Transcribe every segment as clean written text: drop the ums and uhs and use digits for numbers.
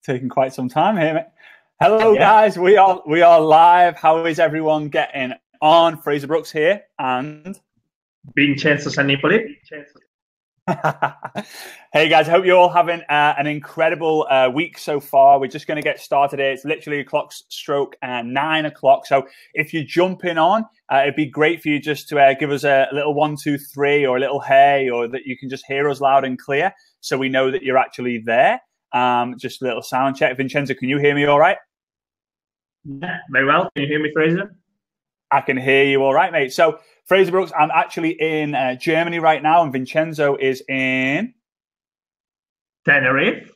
Taking quite some time here, mate. Hello, guys. We are live. How is everyone getting on? Frazer Brookes here, and Vincenzo Sannipoli. Hey guys, hope you're all having an incredible week so far. We're just going to get started here. It's literally clock stroke 9 o'clock. So if you're jumping on, it'd be great for you just to give us a little 1, 2, 3 or a little hey, or that you can just hear us loud and clear so we know that you're actually there. Just a little sound check. Vincenzo, can you hear me all right? Yeah, very well. Can you hear me, Fraser? I can hear you all right, mate. So, Frazer Brookes, I'm actually in Germany right now, and Vincenzo is in Tenerife.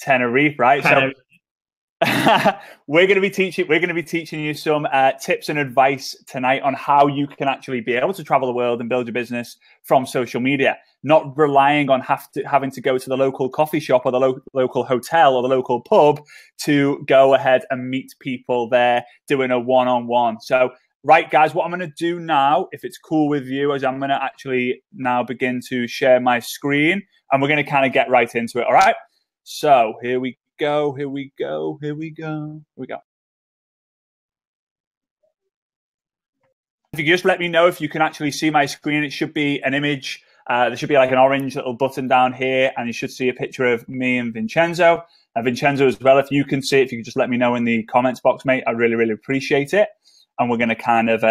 Tenerife, right? Tenerife. So we're going to be teaching you some tips and advice tonight on how you can actually be able to travel the world and build your business from social media, not relying on having to go to the local coffee shop or the local hotel or the local pub to go ahead and meet people there doing a one-on-one. So, right, guys, what I'm going to do now, if it's cool with you, is I'm going to actually now begin to share my screen, and we're going to kind of get right into it, all right? So here we go, here we go, here we go, here we go. If you just let me know if you can actually see my screen, it should be an image. There should be like an orange little button down here, and you should see a picture of me and Vincenzo. Vincenzo as well, if you can see it, if you could just let me know in the comments box, mate, I really, really appreciate it. And we're going to kind of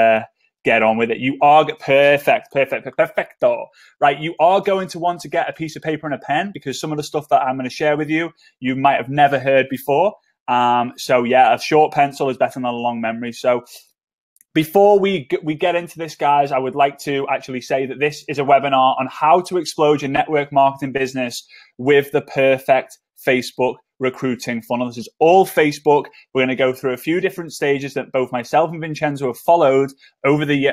get on with it. You are perfecto. Right, you are going to want to get a piece of paper and a pen, because some of the stuff that I'm going to share with you, you might have never heard before. So yeah, a short pencil is better than a long memory. So before we get into this, guys, I would like to actually say that this is a webinar on how to explode your network marketing business with the perfect Facebook recruiting funnel. This is all Facebook. We're going to go through a few different stages that both myself and Vincenzo have followed over the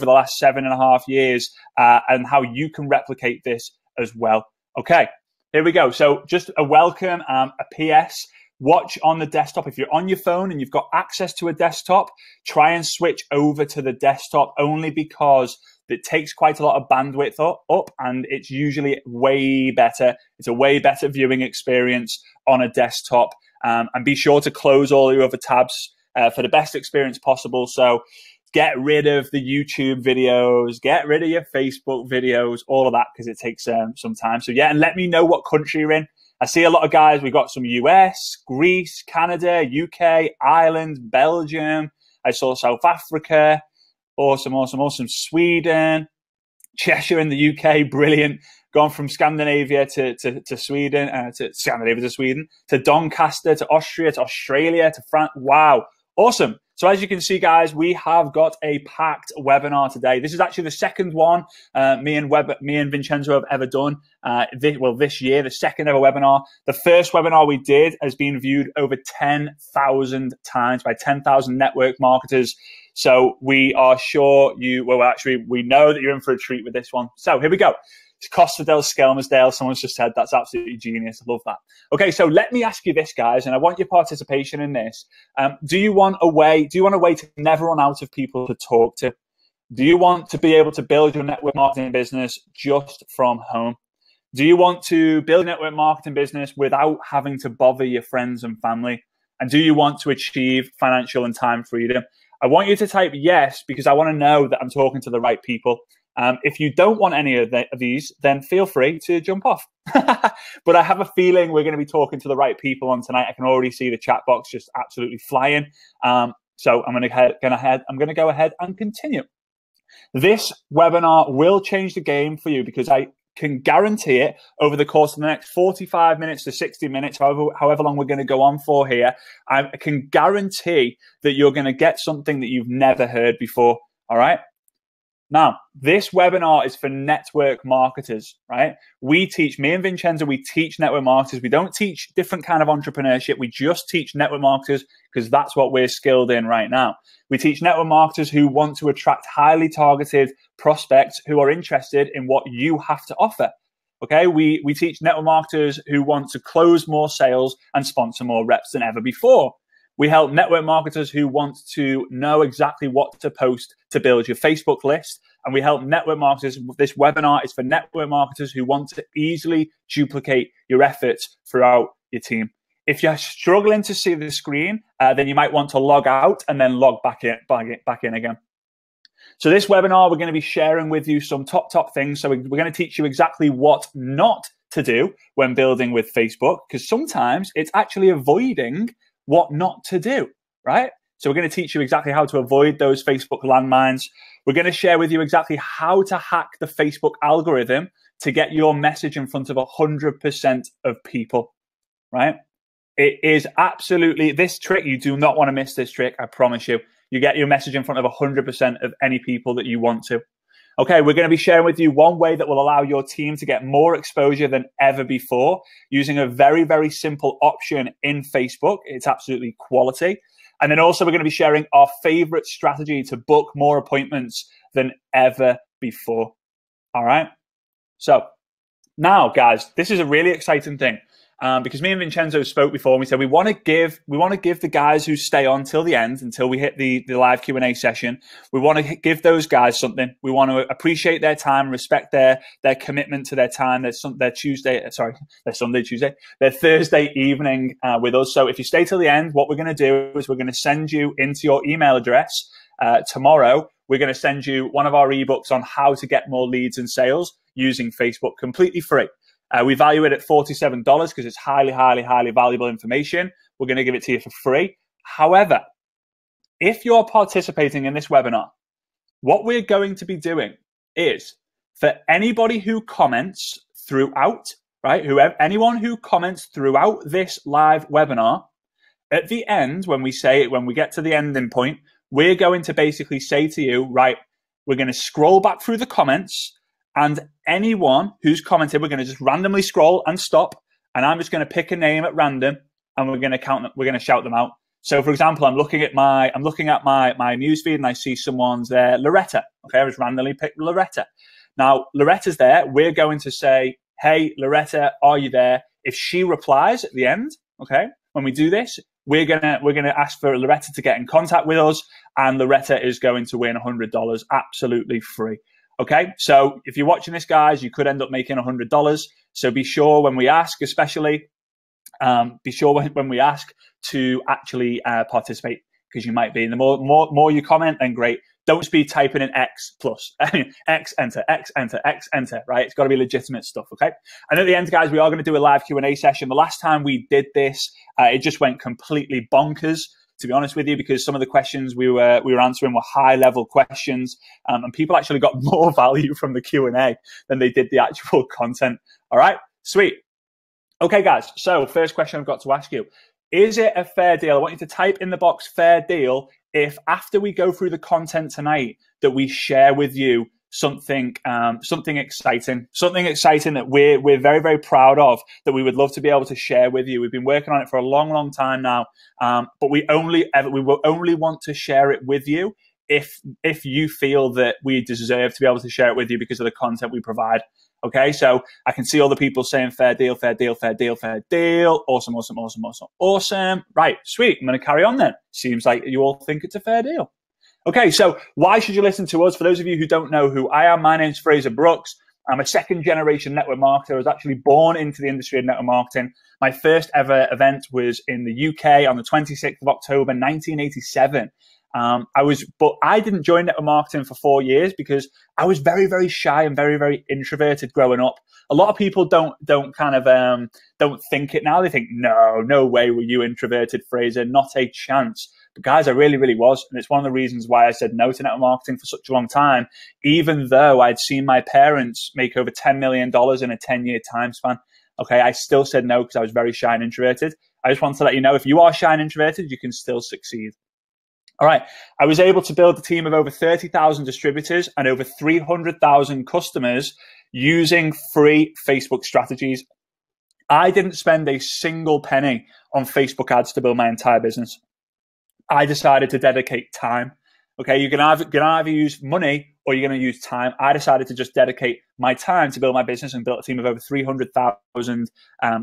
last 7.5 years, and how you can replicate this as well. Okay, here we go. So just a welcome, a PS. Watch on the desktop. If you're on your phone and you've got access to a desktop, try and switch over to the desktop, only because it takes quite a lot of bandwidth up, and it's usually way better. It's a way better viewing experience on a desktop. And be sure to close all your other tabs for the best experience possible. So get rid of the YouTube videos, get rid of your Facebook videos, all of that, because it takes some time. So yeah, and let me know what country you're in. I see a lot of guys. We've got some US, Greece, Canada, UK, Ireland, Belgium. I saw South Africa. Awesome. Sweden, Cheshire in the UK, brilliant. Gone from Scandinavia to Sweden, to Sweden, to Doncaster, to Austria, to Australia, to France. Wow, awesome. So as you can see, guys, we have got a packed webinar today. This is actually the second one me and Vincenzo have ever done this year, the second ever webinar. The first webinar we did has been viewed over 10,000 times by 10,000 network marketers. So we are sure we know that you're in for a treat with this one. So here we go. It's Costa del Skelmersdale. Someone's just said that's absolutely genius. I love that. Okay, so let me ask you this, guys, and I want your participation in this. Do you want a way to never run out of people to talk to? Do you want to be able to build your network marketing business just from home? Do you want to build a network marketing business without having to bother your friends and family? And do you want to achieve financial and time freedom? I want you to type yes, because I want to know that I'm talking to the right people. If you don't want any of these, then feel free to jump off. But I have a feeling we're going to be talking to the right people on tonight. I can already see the chat box just absolutely flying. So I'm going to go ahead and continue. This webinar will change the game for you, because I can guarantee it over the course of the next 45 minutes to 60 minutes, however long we're going to go on for here. I can guarantee that you're going to get something that you've never heard before. All right. Now, this webinar is for network marketers, right? Me and Vincenzo, we teach network marketers. We don't teach different kind of entrepreneurship. We just teach network marketers, because that's what we're skilled in right now. We teach network marketers who want to attract highly targeted prospects who are interested in what you have to offer. Okay, we teach network marketers who want to close more sales and sponsor more reps than ever before. We help network marketers who want to know exactly what to post to build your Facebook list. And we help network marketers. This webinar is for network marketers who want to easily duplicate your efforts throughout your team. If you're struggling to see the screen, then you might want to log out and then log back in again. So this webinar, we're going to be sharing with you some top things. So we're going to teach you exactly what not to do when building with Facebook, because sometimes it's actually avoiding what not to do, right? So we're going to teach you exactly how to avoid those Facebook landmines. We're going to share with you exactly how to hack the Facebook algorithm to get your message in front of 100% of people, right? It is absolutely this trick. You do not want to miss this trick. I promise you. You get your message in front of 100% of any people that you want to. Okay, we're going to be sharing with you one way that will allow your team to get more exposure than ever before using a very, very simple option in Facebook. It's absolutely quality. And then also we're going to be sharing our favorite strategy to book more appointments than ever before. All right. So now, guys, this is a really exciting thing. Because me and Vincenzo spoke before, and we said we want to give the guys who stay on till the end, until we hit the live Q&A session. We want to give those guys something. We want to appreciate their time, respect their commitment to their time. Their Thursday evening with us. So if you stay till the end, what we're going to do is we're going to send you into your email address tomorrow. We're going to send you one of our ebooks on how to get more leads and sales using Facebook, completely free. We value it at $47 because it's highly, highly, highly valuable information. We're going to give it to you for free. However, if you're participating in this webinar, what we're going to be doing is for anybody who comments throughout, right? Anyone who comments throughout this live webinar, at the end, when we get to the ending point, we're going to basically say to you, right, we're going to scroll back through the comments. And anyone who's commented, we're going to just randomly scroll and stop. And I'm just going to pick a name at random, and we're going to count them. We're going to shout them out. So, for example, I'm looking at my newsfeed, and I see someone's there, Loretta. Okay, I just randomly picked Loretta. Now, Loretta's there. We're going to say, "Hey, Loretta, are you there?" If she replies at the end, okay, when we do this, we're gonna ask for Loretta to get in contact with us, and Loretta is going to win $100 absolutely free. Okay, so if you're watching this, guys, you could end up making $100. So be sure when we ask, especially, be sure when we ask to actually participate, because you might be. And the more you comment, then great. Don't just be typing in X plus, X enter, X enter, X enter, right? It's got to be legitimate stuff, okay? And at the end, guys, we are going to do a live Q&A session. The last time we did this, it just went completely bonkers, to be honest with you, because some of the questions we were answering were high-level questions, and people actually got more value from the Q&A than they did the actual content. All right, sweet. Okay, guys, so first question I've got to ask you. Is it a fair deal? I want you to type in the box fair deal if after we go through the content tonight that we share with you something exciting that we're very, very proud of, that we would love to be able to share with you. We've been working on it for a long, long time now, but we will only want to share it with you if you feel that we deserve to be able to share it with you because of the content we provide. Okay, so I can see all the people saying fair deal, fair deal, fair deal, fair deal. Awesome, awesome, awesome, awesome, awesome. Right, sweet. I'm going to carry on then. Seems like you all think it's a fair deal. Okay, so why should you listen to us? For those of you who don't know who I am, my name is Frazer Brookes. I'm a second-generation network marketer. I was actually born into the industry of network marketing. My first ever event was in the UK on the 26th of October, 1987. But I didn't join network marketing for 4 years because I was very, very shy and very, very introverted growing up. A lot of people don't think it now. They think, no way were you introverted, Frazer, not a chance. But guys, I really, really was. And it's one of the reasons why I said no to network marketing for such a long time, even though I'd seen my parents make over $10 million in a 10-year time span. Okay, I still said no because I was very shy and introverted. I just want to let you know, if you are shy and introverted, you can still succeed. All right, I was able to build a team of over 30,000 distributors and over 300,000 customers using free Facebook strategies. I didn't spend a single penny on Facebook ads to build my entire business. I decided to dedicate time. Okay, you can either use money or you're going to use time. I decided to just dedicate my time to build my business and build a team of over 300,000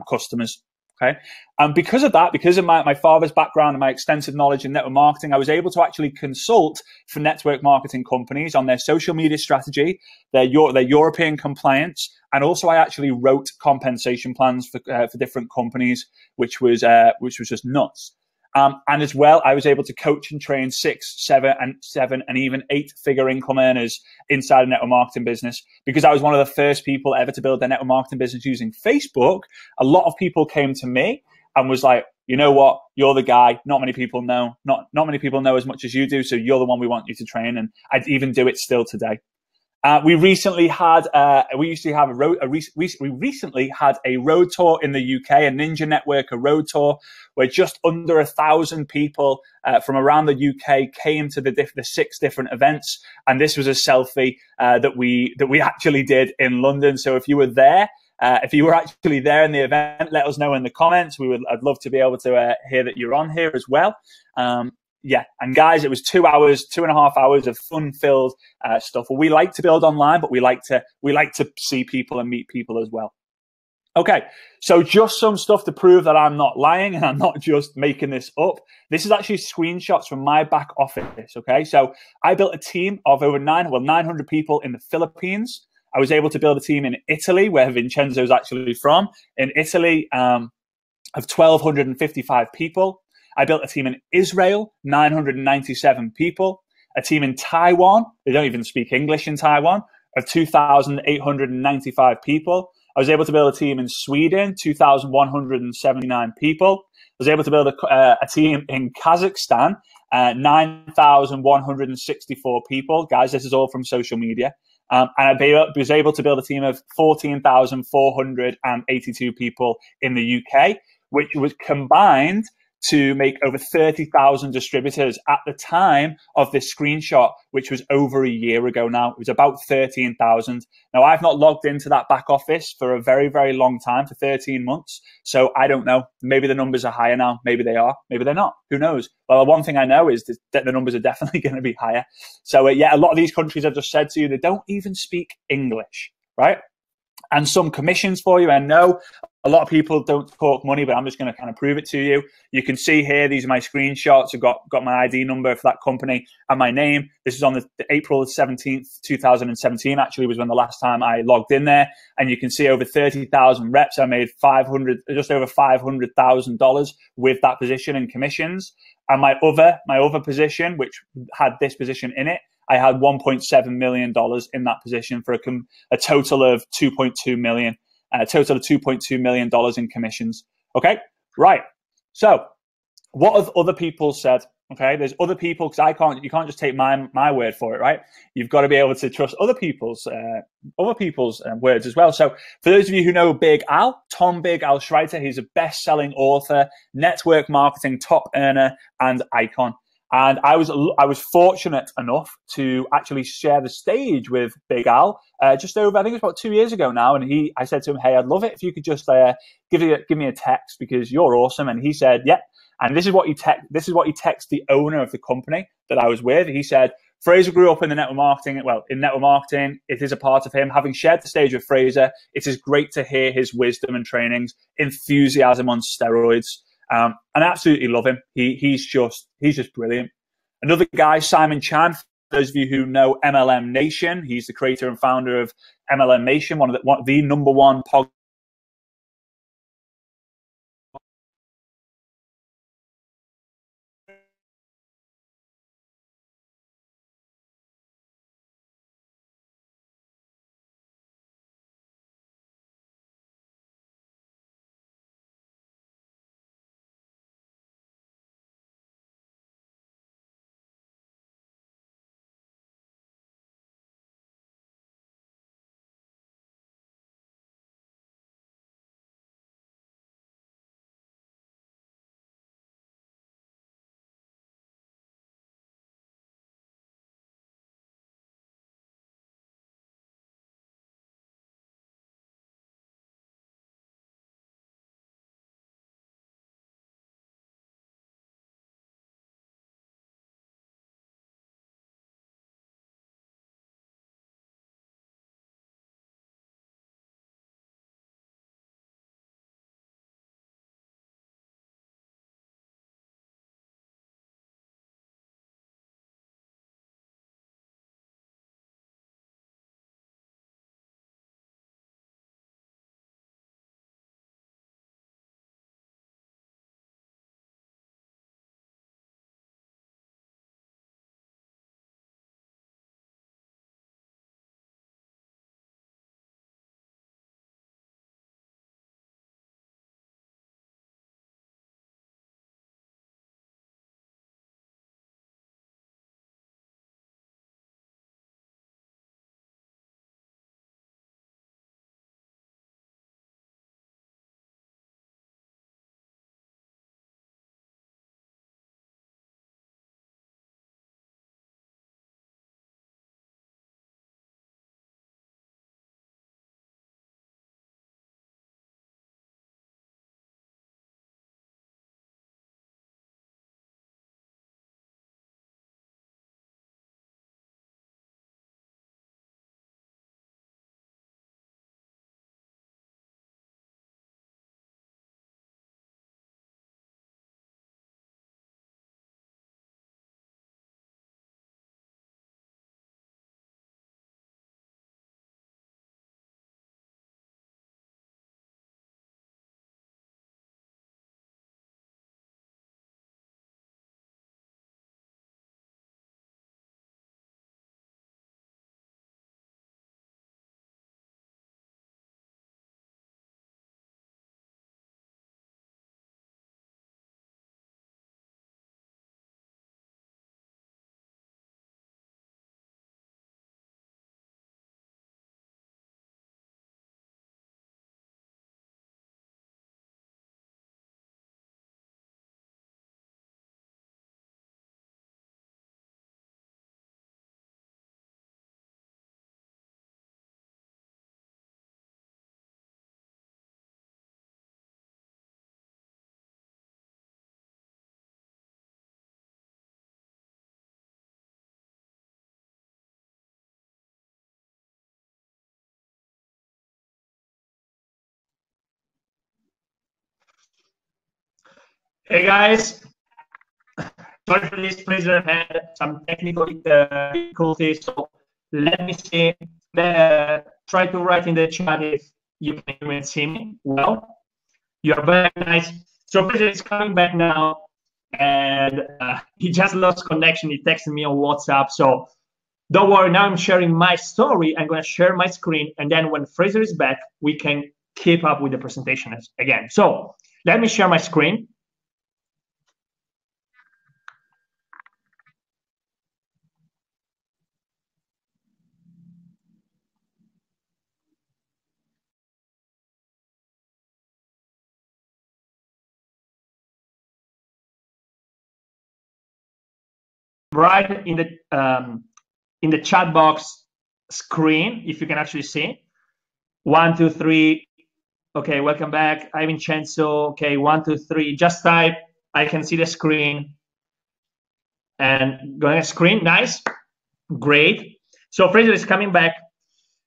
customers. Okay. And because of that, because of my father's background and my extensive knowledge in network marketing, I was able to actually consult for network marketing companies on their social media strategy, their European compliance, and also I actually wrote compensation plans for different companies, which was just nuts. And as well, I was able to coach and train 6, 7, and even 8-figure income earners inside a network marketing business. Because I was one of the first people ever to build their network marketing business using Facebook, a lot of people came to me and was like, you know what, you're the guy. Not many people know. Not many people know as much as you do. So you're the one we want you to train. And I'd even do it still today. We recently had we recently had a road tour in the UK, a Ninja Networker road tour, where just under 1,000 people from around the UK came to the 6 different events, and this was a selfie that we actually did in London. So if you were there, if you were actually there in the event, let us know in the comments. I'd love to be able to hear that you're on here as well. Yeah, and guys, it was 2.5 hours of fun-filled stuff. Well, we like to build online, but we like to see people and meet people as well. Okay, so just some stuff to prove that I'm not lying and I'm not just making this up. This is actually screenshots from my back office. Okay, so I built a team of over 900 people in the Philippines. I was able to build a team in Italy, where Vincenzo's actually from. In Italy, of 1,255 people. I built a team in Israel, 997 people. A team in Taiwan, they don't even speak English in Taiwan, of 2,895 people. I was able to build a team in Sweden, 2,179 people. I was able to build a team in Kazakhstan, 9,164 people. Guys, this is all from social media. And I was able to build a team of 14,482 people in the UK, which was combined to make over 30,000 distributors at the time of this screenshot, which was over a year ago now. It was about 13,000. Now, I've not logged into that back office for a very, very long time, for 13 months. So I don't know. Maybe the numbers are higher now. Maybe they are. Maybe they're not. Who knows? Well, one thing I know is that the numbers are definitely going to be higher. So yeah, a lot of these countries I've just said to you, they don't even speak English, right? And some commissions for you. I know a lot of people don't talk money, but I'm just going to kind of prove it to you. You can see here, these are my screenshots. I've got my ID number for that company and my name. This is on the April 17th, 2017, actually was when the last time I logged in there. And you can see over 30,000 reps. I made just over $500,000 with that position in commissions. And my other position, which had this position in it, I had $1.7 million in that position for a total of $2.2 million. $2.2 million in commissions. Okay, right. So, what have other people said? Okay, there's other people, because you can't just take my word for it, right? You've got to be able to trust other people's words as well. So, for those of you who know Big Al, Tom Big Al Schreiter, he's a best-selling author, network marketing top earner, and icon. And I was fortunate enough to actually share the stage with Big Al just over, I think it was about 2 years ago now. And I said to him, "Hey, I'd love it if you could just give me a text because you're awesome." And he said, "Yeah." And this is what he texted the owner of the company that I was with. He said, "Frazer grew up in the network marketing. Well, in network marketing, it is a part of him. Having shared the stage with Frazer, it is great to hear his wisdom and trainings, enthusiasm on steroids." And I absolutely love him. He's just brilliant. Another guy, Simon Chan, for those of you who know MLM Nation, he's the creator and founder of MLM Nation, one of the number one podcast Hey guys, sorry for this. Frazer had some technical difficulties, so let me see. Try to write in the chat if you can hear me and see me. Well, you are very nice. So Frazer is coming back now, and he just lost connection. He texted me on WhatsApp, so don't worry. Now I'm sharing my story. I'm going to share my screen, and then when Frazer is back, we can keep up with the presentation again. So let me share my screen. Right in the chat box screen, if you can actually see. 1, 2, 3. Okay, welcome back. Hi, Vincenzo. Okay, 1, 2, 3. Just type. I can see the screen. And going to screen. Nice. Great. So Frazer is coming back.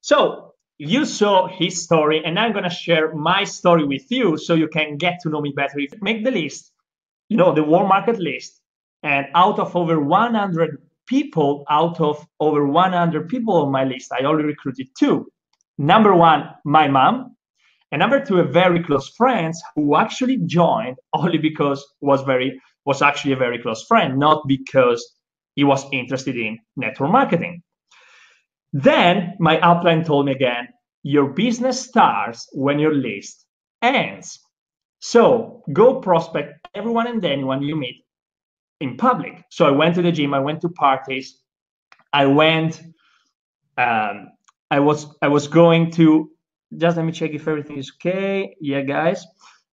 So you saw his story, and I'm going to share my story with you so you can get to know me better. If you make the list, you know, the warm market list, and out of over 100 people on my list, I only recruited 2. Number 1, my mom, and number 2, a very close friend who actually joined only because was actually a very close friend, not because he was interested in network marketing. Then my upline told me again, your business starts when your list ends. So go prospect everyone and anyone you meet in public. So I went to the gym, I went to parties, I was going to, just let me check if everything is okay. Yeah, guys.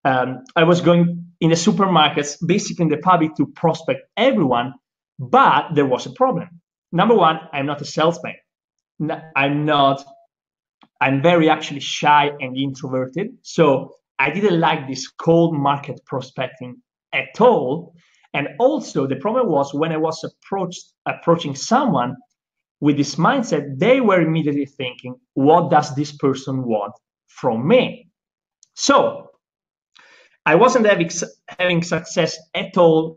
I was going in the supermarkets, basically in the public, to prospect everyone, but there was a problem. Number 1, I'm not a salesman. I'm very actually shy and introverted. So I didn't like this cold market prospecting at all. And also the problem was when I was approaching someone with this mindset, they were immediately thinking, what does this person want from me? So I wasn't having success at all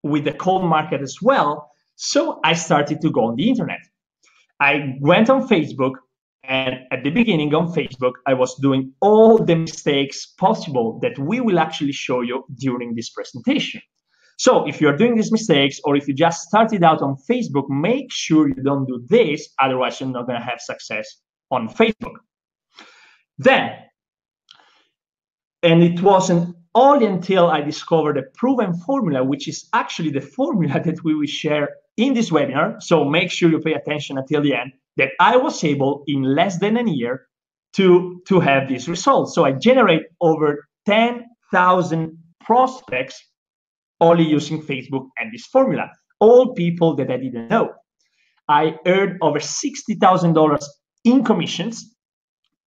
with the cold market as well. So I started to go on the internet. I went on Facebook, and at the beginning on Facebook, I was doing all the mistakes possible that we will actually show you during this presentation. So if you're doing these mistakes, or if you just started out on Facebook, make sure you don't do this, otherwise you're not going to have success on Facebook. Then, and it wasn't only until I discovered a proven formula, which is actually the formula that we will share in this webinar, so make sure you pay attention until the end, that I was able in less than a year to have these results. So I generate over 10,000 prospects only using Facebook and this formula, all people that I didn't know. I earned over $60,000 in commissions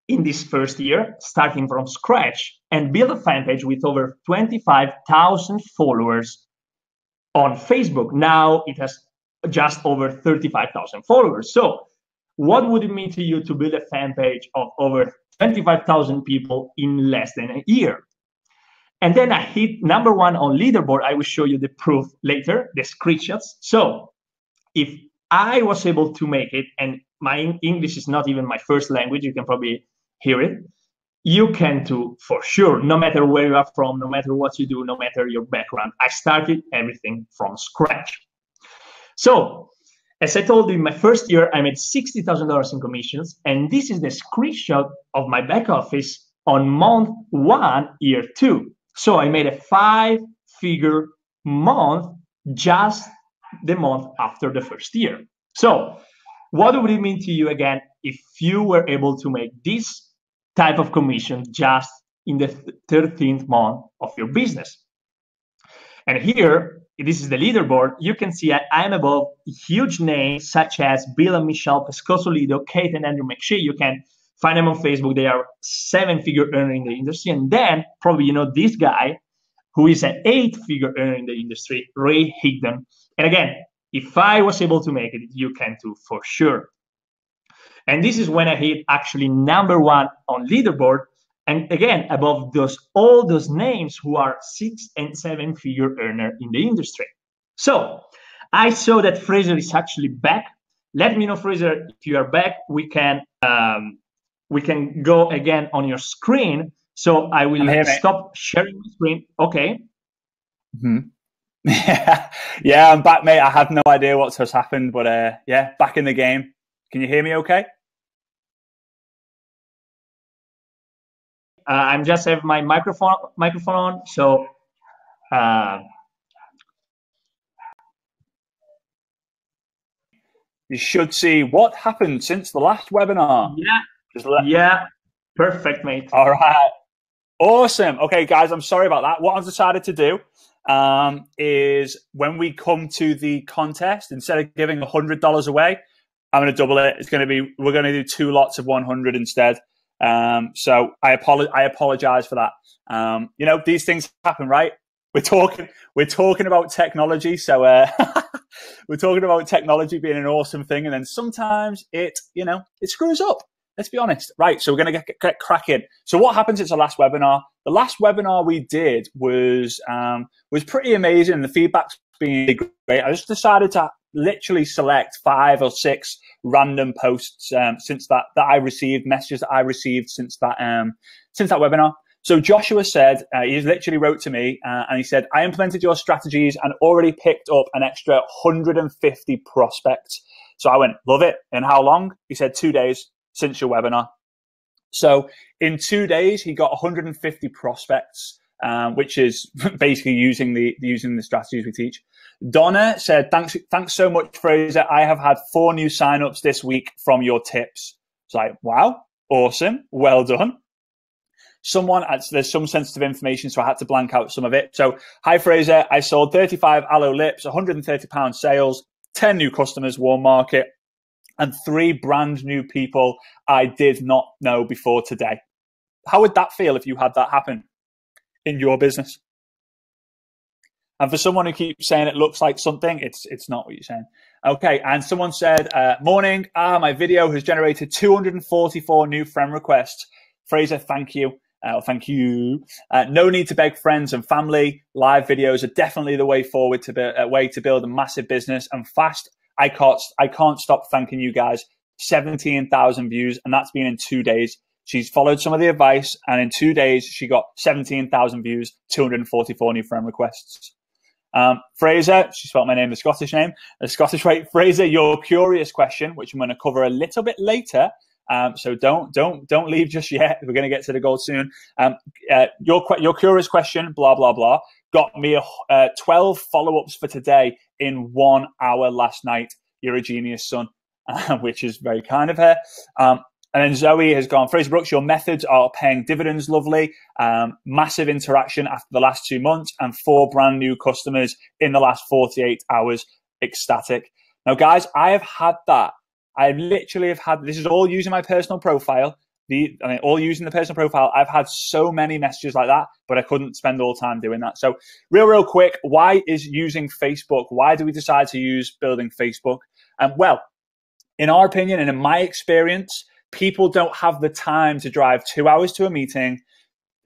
in this first year, starting from scratch, and build a fan page with over 25,000 followers on Facebook. Now it has just over 35,000 followers. So what would it mean to you to build a fan page of over 25,000 people in less than a year? And then I hit number 1 on leaderboard. I will show you the proof later, the screenshots. So if I was able to make it, and my English is not even my first language, you can probably hear it, you can too, for sure, no matter where you are from, no matter what you do, no matter your background. I started everything from scratch. So as I told you, in my first year, I made $60,000 in commissions, and this is the screenshot of my back office on month 1, year 2. So I made a 5-figure month just the month after the first year. So what would it mean to you again if you were able to make this type of commission just in the 13th month of your business? And here, this is the leaderboard. You can see I am above huge names such as Bill and Michelle Pescosolido, Kate and Andrew McShea. You can find them on Facebook. They are 7-figure earner in the industry. And then probably you know this guy who is an 8-figure earner in the industry, Ray Higdon. And again, if I was able to make it, you can too, for sure. And this is when I hit actually number 1 on leaderboard. And again, above all those names who are 6 and 7 figure earner in the industry. So I saw that Frazer is actually back. Let me know, Frazer, if you are back. We can go again on your screen. So I will stop sharing the screen. Okay. Yeah, I'm back, mate. I have no idea what has happened, but yeah, back in the game. Can you hear me okay? I'm just have my microphone on, so you should see what happened since the last webinar. Yeah, perfect, mate. All right, awesome. Okay, guys, I'm sorry about that. What I've decided to do is when we come to the contest, instead of giving $100 away, I'm going to double it. We're going to do 2 lots of 100 instead. So I apologize for that. You know, these things happen, right? We're talking about technology. So, we're talking about technology being an awesome thing. And then sometimes it screws up. Let's be honest. Right. So we're going to get cracking. So what happened since the last webinar? The last webinar we did was pretty amazing. The feedback's been great. I just decided to literally select 5 or 6 random posts since that I received, messages that I received since that webinar. So Joshua said, he literally wrote to me and he said, I implemented your strategies and already picked up an extra 150 prospects. So I went, love it. And how long? He said 2 days since your webinar. So in 2 days, he got 150 prospects, which is basically using the strategies we teach. Donna said, thanks so much, Frazer. I have had 4 new signups this week from your tips. It's like, wow, awesome. Well done. There's some sensitive information, so I had to blank out some of it. So, hi, Frazer. I sold 35 aloe lips, £130 sales, 10 new customers, warm market, and 3 brand new people I did not know before today. How would that feel if you had that happen in your business? And for someone who keeps saying it looks like something, it's not what you're saying. Okay, and someone said, morning, my video has generated 244 new friend requests. Frazer, thank you. Thank you. No need to beg friends and family. Live videos are definitely the way forward way to build a massive business and fast. I can't stop thanking you guys. 17,000 views, and that's been in 2 days. She's followed some of the advice, and in 2 days, she got 17,000 views, 244 new friend requests. Frazer, she spelled my name the Scottish name, the Scottish way. Frazer, your curious question, which I'm going to cover a little bit later. So don't leave just yet. We're going to get to the goal soon. Your curious question, blah, blah, blah, got me 12 follow-ups for today in 1 hour last night. You're a genius, son, which is very kind of her. And then Zoe has gone, Frazer Brookes, your methods are paying dividends, lovely. Massive interaction after the last 2 months and 4 brand new customers in the last 48 hours. Ecstatic. Now, guys, I have had that. I literally have had, this is all using my personal profile. All using the personal profile. I've had so many messages like that, but I couldn't spend all time doing that. So real quick, why is using Facebook? Why do we decide to use building Facebook? Well, in our opinion and in my experience, people don't have the time to drive 2 hours to a meeting,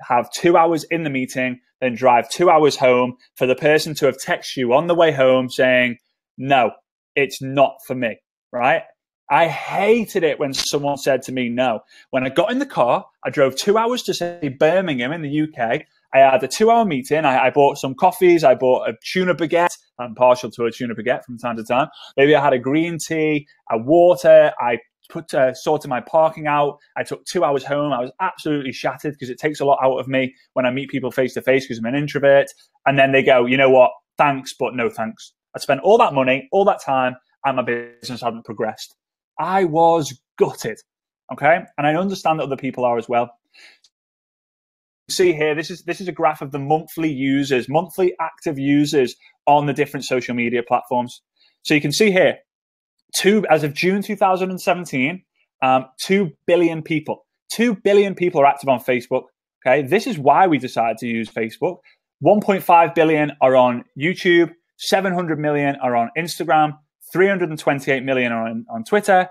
have 2 hours in the meeting, then drive 2 hours home for the person to have texted you on the way home saying, no, it's not for me, right? I hated it when someone said to me, no. When I got in the car, I drove 2 hours to, say, Birmingham in the UK. I had a 2-hour meeting. I bought some coffees. I bought a tuna baguette. I'm partial to a tuna baguette from time to time. Maybe I had a green tea, a water. I sorted my parking out. I took 2 hours home. I was absolutely shattered because it takes a lot out of me when I meet people face to face because I'm an introvert. And then they go, you know what? Thanks, but no thanks. I spent all that money, all that time, and my business hadn't progressed. I was gutted, okay? And I understand that other people are as well. See here, this is a graph of the monthly users, monthly active users on the different social media platforms. So you can see here, as of June 2017, 2 billion people. 2 billion people are active on Facebook, okay? This is why we decided to use Facebook. 1.5 billion are on YouTube, 700 million are on Instagram, 328 million are on Twitter,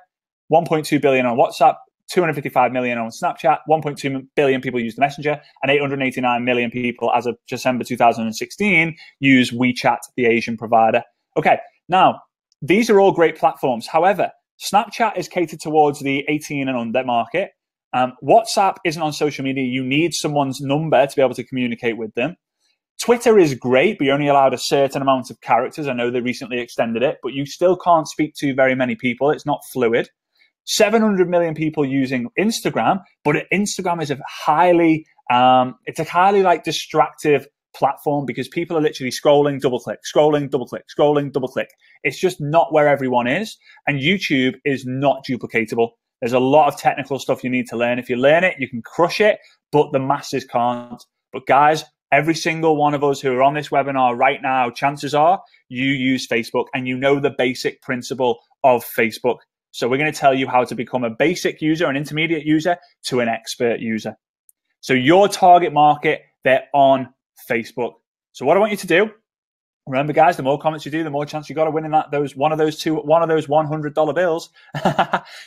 1.2 billion on WhatsApp, 255 million on Snapchat, 1.2 billion people use the Messenger, and 889 million people as of December 2016 use WeChat, the Asian provider. Okay, now, these are all great platforms. However, Snapchat is catered towards the 18 and under market. WhatsApp isn't on social media. You need someone's number to be able to communicate with them. Twitter is great, but you're only allowed a certain amount of characters. I know they recently extended it, but you still can't speak to very many people. It's not fluid. 700 million people using Instagram, but Instagram is a highly like distractive platform because people are literally scrolling, double click, scrolling, double click, scrolling, double click. It's just not where everyone is. And YouTube is not duplicatable. There's a lot of technical stuff you need to learn. If you learn it, you can crush it, but the masses can't. But guys, every single one of us who are on this webinar right now, chances are you use Facebook and you know the basic principle of Facebook. So we're going to tell you how to become a basic user, an intermediate user, to an expert user. So your target market, they're on Facebook. So what I want you to do, remember guys, the more comments you do, the more chance you got of winning one of those $100 bills.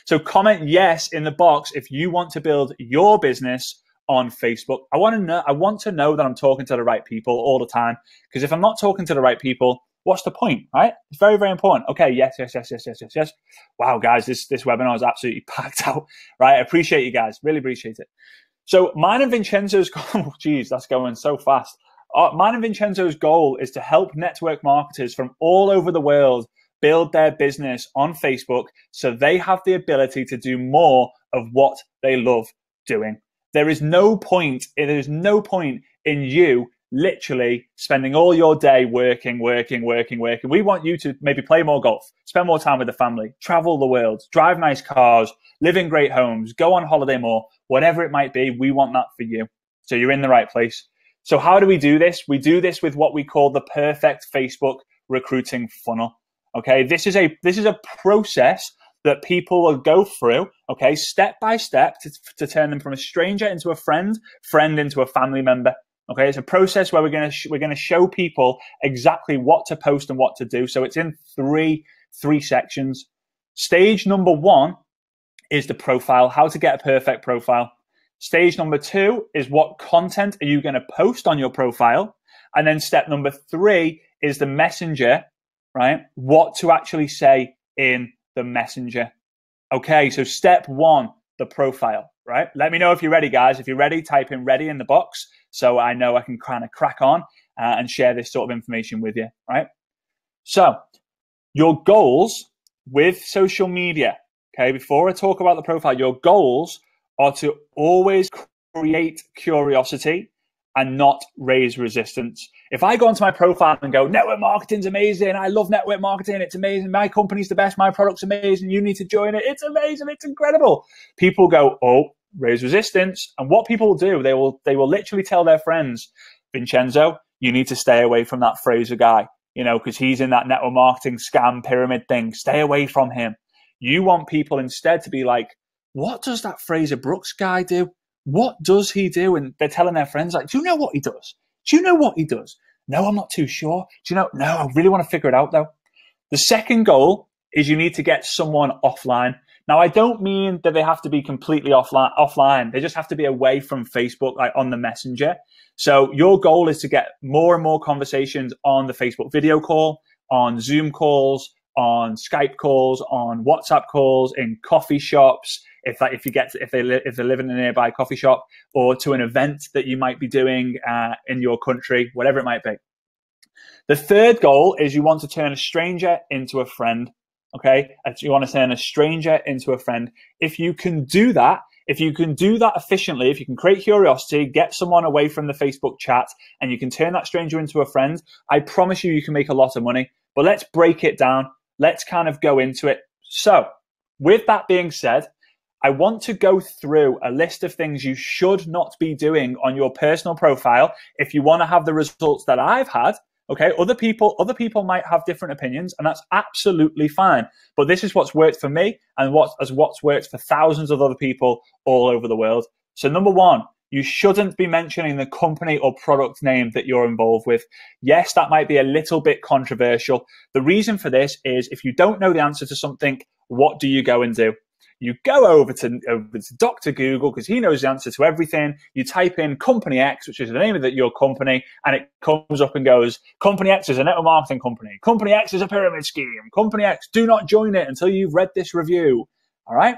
So comment yes in the box if you want to build your business on Facebook. I want to know that I'm talking to the right people all the time, because if I'm not talking to the right people, what's the point, right? It's very, very important. Okay, yes. Wow, guys, this webinar is absolutely packed out, right? I appreciate you guys, really appreciate it. So mine and Vincenzo's goal, geez, that's going so fast. Mine and Vincenzo's goal is to help network marketers from all over the world build their business on Facebook so they have the ability to do more of what they love doing. There is no point in you literally spending all your day working. We want you to maybe play more golf, spend more time with the family, travel the world, drive nice cars, live in great homes, go on holiday more, whatever it might be. We want that for you. So you're in the right place. So how do we do this? We do this with what we call the perfect Facebook recruiting funnel. Okay, this is a process that people will go through, okay, step by step to turn them from a stranger into a friend into a family member. Okay, it's a process where we're going to show people exactly what to post and what to do. So it's in three sections. Stage number 1 is the profile, how to get a perfect profile. Stage number 2 is what content are you going to post on your profile, and then step number 3 is the messenger, right? What to actually say in the messenger. Okay, so step 1, the profile, right? Let me know if you're ready, guys. If you're ready, type in ready in the box so I know I can kind of crack on and share this sort of information with you, right? So your goals with social media, okay, before I talk about the profile, your goals are to always create curiosity and not raise resistance. If I go onto my profile and go, network marketing's amazing, I love network marketing, it's amazing, my company's the best, my product's amazing, you need to join it, it's amazing, it's incredible. People go, oh, raise resistance. And what people will do, they will literally tell their friends, Vincenzo, you need to stay away from that Frazer guy, because he's in that network marketing scam pyramid thing. Stay away from him. You want people instead to be like, what does that Frazer Brookes guy do? What does he do? And they're telling their friends, like, do you know what he does? Do you know what he does? No, I'm not too sure. Do you know? No, I really want to figure it out, though. The second goal is you need to get someone offline. Now, I don't mean that they have to be completely offline. They just have to be away from Facebook, like on the messenger. So your goal is to get more and more conversations on the Facebook video call, on Zoom calls, on Skype calls, on WhatsApp calls, in coffee shops, if they live in a nearby coffee shop, or to an event that you might be doing in your country, whatever it might be. The third goal is you want to turn a stranger into a friend. Okay, you want to turn a stranger into a friend. If you can do that efficiently, if you can create curiosity, get someone away from the Facebook chat, and you can turn that stranger into a friend, I promise you can make a lot of money. But let's break it down. Let's kind of go into it. So with that being said, I want to go through a list of things you should not be doing on your personal profile if you want to have the results that I've had. Okay, other people might have different opinions, and that's absolutely fine. But this is what's worked for me and what's worked for thousands of other people all over the world. So number 1, you shouldn't be mentioning the company or product name that you're involved with. Yes, that might be a little bit controversial. The reason for this is if you don't know the answer to something, what do you go and do? You go over to Dr. Google, because he knows the answer to everything. You type in Company X, which is the name of your company, and it comes up and goes, Company X is a network marketing company. Company X is a pyramid scheme. Company X, do not join it until you've read this review. All right?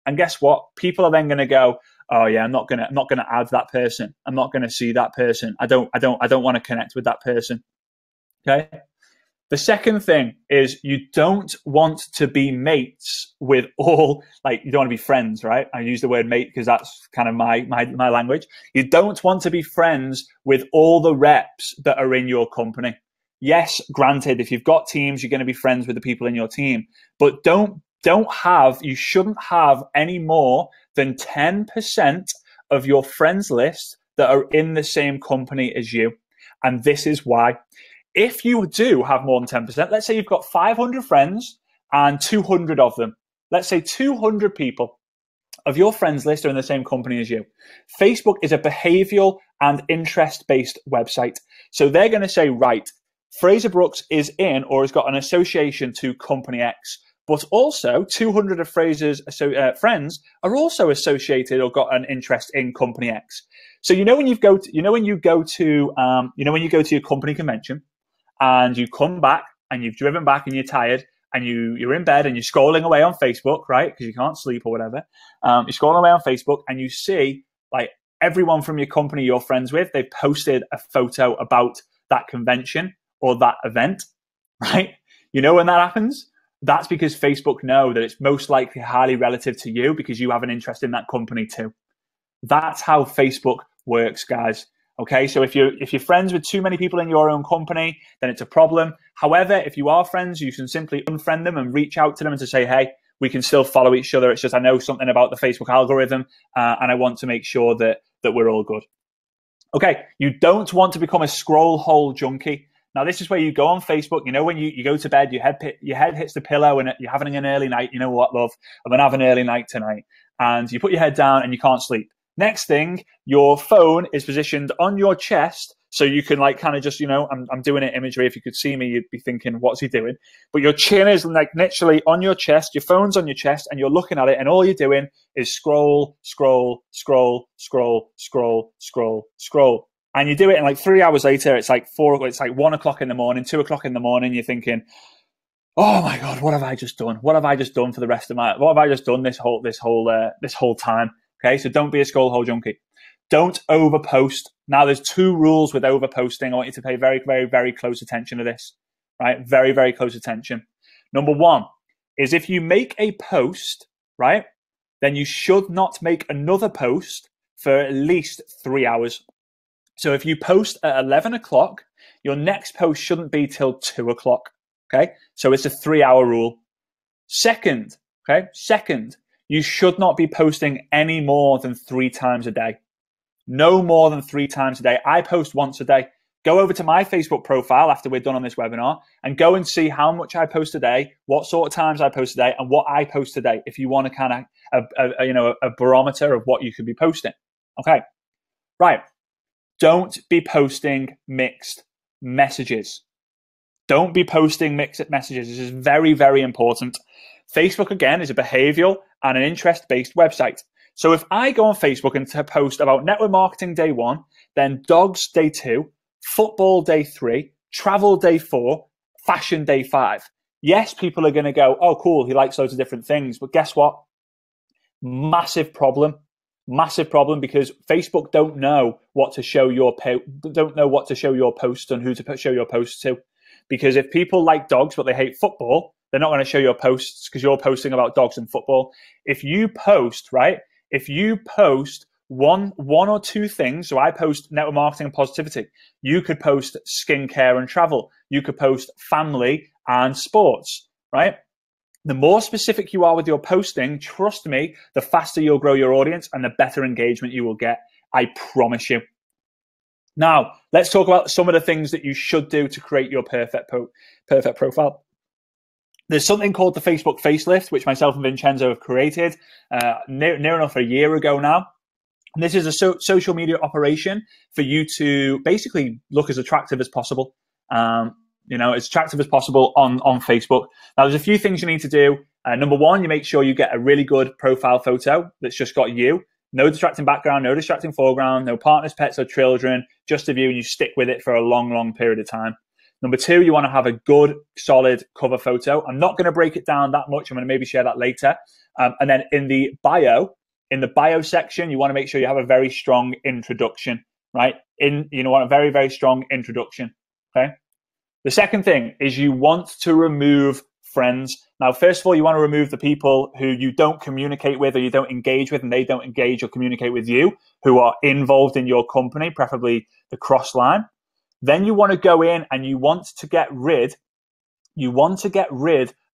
And guess what? People are then going to go, oh yeah, I'm not gonna add that person. I'm not gonna see that person. I don't want to connect with that person. Okay. The second thing is you don't want to be mates with all, like, you don't want to be friends, right? I use the word mate because that's kind of my language. You don't want to be friends with all the reps that are in your company. Yes, granted, if you've got teams, you're going to be friends with the people in your team, but you shouldn't have any more than 10% of your friends list that are in the same company as you. And this is why. If you do have more than 10%, let's say you've got 500 friends and 200 of them, let's say 200 people of your friends list are in the same company as you. Facebook is a behavioral and interest-based website. So they're going to say, right, Frazer Brookes is in or has got an association to Company X, but also 200 of Frazer's friends are also associated or got an interest in Company X. So when you go to your company convention, and you come back and you've driven back and you're tired and you're in bed and you're scrolling away on Facebook, right? Because you can't sleep or whatever. You're scrolling away on Facebook and you see, like, everyone from your company you're friends with, they've posted a photo about that convention or that event, right? You know when that happens? That's because Facebook know that it's most likely highly relative to you because you have an interest in that company too. That's how Facebook works, guys. Okay, so if you're friends with too many people in your own company, then it's a problem. However, if you are friends, you can simply unfriend them and reach out to them and to say, hey, we can still follow each other. It's just I know something about the Facebook algorithm, and I want to make sure that we're all good. Okay, you don't want to become a scroll hole junkie. Now, this is where you go on Facebook. When you go to bed, your head hits the pillow and you're having an early night. You know what, love? I'm going to have an early night tonight. And you put your head down and you can't sleep. Next thing, your phone is positioned on your chest, so you can kind of just, I'm doing it imagery. If you could see me, you'd be thinking, what's he doing? But your chin is literally on your chest, your phone's on your chest, and you're looking at it, and all you're doing is scroll, scroll, scroll, scroll, scroll, scroll, scroll. And you do it, and 3 hours later, it's like 1 o'clock in the morning, 2 o'clock in the morning, you're thinking, oh my God, what have I just done? What have I just done for the rest of what have I just done this whole time? Okay, so don't be a scroll hole junkie. Don't overpost. Now, there's 2 rules with overposting. I want you to pay very, very, very close attention to this, right? Very, very close attention. Number 1 is if you make a post, right, then you should not make another post for at least 3 hours. So if you post at 11 o'clock, your next post shouldn't be till 2 o'clock, okay? So it's a 3-hour rule. Second, you should not be posting any more than 3 times a day. No more than 3 times a day. I post once a day. Go over to my Facebook profile after we're done on this webinar and go and see how much I post a day, what sort of times I post a day, and what I post a day if you want to kind of a barometer of what you could be posting. Okay, right. Don't be posting mixed messages. Don't be posting mixed messages. This is very, very important. Facebook, again, is a behavioral and an interest-based website. So if I go on Facebook and to post about network marketing day 1, then dogs day 2, football day 3, travel day 4, fashion day 5. Yes, people are going to go, oh, cool, he likes loads of different things. But guess what? Massive problem because Facebook don't know what to show your posts and who to show your posts to. Because if people like dogs but they hate football, they're not going to show your posts because you're posting about dogs and football. If you post, right? If you post one or 2 things, so I post network marketing and positivity. You could post skincare and travel. You could post family and sports, right? The more specific you are with your posting, trust me, the faster you'll grow your audience and the better engagement you will get. I promise you. Now, let's talk about some of the things that you should do to create your perfect profile. There's something called the Facebook facelift, which myself and Vincenzo have created near enough a year ago now. And this is a social media operation for you to basically look as attractive as possible. you know, as attractive as possible on Facebook. Now, there's a few things you need to do. Number one, you make sure you get a really good profile photo that's just got you. No distracting background, no distracting foreground, no partners, pets, or children, just of you, and you stick with it for a long, long period of time. Number two, you want to have a good, solid cover photo. I'm not going to break it down that much. I'm going to maybe share that later. And then in the bio section, you want to make sure you have a very strong introduction, right? You want a very, very strong introduction, okay? The second thing is you want to remove friends. Now, first of all, you want to remove the people who you don't communicate with or you don't engage with, and they don't engage or communicate with you, who are involved in your company, preferably the cross line. Then you want to go in and you want to get rid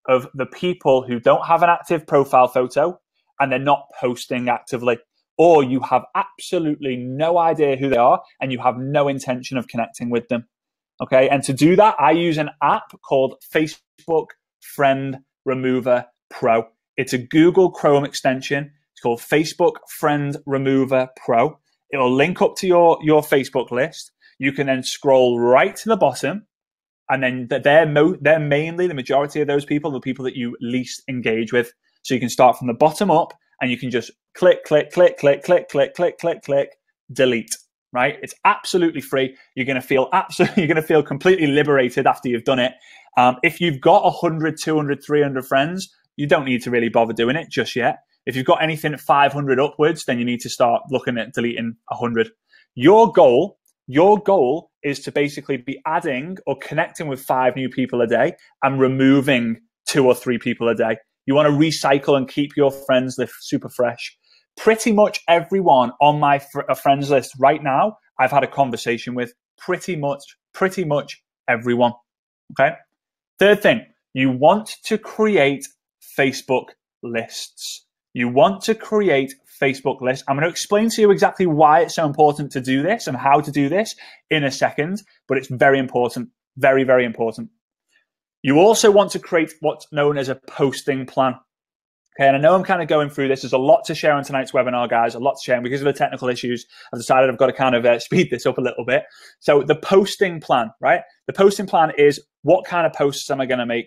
of the people who don't have an active profile photo and they're not posting actively, or you have absolutely no idea who they are and you have no intention of connecting with them. Okay. And to do that, I use an app called Facebook Friend Remover Pro. It's a Google Chrome extension. It's called Facebook Friend Remover Pro. It'll link up to your Facebook list. You can then scroll right to the bottom, and then they're mainly, the majority of those people, the people that you least engage with. So you can start from the bottom up, and you can just click, click, click, click, click, click, click, click, click, delete. Right? It's absolutely free. You're going to feel completely liberated after you've done it. If you've got 100, 200, 300 friends, you don't need to really bother doing it just yet. If you've got anything 500 upwards, then you need to start looking at deleting 100. Your goal is to basically be adding or connecting with 5 new people a day and removing 2 or 3 people a day. You want to recycle and keep your friends list super fresh. Pretty much everyone on my friends list right now, I've had a conversation with. Pretty much everyone. Okay. Third thing, you want to create Facebook lists. I'm going to explain to you exactly why it's so important to do this and how to do this in a second, but it's very important. Very, very important. You also want to create what's known as a posting plan. Okay, and I know I'm kind of going through this. There's a lot to share on tonight's webinar, guys, a lot to share. And because of the technical issues, I've decided I've got to kind of speed this up a little bit. So the posting plan, right? The posting plan is, what kind of posts am I going to make?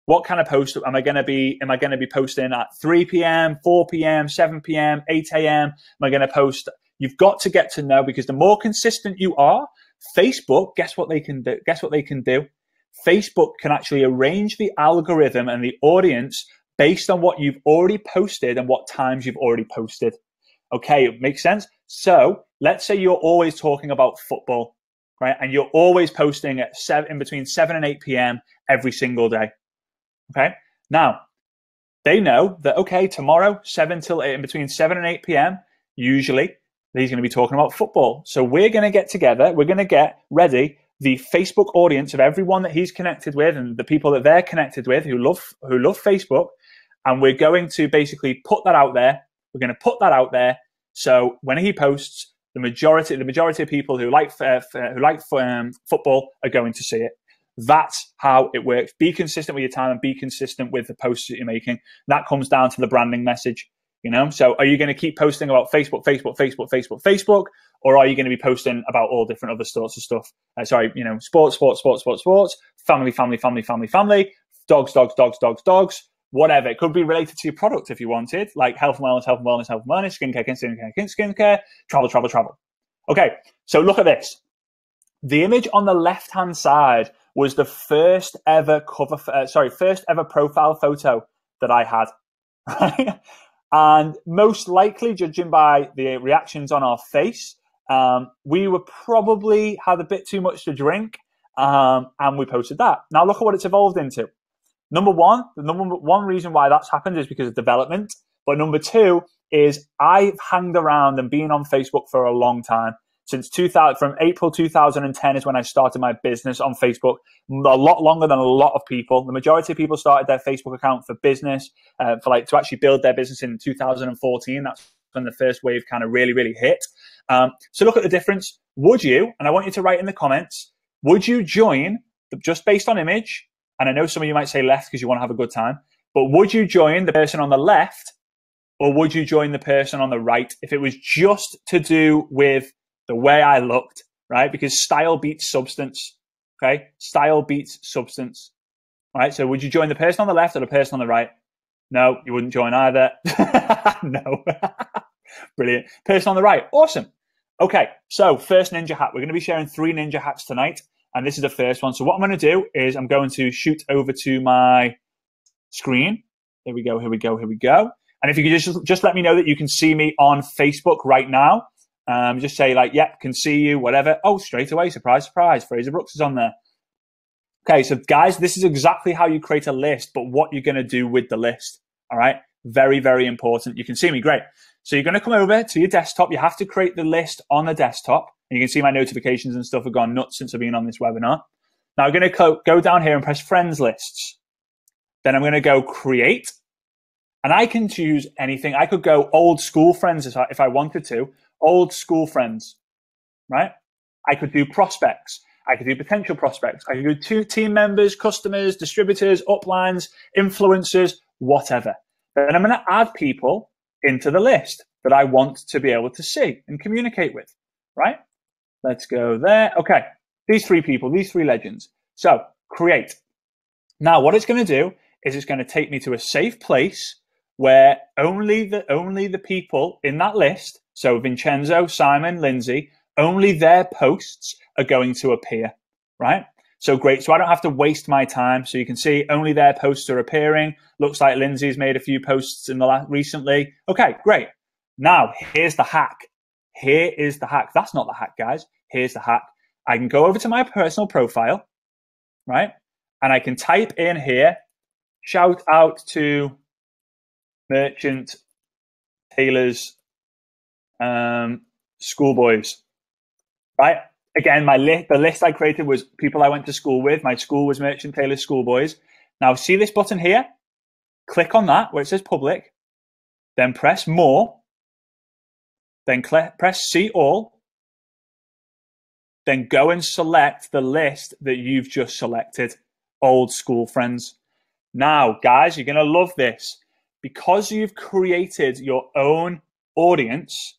What kind of post am I going to be posting at 3 p.m., 4 p.m., 7 p.m., 8 a.m.? Am I going to post? You've got to get to know, because the more consistent you are, Facebook, guess what they can do? Facebook can actually arrange the algorithm and the audience based on what you've already posted and what times you've already posted. Okay, it makes sense. So let's say you're always talking about football, right? And you're always posting at between 7 and 8 p.m. every single day. Okay. Now they know that, okay, tomorrow, 7 till 8, in between 7 and 8 p.m., usually he's going to be talking about football. So we're going to get together. We're going to get ready the Facebook audience of everyone that he's connected with and the people that they're connected with who love Facebook. And we're going to basically put that out there. We're going to put that out there. So when he posts, the majority of people who like football are going to see it. That's how it works. Be consistent with your time and be consistent with the posts that you're making. That comes down to the branding message. You know, so are you going to keep posting about Facebook, or are you going to be posting about all different other sorts of stuff? Sports, family, dogs, whatever. It could be related to your product if you wanted, like health and wellness, skincare, travel. Okay, so look at this. The image on the left-hand side was the first ever profile photo that I had, right? And most likely, judging by the reactions on our face, we were probably had a bit too much to drink, and we posted that. Now look at what it's evolved into. The number one reason why that's happened is because of development. But number two is I've hanged around and been on Facebook for a long time. From April 2010 is when I started my business on Facebook. A lot longer than a lot of people. The majority of people started their Facebook account for business, to actually build their business in 2014. That's when the first wave kind of really, really hit. So look at the difference. Would you, and I want you to write in the comments, would you join, just based on image, and I know some of you might say left because you want to have a good time, but would you join the person on the left, or would you join the person on the right if it was just to do with the way I looked, right? Because style beats substance. Okay, style beats substance. All right, so would you join the person on the left or the person on the right? No, you wouldn't join either. No. Brilliant. Person on the right. Awesome. Okay, so first ninja hack. We're going to be sharing 3 ninja hacks tonight, and this is the first one. So what I'm going to do is I'm going to shoot over to my screen. Here we go, here we go, here we go. And if you could just let me know that you can see me on Facebook right now. Just say like, yep, can see you, whatever. Oh, straight away, surprise, surprise. Frazer Brookes is on there. Okay, so guys, this is exactly how you create a list, but what you're going to do with the list. All right, very, very important. You can see me, great. So you're going to come over to your desktop. You have to create the list on the desktop. And you can see my notifications and stuff have gone nuts since I've been on this webinar. Now I'm going to go down here and press friends lists. Then I'm going to go create. And I can choose anything. I could go old school friends if I wanted to. Old school friends, right? I could do prospects. I could do potential prospects. I could do team members, customers, distributors, uplines, influencers, whatever. Then I'm going to add people into the list that I want to be able to see and communicate with, right? Let's go there. Okay, these 3 people, these 3 legends. So create. Now what it's going to do is it's going to take me to a safe place where only the people in that list, so Vincenzo, Simon, Lindsay, only their posts are going to appear, right? So great. So I don't have to waste my time. So you can see only their posts are appearing. Looks like Lindsay's made a few posts in the recently. Okay, great. Now here's the hack. Here is the hack. That's not the hack, guys. Here's the hack. I can go over to my personal profile, right? And I can type in here, shout out to Merchant Taylor's schoolboys, right? Again, the list I created was people I went to school with. My school was Merchant Taylor's schoolboys. Now see this button here? Click on that where it says public, then press more, then press see all, then go and select the list that you've just selected, old school friends. Now, guys, you're going to love this. Because you've created your own audience,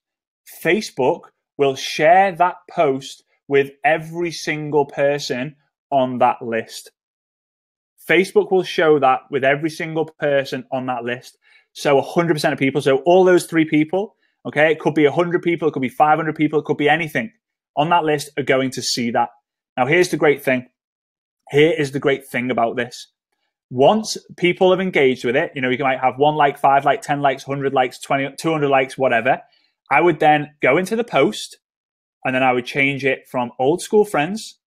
Facebook will share that post with every single person on that list. Facebook will show that with every single person on that list. So 100% of people, so all those 3 people, okay, it could be 100 people, it could be 500 people, it could be anything on that list are going to see that. Now, here's the great thing. Here is the great thing about this. Once people have engaged with it, you know, you might have 1 like, 5 like, 10 likes, 100 likes, 20, 200 likes, whatever. I would then go into the post and then I would change it from old school friends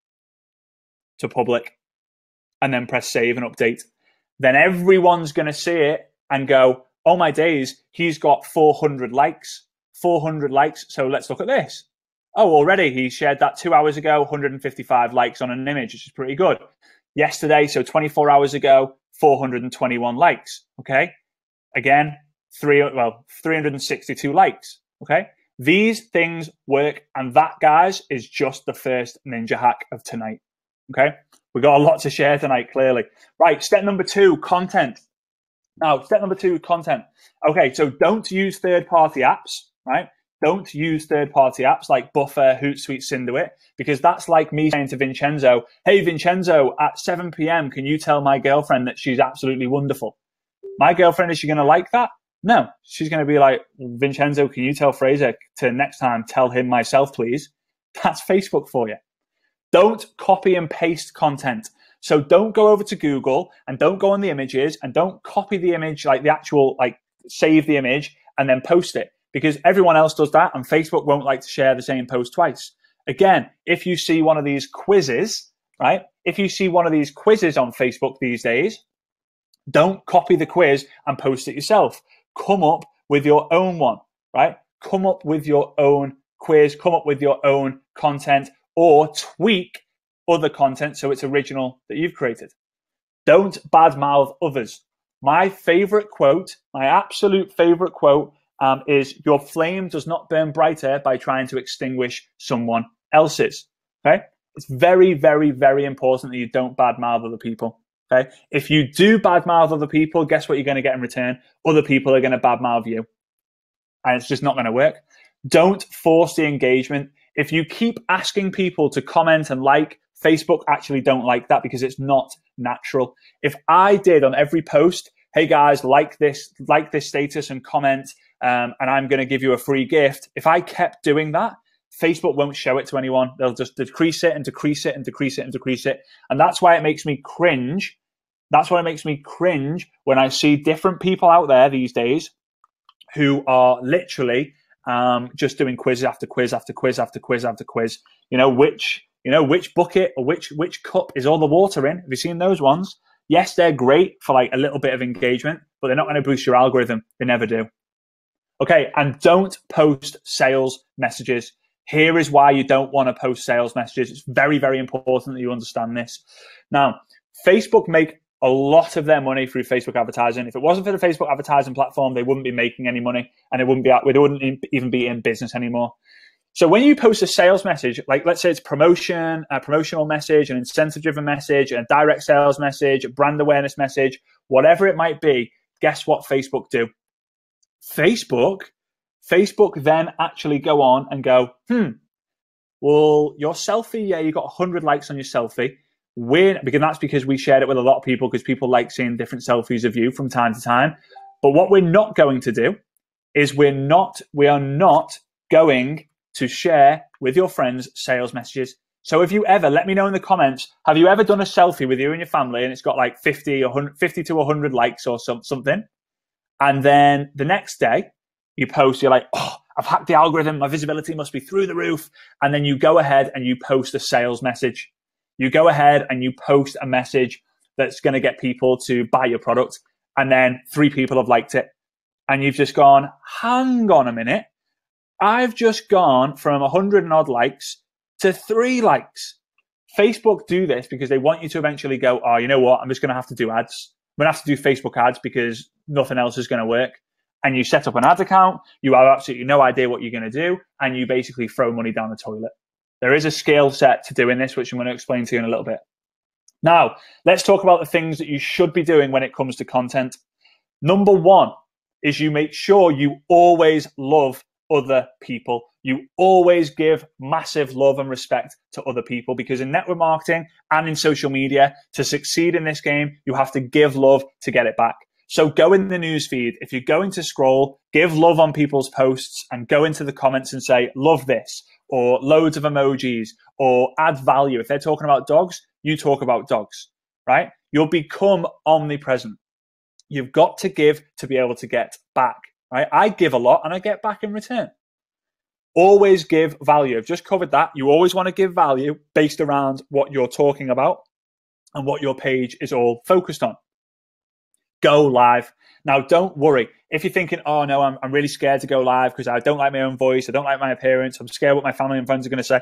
to public and then press save and update. Then everyone's going to see it and go, oh my days, he's got 400 likes, 400 likes. So let's look at this. Oh, already he shared that 2 hours ago, 155 likes on an image, which is pretty good. Yesterday, so 24 hours ago, 421 likes, okay? Again, 362 likes, okay? These things work, and that, guys, is just the first ninja hack of tonight, okay? We got a lot to share tonight, clearly. Right, step number 2, content. Now, step number 2, content. Okay, so don't use third-party apps, right? Don't use third-party apps like Buffer, Hootsuite, Cinderwit, because that's like me saying to Vincenzo, hey, Vincenzo, at 7 p.m., can you tell my girlfriend that she's absolutely wonderful? My girlfriend, is she going to like that? No. She's going to be like, Vincenzo, can you tell Frazer to next time tell him myself, please? That's Facebook for you. Don't copy and paste content. So don't go over to Google and don't go on the images and don't copy the image, like the actual, like save the image and then post it. Because everyone else does that and Facebook won't like to share the same post twice. Again, if you see one of these quizzes, right? If you see one of these quizzes on Facebook these days, don't copy the quiz and post it yourself. Come up with your own one, right? Come up with your own quiz, come up with your own content or tweak other content so it's original that you've created. Don't badmouth others. My favorite quote, my absolute favorite quote, is your flame does not burn brighter by trying to extinguish someone else's. Okay, it's very, very, very important that you don't badmouth other people. Okay, if you do badmouth other people, guess what you're going to get in return? Other people are going to badmouth you, and it's just not going to work. Don't force the engagement. If you keep asking people to comment and like Facebook actually don't like that because it's not natural. If I did on every post, hey guys, like this status and comment, and I'm going to give you a free gift. If I kept doing that, Facebook won't show it to anyone. They'll just decrease it and decrease it and decrease it and decrease it. And that's why it makes me cringe. That's why it makes me cringe when I see different people out there these days who are literally just doing quiz after quiz after quiz after quiz after quiz. Which bucket or which cup is all the water in? Have you seen those ones? Yes, they're great for like a little bit of engagement, but they're not going to boost your algorithm. They never do. Okay, and don't post sales messages. Here is why you don't want to post sales messages. It's very, very important that you understand this. Now, Facebook make a lot of their money through Facebook advertising. If it wasn't for the Facebook advertising platform, they wouldn't be making any money, and they wouldn't even be in business anymore. So when you post a sales message, like let's say it's promotion, a promotional message, an incentive-driven message, a direct sales message, a brand awareness message, whatever it might be, guess what Facebook do? Facebook then actually go on and go, well, your selfie, yeah, you got 100 likes on your selfie. That's because we shared it with a lot of people because people like seeing different selfies of you from time to time. But what we're not going to do is we are not going to share with your friends sales messages. So if you ever, let me know in the comments, have you ever done a selfie with you and your family and it's got like 50 to 100 likes or something? And then the next day you post, you're like, oh, I've hacked the algorithm. My visibility must be through the roof. And then you go ahead and you post a sales message. You go ahead and you post a message that's going to get people to buy your product. And then 3 people have liked it. And you've just gone, hang on a minute. I've just gone from 100 and odd likes to 3 likes. Facebook do this because they want you to eventually go, oh, you know what? I'm just going to have to do ads. I'm going to have to do Facebook ads because nothing else is going to work. And you set up an ad account. You have absolutely no idea what you're going to do. And you basically throw money down the toilet. There is a skill set to doing this, which I'm going to explain to you in a little bit. Now, let's talk about the things that you should be doing when it comes to content. Number 1 is you make sure you always love other people. You always give massive love and respect to other people, because in network marketing and in social media, to succeed in this game, you have to give love to get it back. So go in the newsfeed. If you're going to scroll, give love on people's posts and go into the comments and say, love this, or loads of emojis, or add value. If they're talking about dogs, you talk about dogs, right? You'll become omnipresent. You've got to give to be able to get back, right? I give a lot and I get back in return. Always give value. I've just covered that. You always want to give value based around what you're talking about and what your page is all focused on. Go live. Now, don't worry. If you're thinking, oh no, I'm really scared to go live because I don't like my own voice, I don't like my appearance, I'm scared what my family and friends are going to say.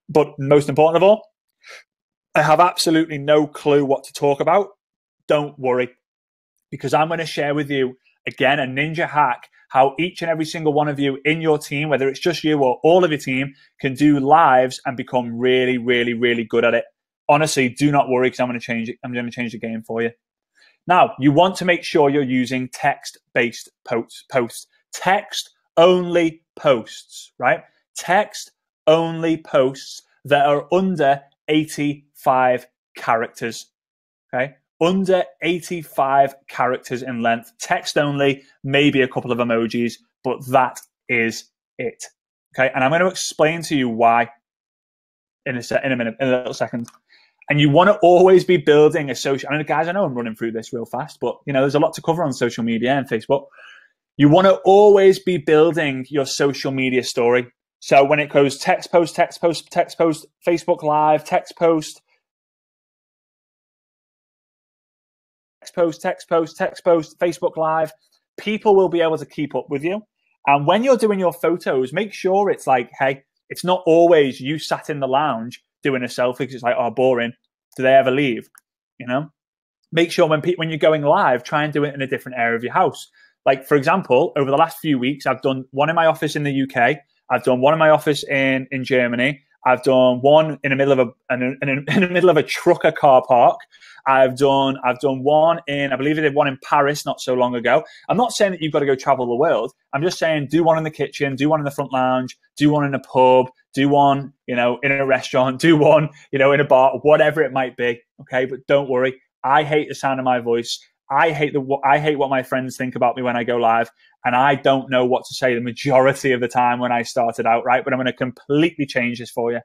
But most important of all, I have absolutely no clue what to talk about. Don't worry, because I'm going to share with you, again, a ninja hack, how each and every single one of you in your team, whether it's just you or all of your team, can do lives and become really, really, really good at it. Honestly, do not worry, because I'm going to change it. I'm going to change the game for you. Now, you want to make sure you're using text-based posts. Text-only posts, right? Text-only posts that are under 85 characters, okay? Under 85 characters in length. Text-only, maybe a couple of emojis, but that is it, okay? And I'm going to explain to you why in a little second. And you want to always be building a social. I mean, guys, I know I'm running through this real fast, but there's a lot to cover on social media and Facebook. You want to always be building your social media story. So when it goes text post, Facebook Live, text post, Facebook Live, people will be able to keep up with you. And when you're doing your photos, make sure it's like, hey, it's not always you sat in the lounge doing a selfie because it's like, oh, boring. Do they ever leave? Make sure when you're going live, try and do it in a different area of your house. Like, for example, over the last few weeks, I've done one in my office in the UK. I've done one in my office in Germany. I've done one in the middle of a trucker car park. I've done one in, I believe I did one in Paris not so long ago. I'm not saying that you've got to go travel the world. I'm just saying do one in the kitchen, do one in the front lounge, do one in a pub, do one, in a restaurant, do one, in a bar, whatever it might be. Okay. But don't worry. I hate the sound of my voice. I hate what my friends think about me when I go live, and I don't know what to say the majority of the time when I started out, right? But I'm going to completely change this for you.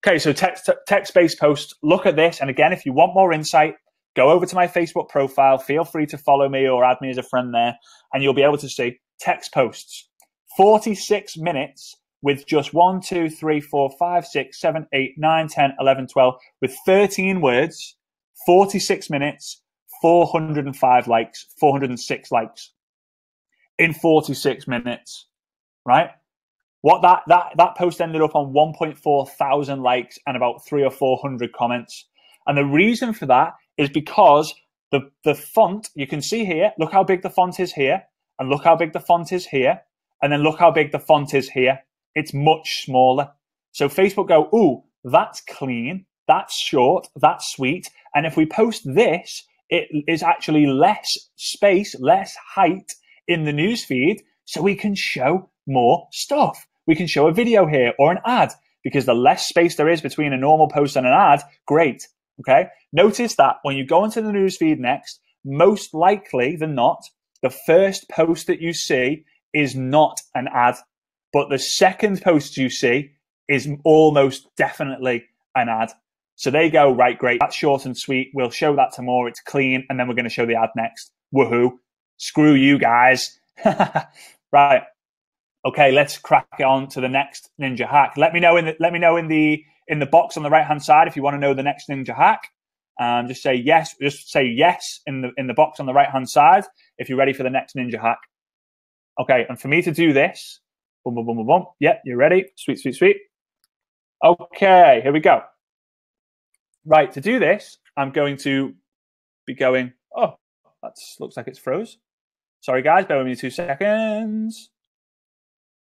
Okay, so text-based posts. Look at this, and again, if you want more insight, go over to my Facebook profile. Feel free to follow me or add me as a friend there, and you'll be able to see text posts. 46 minutes with just 1, 2, 3, 4, 5, 6, 7, 8, 9, 10, 11, 12, with 13 words, 46 minutes, 405 likes, 406 likes in 46 minutes, right? What that post ended up on 1.4 thousand likes and about 300 or 400 comments. And the reason for that is because the font, you can see here, look how big the font is here, and look how big the font is here, and then look how big the font is here. It's much smaller. So Facebook go, ooh, that's clean, that's short, that's sweet. And if we post this, it is actually less space, less height in the newsfeed, so we can show more stuff. We can show a video here or an ad, because the less space there is between a normal post and an ad, great. Okay. Notice that when you go into the newsfeed next, most likely than not, the first post that you see is not an ad, but the second post you see is almost definitely an ad. So they go, right, great, that's short and sweet. We'll show that tomorrow. It's clean. And then we're going to show the ad next. Woohoo. Screw you guys. Right. Okay, let's crack on to the next ninja hack. Let me know in the box on the right hand side if you want to know the next ninja hack. Just say yes. Just say yes in the box on the right hand side if you're ready for the next ninja hack. Okay, and for me to do this, boom, boom, boom, boom, boom. Yep, you're ready. Sweet, sweet, sweet. Okay, here we go. Right, to do this, I'm going to be going, oh, that looks like it's froze. Sorry, guys, bear with me 2 seconds.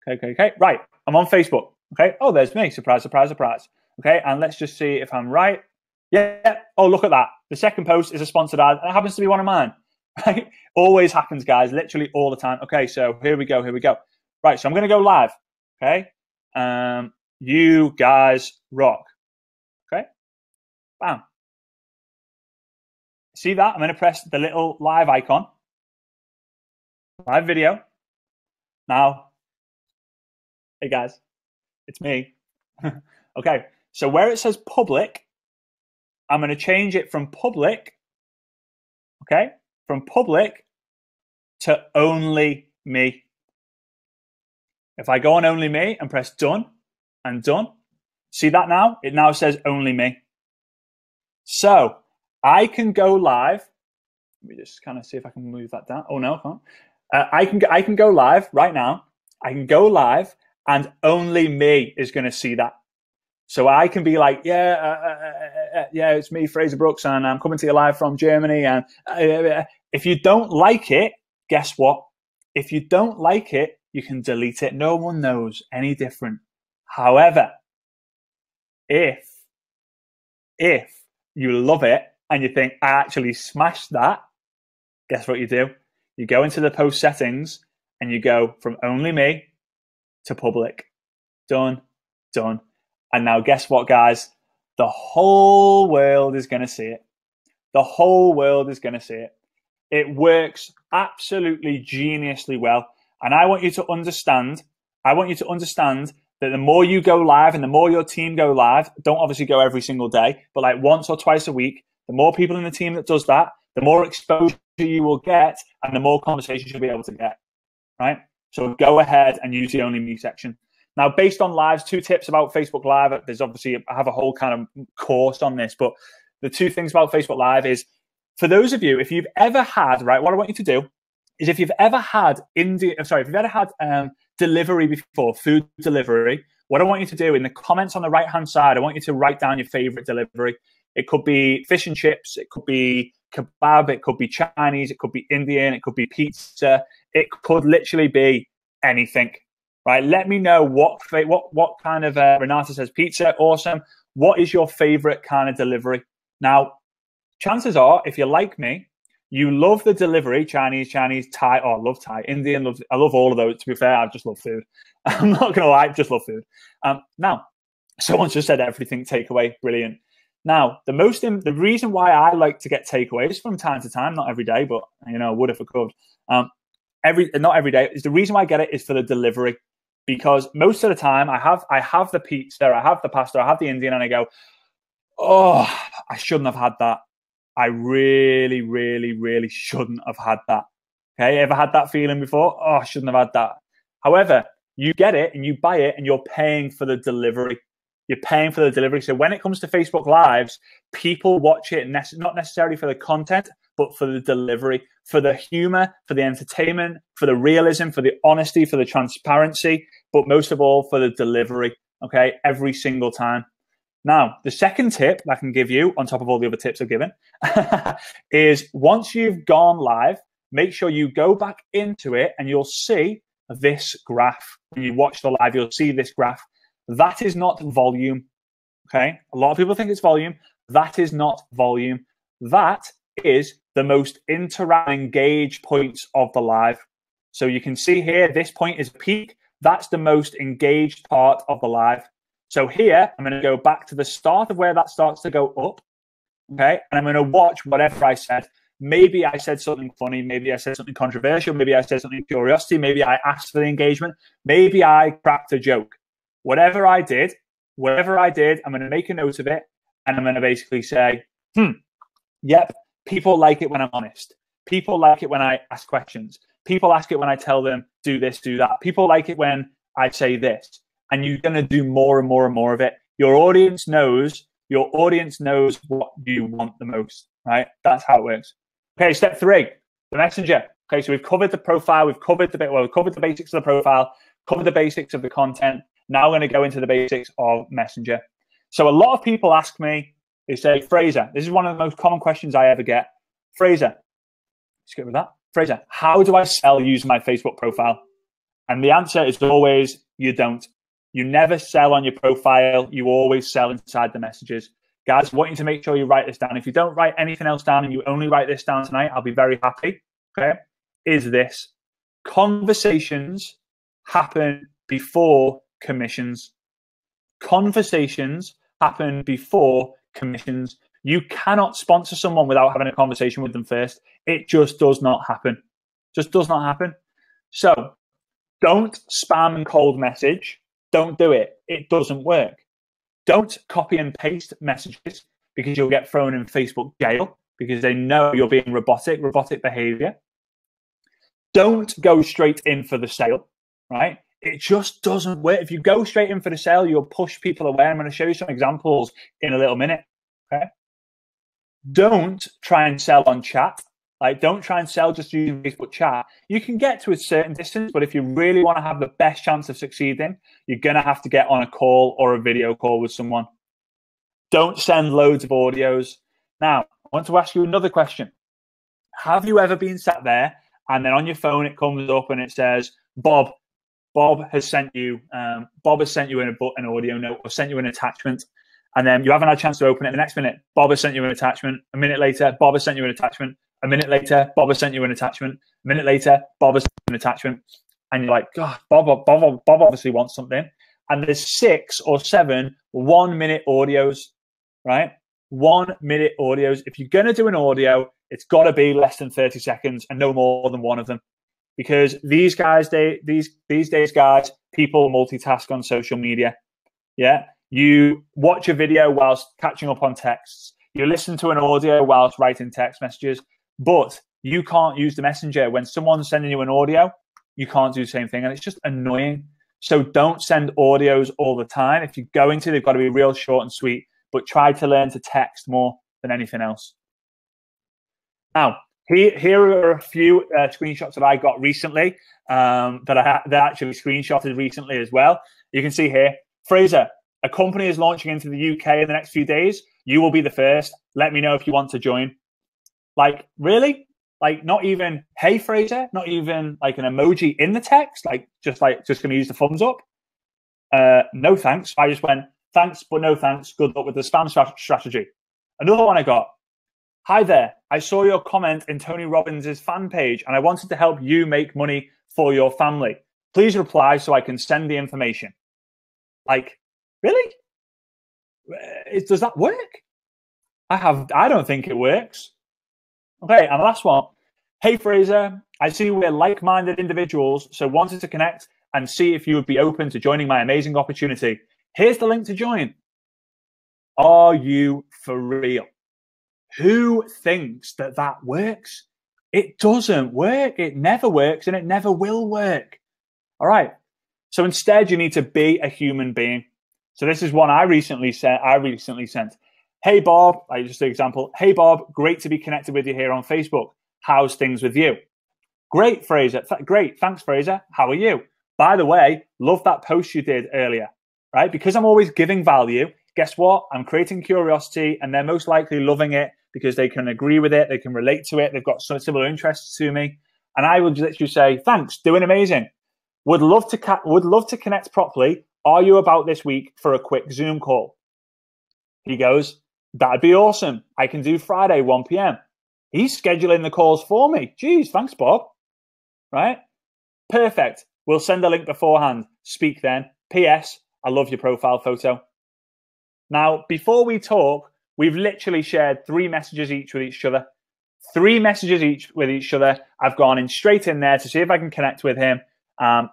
Okay. Right, I'm on Facebook. Okay, oh, there's me. Surprise, surprise, surprise. Okay, and let's just see if I'm right. Yeah, oh, look at that. The second post is a sponsored ad, and it happens to be one of mine. Right, always happens, guys, literally all the time. Okay, so here we go. Right, so I'm going to go live. Okay, you guys rock. Okay, bam. See that? I'm going to press the little live icon. Live video. Now, hey guys, it's me. Okay, so where it says public, I'm going to change it from public, okay, from public to only me. If I go on only me and press done and done, see that now? It now says only me. So I can go live. Let me just kind of see if I can move that down. Oh no, I can't. I can go live right now. I can go live and only me is going to see that. So I can be like, yeah, it's me, Frazer Brookes, and I'm coming to you live from Germany. And if you don't like it, guess what? If you don't like it, you can delete it. No one knows any different. However, if you love it and you think, I actually smashed that, guess what you do? You go into the post settings and you go from only me to public. Done. And now guess what, guys? The whole world is going to see it. The whole world is going to see it. It works absolutely geniusly well. And I want you to understand that the more you go live and the more your team go live, don't obviously go every single day, but like once or twice a week, the more people in the team that does that, the more exposure you will get and the more conversations you'll be able to get, right? So go ahead and use the only me section. Now, based on lives, 2 tips about Facebook Live. There's obviously, I have a whole kind of course on this, but the 2 things about Facebook Live is, for those of you, if you've ever had, right, what I want you to do is if you've ever had delivery before, food delivery, what I want you to do in the comments on the right-hand side, I want you to write down your favorite delivery. It could be fish and chips. It could be kebab. It could be Chinese. It could be Indian. It could be pizza. It could literally be anything, right? Let me know what kind of, Renata says pizza. Awesome. What is your favorite kind of delivery? Now, chances are, if you're like me, you love the delivery, Chinese, Thai. Oh, I love Thai. Indian, I love all of those. To be fair, I just love food. I'm not going to lie, just love food. Now, someone's just said everything takeaway. Brilliant. Now, the reason why I like to get takeaways from time to time, not every day, but I would if I could. Not every day. Is the reason why I get it is for the delivery, because most of the time I have the pizza, I have the pasta, I have the Indian, and I go, oh, I shouldn't have had that. I really, really, really shouldn't have had that. Okay, ever had that feeling before? Oh, I shouldn't have had that. However, you get it and you buy it and you're paying for the delivery. You're paying for the delivery. So when it comes to Facebook Lives, people watch it not necessarily for the content, but for the delivery, for the humor, for the entertainment, for the realism, for the honesty, for the transparency, but most of all for the delivery. Okay, every single time. Now, the second tip I can give you, on top of all the other tips I've given, is once you've gone live, make sure you go back into it and you'll see this graph. When you watch the live, you'll see this graph. That is not volume, okay? A lot of people think it's volume. That is not volume. That is the most engaged points of the live. So you can see here, this point is peak. That's the most engaged part of the live. So here, I'm going to go back to the start of where that starts to go up, okay? And I'm going to watch whatever I said. Maybe I said something funny. Maybe I said something controversial. Maybe I said something curiosity. Maybe I asked for the engagement. Maybe I cracked a joke. Whatever I did, I'm going to make a note of it. And I'm going to basically say, yep, people like it when I'm honest. People like it when I ask questions. People like it when I tell them, do this, do that. People like it when I say this. And you're going to do more and more and more of it. Your audience knows what you want the most, right? That's how it works. Okay, step 3, the messenger. Okay, so we've covered the profile, we've covered the basics of the profile, covered the basics of the content. Now we're going to go into the basics of messenger. So a lot of people ask me, they say, Frazer, this is one of the most common questions I ever get. Frazer, let's get with that. Frazer, how do I sell using my Facebook profile? And the answer is always, you don't. You never sell on your profile. You always sell inside the messages. Guys, I want you to make sure you write this down. If you don't write anything else down and you only write this down tonight, I'll be very happy. Okay? Is this. Conversations happen before commissions. Conversations happen before commissions. You cannot sponsor someone without having a conversation with them first. It just does not happen. Just does not happen. So don't spam and cold message. Don't do it. It doesn't work. Don't copy and paste messages because you'll get thrown in Facebook jail because they know you're being robotic behavior. Don't go straight in for the sale, right? It just doesn't work. If you go straight in for the sale, you'll push people away. I'm going to show you some examples in a little minute, okay? Don't try and sell on chat. Like, don't try and sell just using Facebook chat. You can get to a certain distance, but if you really want to have the best chance of succeeding, you're going to have to get on a call or a video call with someone. Don't send loads of audios. Now, I want to ask you another question. Have you ever been sat there and then on your phone it comes up and it says, Bob has sent you an audio note or sent you an attachment, and then you haven't had a chance to open it. The next minute, Bob has sent you an attachment. A minute later, Bob has sent you an attachment. A minute later, Bob has sent you an attachment. A minute later, Bob has sent you an attachment. And you're like, God, Bob obviously wants something. And there's 6 or 7 1-minute audios, right? 1-minute audios. If you're going to do an audio, it's got to be less than 30 seconds and no more than one of them. Because these days, guys, people multitask on social media. Yeah. You watch a video whilst catching up on texts. You listen to an audio whilst writing text messages. But you can't use the messenger. When someone's sending you an audio, you can't do the same thing. And it's just annoying. So don't send audios all the time. If you're going to, they've got to be real short and sweet. But try to learn to text more than anything else. Now, here are a few screenshots that I got recently that I actually screenshotted recently as well. You can see here, Frazer, a company is launching into the UK in the next few days. You will be the first. Let me know if you want to join. Like, really? Like, not even, hey, Frazer, not even like an emoji in the text, just going to use the thumbs up. No thanks. I just went, thanks, but no thanks. Good luck with the spam strategy. Another one I got. Hi there. I saw your comment in Tony Robbins' fan page and I wanted to help you make money for your family. Please reply so I can send the information. Like, really? Does that work? I don't think it works. Okay, and the last one. Hey, Frazer, I see we're like-minded individuals, so wanted to connect and see if you would be open to joining my amazing opportunity. Here's the link to join. Are you for real? Who thinks that that works? It doesn't work. It never works, and it never will work. All right. So instead, you need to be a human being. So this is one I recently sent. Hey, Bob, like just an example. Hey, Bob, great to be connected with you here on Facebook. How's things with you? Great, Frazer. Great. Thanks, Frazer. How are you? By the way, love that post you did earlier, right? Because I'm always giving value. Guess what? I'm creating curiosity and they're most likely loving it because they can agree with it. They can relate to it. They've got some similar interests to me. And I would literally say, thanks, doing amazing. Would love to connect properly. Are you about this week for a quick Zoom call? He goes, that'd be awesome. I can do Friday, 1 p.m. He's scheduling the calls for me. Geez, thanks, Bob. Right? Perfect. We'll send a link beforehand. Speak then. P.S. I love your profile photo. Now, before we talk, we've literally shared 3 messages each with each other. 3 messages each with each other. I've gone in straight in there to see if I can connect with him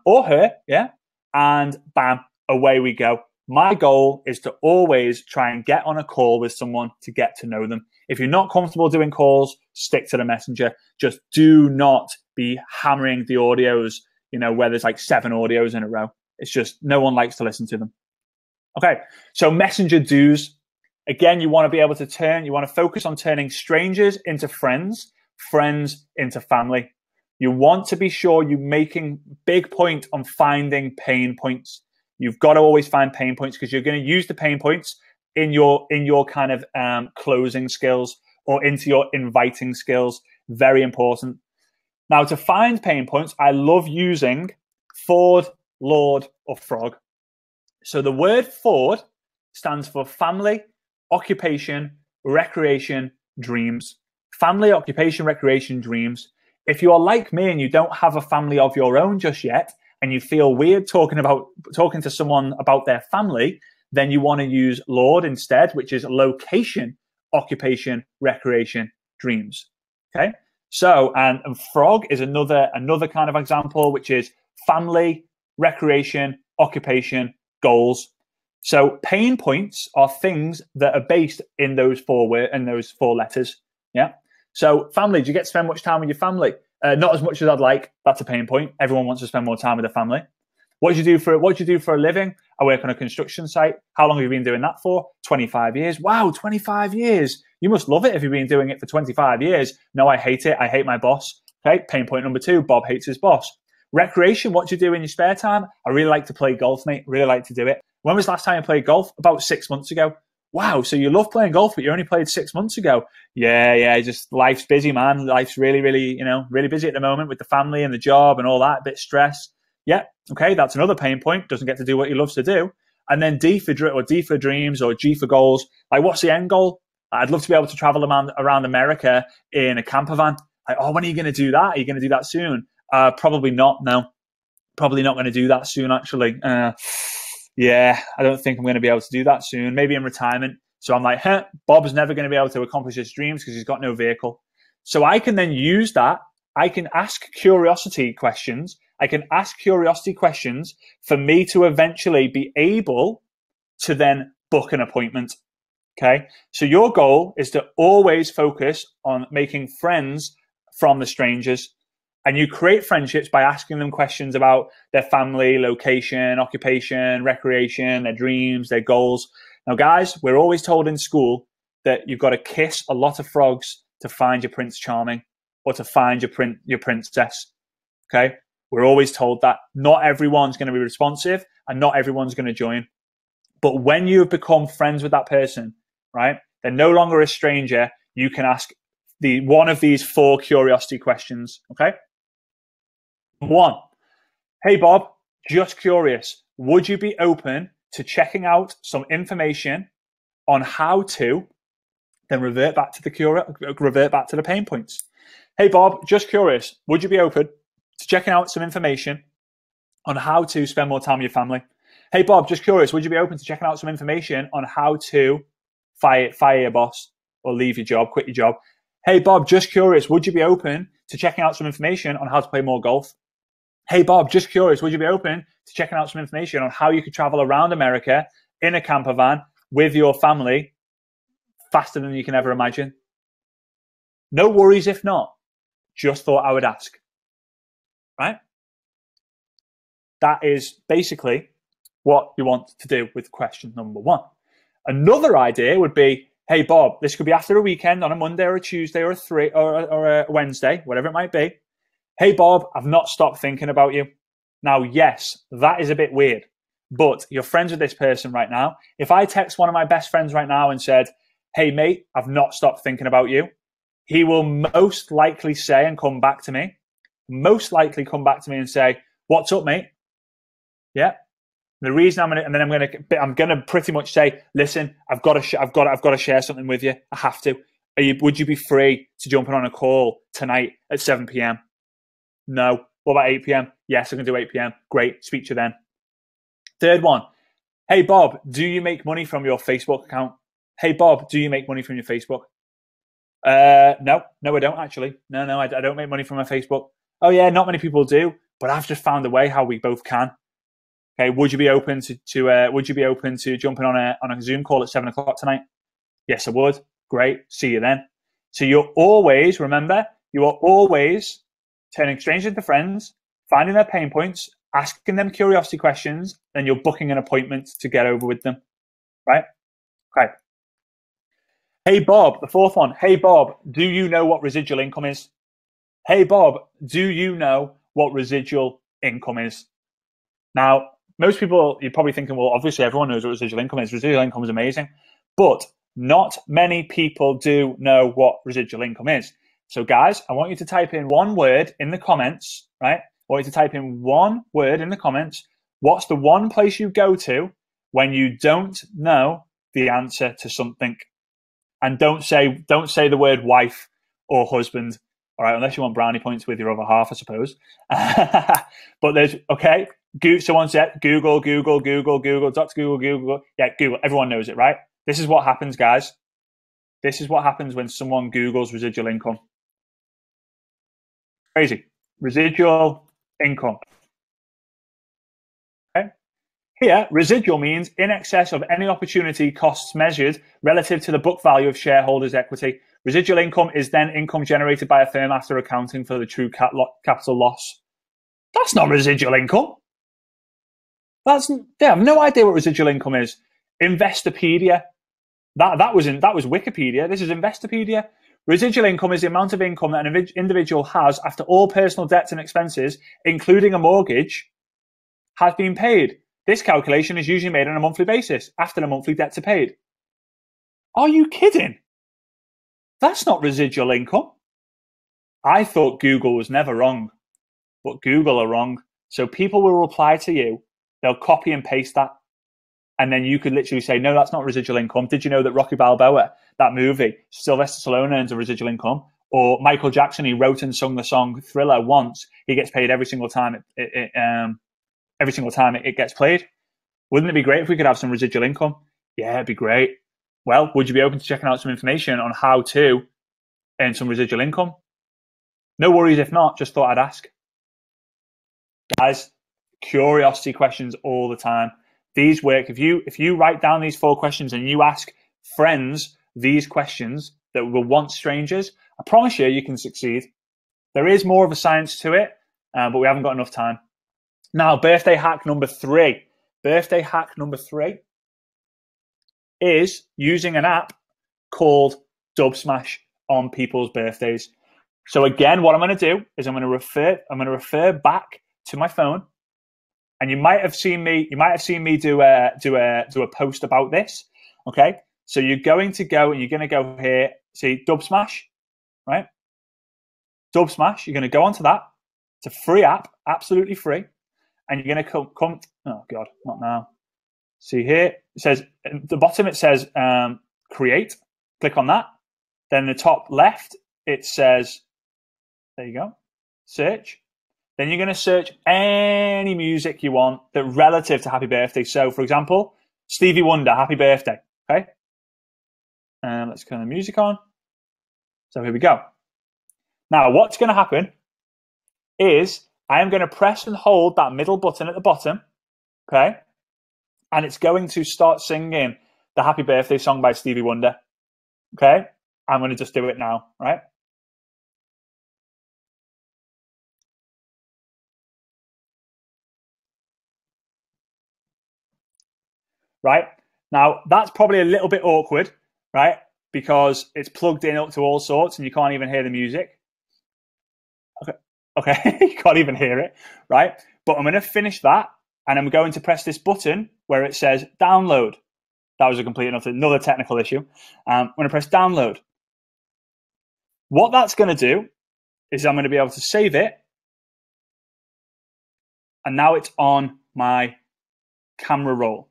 or her. Yeah. And bam, away we go. My goal is to always try and get on a call with someone to get to know them. If you're not comfortable doing calls, stick to the messenger. Just do not be hammering the audios, where there's like 7 audios in a row. It's just no one likes to listen to them. Okay, so messenger do's. Again, you want to be able to you want to focus on turning strangers into friends, friends into family. You want to be sure you're making big point on finding pain points. You've got to always find pain points because you're going to use the pain points in your kind of closing skills or into your inviting skills. Very important. Now, to find pain points, I love using Ford, Lord, or Frog. So the word Ford stands for family, occupation, recreation, dreams. Family, occupation, recreation, dreams. If you are like me and you don't have a family of your own just yet, and you feel weird talking to someone about their family, then you want to use Lord instead, which is location, occupation, recreation, dreams. Okay. So, and Frog is another kind of example, which is family, recreation, occupation, goals. So pain points are things that are based in those 4 letters. Yeah. So family, do you get to spend much time with your family? Not as much as I'd like. That's a pain point. Everyone wants to spend more time with their family. What do you do for a living? I work on a construction site. How long have you been doing that for? 25 years. Wow, 25 years. You must love it if you've been doing it for 25 years. No, I hate it. I hate my boss. Okay, pain point number 2, Bob hates his boss. Recreation, what do you do in your spare time? I really like to play golf, mate. Really like to do it. When was the last time you played golf? About 6 months ago. Wow, so you love playing golf, but you only played 6 months ago. Yeah, just life's busy, man. Life's really, really, really busy at the moment with the family and the job and all that, a bit stressed. Yeah, okay, that's another pain point. Doesn't get to do what he loves to do. And then D for dreams or G for goals. Like, what's the end goal? I'd love to be able to travel around America in a camper van. Like, oh, when are you going to do that? Are you going to do that soon? Probably not, no. Probably not going to do that soon, actually. Yeah, I don't think I'm going to be able to do that soon. Maybe in retirement. So I'm like, Bob's never going to be able to accomplish his dreams because he's got no vehicle. So I can then use that. I can ask curiosity questions. I can ask curiosity questions for me to eventually be able to then book an appointment. Okay. So your goal is to always focus on making friends from the strangers. And you create friendships by asking them questions about their family, location, occupation, recreation, their dreams, their goals. Now, guys, we're always told in school that you've got to kiss a lot of frogs to find your Prince Charming or to find your princess. Okay? We're always told that. Not everyone's going to be responsive and not everyone's going to join. But when you have become friends with that person, right, they're no longer a stranger. You can ask one of these 4 curiosity questions. Okay? 1, hey, Bob, just curious. Would you be open to checking out some information on how to then revert back to the pain points. Hey, Bob, just curious, would you be open to checking out some information on how to spend more time with your family? Hey, Bob, just curious, would you be open to checking out some information on how to fire your boss or leave your job, quit your job? Hey, Bob, just curious, would you be open to checking out some information on how to play more golf? Hey, Bob, just curious, would you be open to checking out some information on how you could travel around America in a camper van with your family faster than you can ever imagine? No worries if not. Just thought I would ask. Right? That is basically what you want to do with question number 1. Another idea would be, hey, Bob, this could be after a weekend on a Monday or a Tuesday or a Wednesday, whatever it might be. Hey, Bob, I've not stopped thinking about you. Now, yes, that is a bit weird, but you're friends with this person right now. If I text one of my best friends right now and said, hey, mate, I've not stopped thinking about you, he will most likely say and come back to me, and say, what's up, mate? Yeah. The reason I'm gonna pretty much say, listen, I've got to share something with you. I have to. Would you be free to jump on a call tonight at 7 p.m.? No. What about 8 p.m.? Yes, I can do 8 p.m. Great. Speak to you then. Third one. Hey, Bob, do you make money from your Facebook account? Hey, Bob, do you make money from your Facebook? No, I don't actually. No, I don't make money from my Facebook. Oh yeah, not many people do, but I've just found a way how we both can. Okay, would you be open to jumping on a Zoom call at 7 o'clock tonight? Yes, I would. Great. See you then. So you are always turning strangers into friends, finding their pain points, asking them curiosity questions, and you're booking an appointment to get over with them. Right? Okay. Hey, Bob, the fourth one. Hey, Bob, do you know what residual income is? Hey, Bob, do you know what residual income is? Now, most people, you're probably thinking, well, obviously everyone knows what residual income is. Residual income is amazing. But not many people do know what residual income is. So guys, I want you to type in one word in the comments, right? I want you to type in one word in the comments. What's the one place you go to when you don't know the answer to something? And don't say the word wife or husband, all right, unless you want brownie points with your other half, I suppose. But there's, okay, someone said Google, Dr. Google. Yeah, Google. Everyone knows it, right? This is what happens, guys. This is what happens when someone Googles residual income. Crazy. Residual income. Okay. Here, residual means in excess of any opportunity costs measured relative to the book value of shareholders' equity. Residual income is then income generated by a firm after accounting for the true capital loss. That's not residual income. They have no idea what residual income is. Investopedia. That was Wikipedia. This is Investopedia. Residual income is the amount of income that an individual has after all personal debts and expenses, including a mortgage, has been paid. This calculation is usually made on a monthly basis after the monthly debts are paid. Are you kidding? That's not residual income. I thought Google was never wrong, but Google are wrong. So people will reply to you, they'll copy and paste that. And then you could literally say, no, that's not residual income. Did you know that Rocky Balboa, that movie, Sylvester Stallone earns a residual income? Or Michael Jackson, he wrote and sung the song Thriller once. He gets paid every single time it gets played. Wouldn't it be great if we could have some residual income? Yeah, it'd be great. Well, would you be open to checking out some information on how to earn some residual income? No worries if not, just thought I'd ask. Guys, curiosity questions all the time. These work. If you write down these 4 questions and you ask friends these questions that were once strangers, I promise you can succeed. There is more of a science to it, but we haven't got enough time. Now, birthday hack number 3. Birthday hack number 3 is using an app called Dubsmash on people's birthdays. So again, what I'm going to do is I'm going to refer back to my phone. And you might have seen me do a post about this. Okay. So you're going to go here, see Dubsmash, right? Dubsmash, you're going to go onto that. It's a free app, absolutely free. And you're going to come, oh God, not now. See here, it says, at the bottom it says create. Click on that. Then the top left, it says, there you go, search. Then you're going to search any music you want that relative to happy birthday. So, for example, Stevie Wonder, happy birthday. Okay. And let's turn the music on. So here we go. Now, what's going to happen is I am going to press and hold that middle button at the bottom. Okay. And it's going to start singing the happy birthday song by Stevie Wonder. Okay. I'm going to just do it now. Right. Right. Now, that's probably a little bit awkward, right? Because it's plugged in up to all sorts and you can't even hear the music. Okay. You can't even hear it, right? But I'm going to finish that and I'm going to press this button where it says download. That was another technical issue. I'm going to press download. What that's going to do is I'm going to be able to save it. And now it's on my camera roll.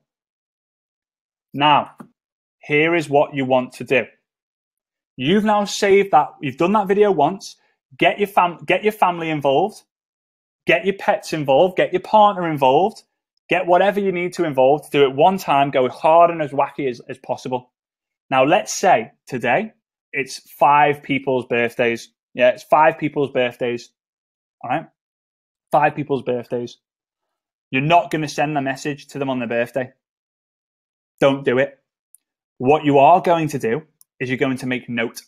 Now, here is what you want to do. You've now saved that. You've done that video once. Get your family involved. Get your pets involved. Get your partner involved. Get whatever you need to involve to do it one time. Go hard and as wacky as possible. Now, let's say today it's 5 people's birthdays. Yeah, it's 5 people's birthdays. All right? 5 people's birthdays. You're not going to send a message to them on their birthday. Don't do it. What you are going to do is you're going to make note.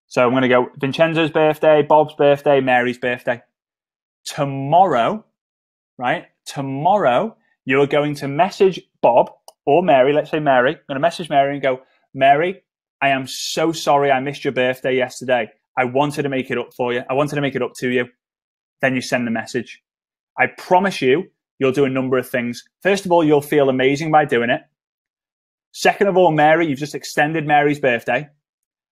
So I'm going to go Vincenzo's birthday, Bob's birthday, Mary's birthday. Tomorrow, right? Tomorrow, you're going to message Bob or Mary. Let's say Mary. I'm going to message Mary and go, Mary, I am so sorry I missed your birthday yesterday. I wanted to make it up for you. I wanted to make it up to you. Then you send the message. I promise you, you'll do a number of things. First of all, you'll feel amazing by doing it. Second of all, Mary, you've just extended Mary's birthday.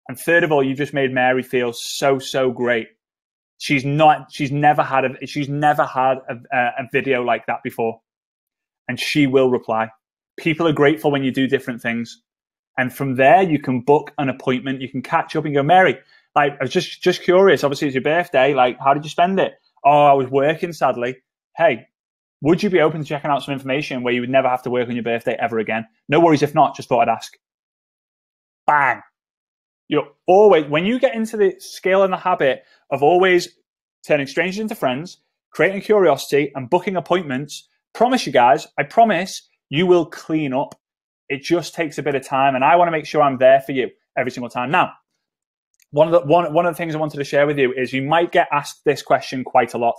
And third of all, you've just made Mary feel so great. She's never had a video like that before. And she will reply. People are grateful when you do different things. And from there, you can book an appointment. You can catch up and go, Mary, like, I was just curious. Obviously, it's your birthday. Like, how did you spend it? Oh, I was working, sadly. Hey, would you be open to checking out some information where you would never have to work on your birthday ever again? No worries if not, just thought I'd ask. Bang. You're always, when you get into the skill and the habit of always turning strangers into friends, creating curiosity and booking appointments, promise you guys, I promise you will clean up. It just takes a bit of time. And I want to make sure I'm there for you every single time. Now, one of the things I wanted to share with you is you might get asked this question quite a lot,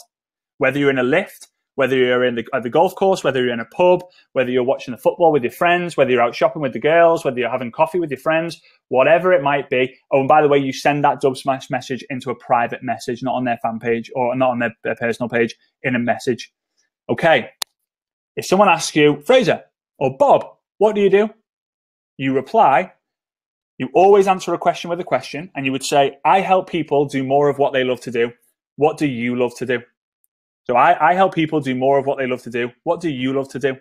whether you're in a lift, whether you're at the golf course, whether you're in a pub, whether you're watching the football with your friends, whether you're out shopping with the girls, whether you're having coffee with your friends, whatever it might be. Oh, and by the way, you send that Dub Smash message into a private message, not on their fan page or not on their personal page, in a message. Okay. If someone asks you, Frazer or Bob, what do? You reply. You always answer a question with a question, and you would say, I help people do more of what they love to do. What do you love to do? So I help people do more of what they love to do. What do you love to do?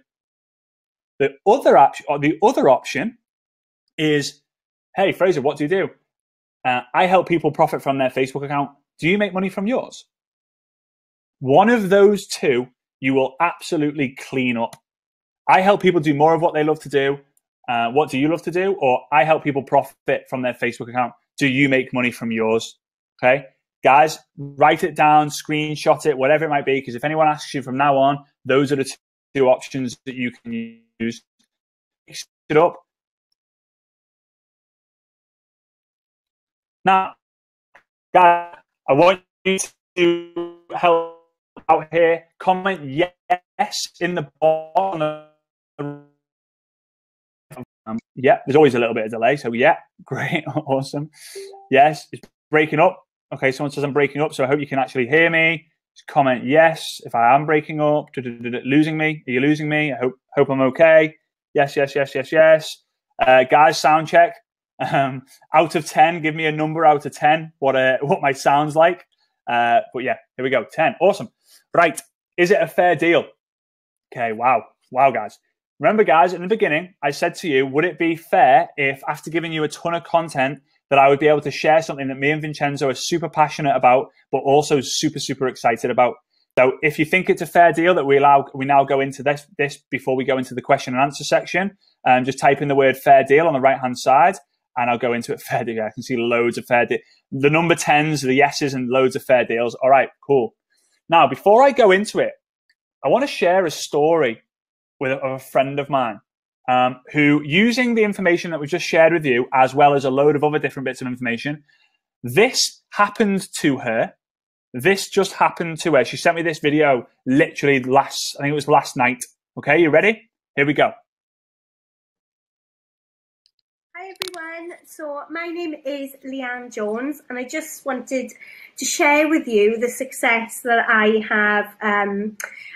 The other option is, hey, Frazer, what do? I help people profit from their Facebook account. Do you make money from yours? One of those two, you will absolutely clean up. I help people do more of what they love to do. What do you love to do? Or I help people profit from their Facebook account. Do you make money from yours? Okay. Guys, write it down, screenshot it, whatever it might be, because if anyone asks you from now on, those are the two options that you can use. Mix it up. Now, guys, I want you to help out here. Comment yes in the bottom. Yeah, there's always a little bit of delay. So yeah, great, awesome. Yes, it's breaking up. Okay, someone says I'm breaking up, so I hope you can actually hear me. Just comment yes if I am breaking up. Losing me? Are you losing me? I hope I'm okay. Yes. Guys, sound check. Out of 10, give me a number out of 10. What my sound's like. But yeah, here we go. 10. Awesome. Right. Is it a fair deal? Okay. Wow, guys. Remember, guys, in the beginning, I said to you, would it be fair if after giving you a ton of content that I would be able to share something that me and Vincenzo are super passionate about, but also super, super excited about. So if you think it's a fair deal that we now go into this before we go into the question and answer section, just type in the word fair deal on the right-hand side, and I'll go into it. Fair deal. I can see loads of fair deal. The number 10s, the yeses, and loads of fair deals. All right, cool. Now, before I go into it, I want to share a story with a friend of mine who, using the information that we've just shared with you, as well as a load of other different bits of information, this happened to her. This just happened to her. She sent me this video literally I think it was last night. Okay, you ready? Here we go. Hi everyone, so my name is Leanne Jones and I just wanted to share with you the success that I have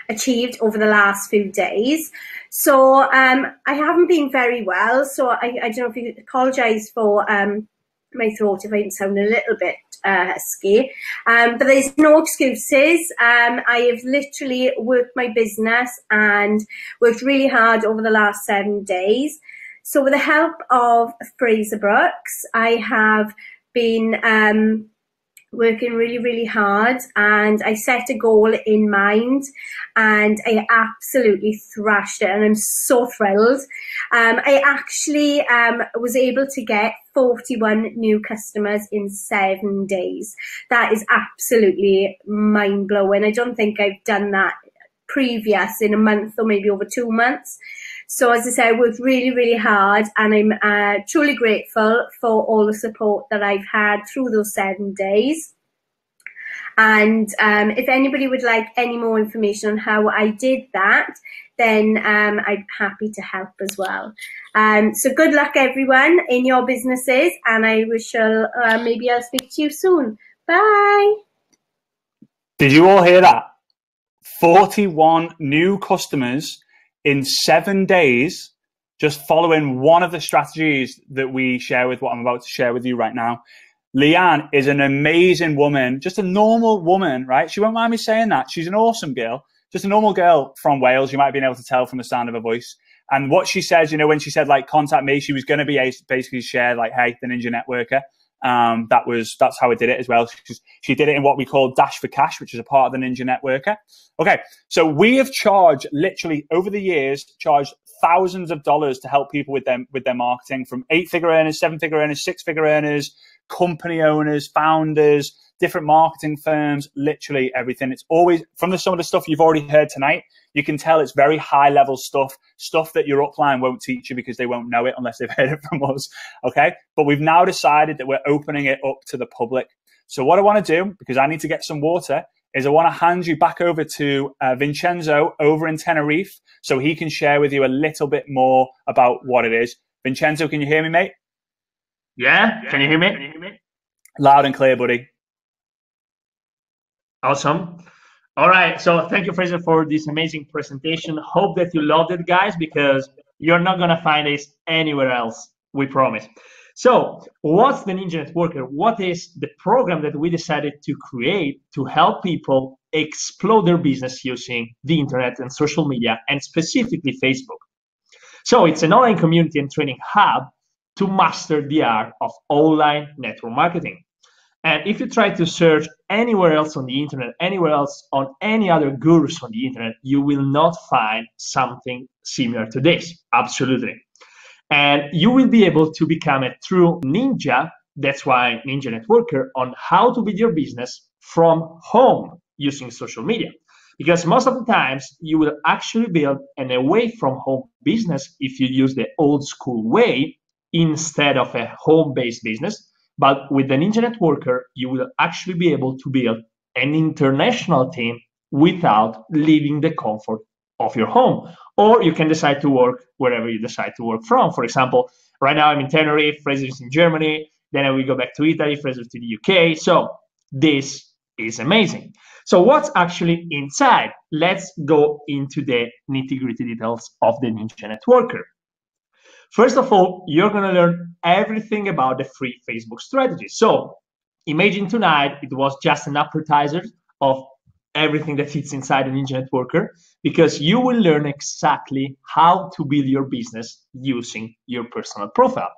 achieved over the last few days. So I haven't been very well, so I don't know if you apologise for my throat if I sound a little bit husky, but there's no excuses. I have literally worked my business and worked really hard over the last 7 days. So with the help of Frazer Brookes, I have been working really, really hard, and I set a goal in mind and I absolutely thrashed it and I'm so thrilled. I actually was able to get 41 new customers in 7 days. That is absolutely mind-blowing. I don't think I've done that previous in a month or maybe over 2 months. So as I say, I worked really, really hard, and I'm truly grateful for all the support that I've had through those 7 days. And if anybody would like any more information on how I did that, then I'm happy to help as well. So good luck everyone in your businesses, and I shall maybe I'll speak to you soon. Bye. Did you all hear that? 41 new customers in 7 days, just following one of the strategies that we share with what I'm about to share with you right now. Leanne is an amazing woman, just a normal woman, right? She won't mind me saying that. She's an awesome girl, just a normal girl from Wales. You might have been able to tell from the sound of her voice. And what she says, you know, when she said, like, contact me, she was going to be basically share, like, hey, the Ninja Networker. That's how I did it as well. She did it in what we call Dash for Cash, which is a part of the Ninja Networker. Okay, so we have charged, literally over the years, charged thousands of dollars to help people with their marketing, from 8-figure earners, 7-figure earners, 6-figure earners, company owners, founders, different marketing firms, literally everything. It's always, from some of the stuff you've already heard tonight, you can tell it's very high level stuff that your upline won't teach you because they won't know it unless they've heard it from us. Okay. But we've now decided that we're opening it up to the public. So what I want to do, because I need to get some water, is I want to hand you back over to Vincenzo over in Tenerife so he can share with you a little bit more about what it is. Vincenzo, can you hear me, mate? Yeah. Can you hear me? Loud and clear, buddy. Awesome. All right. So thank you, Frazer, for this amazing presentation. Hope that you loved it, guys, because you're not going to find this anywhere else. We promise. So what's the Ninja Networker? What is the program that we decided to create to help people explode their business using the internet and social media, and specifically Facebook? So it's an online community and training hub to master the art of online network marketing. And if you try to search anywhere else on the internet, anywhere else on any other gurus on the internet, you will not find something similar to this. Absolutely. And you will be able to become a true ninja. That's why Ninja Networker, on how to build your business from home using social media. Because most of the times you will actually build an away from home business if you use the old school way instead of a home-based business. But with the Ninja Networker, you will actually be able to build an international team without leaving the comfort of your home. Or you can decide to work wherever you decide to work from. For example, right now I'm in Tenerife, Frazer is in Germany, then I will go back to Italy, Frazer to the UK. So this is amazing. So what's actually inside? Let's go into the nitty-gritty details of the Ninja Networker. First of all, you're going to learn everything about the free Facebook strategy. So imagine tonight it was just an appetizer of everything that fits inside the Ninja Networker, because you will learn exactly how to build your business using your personal profile.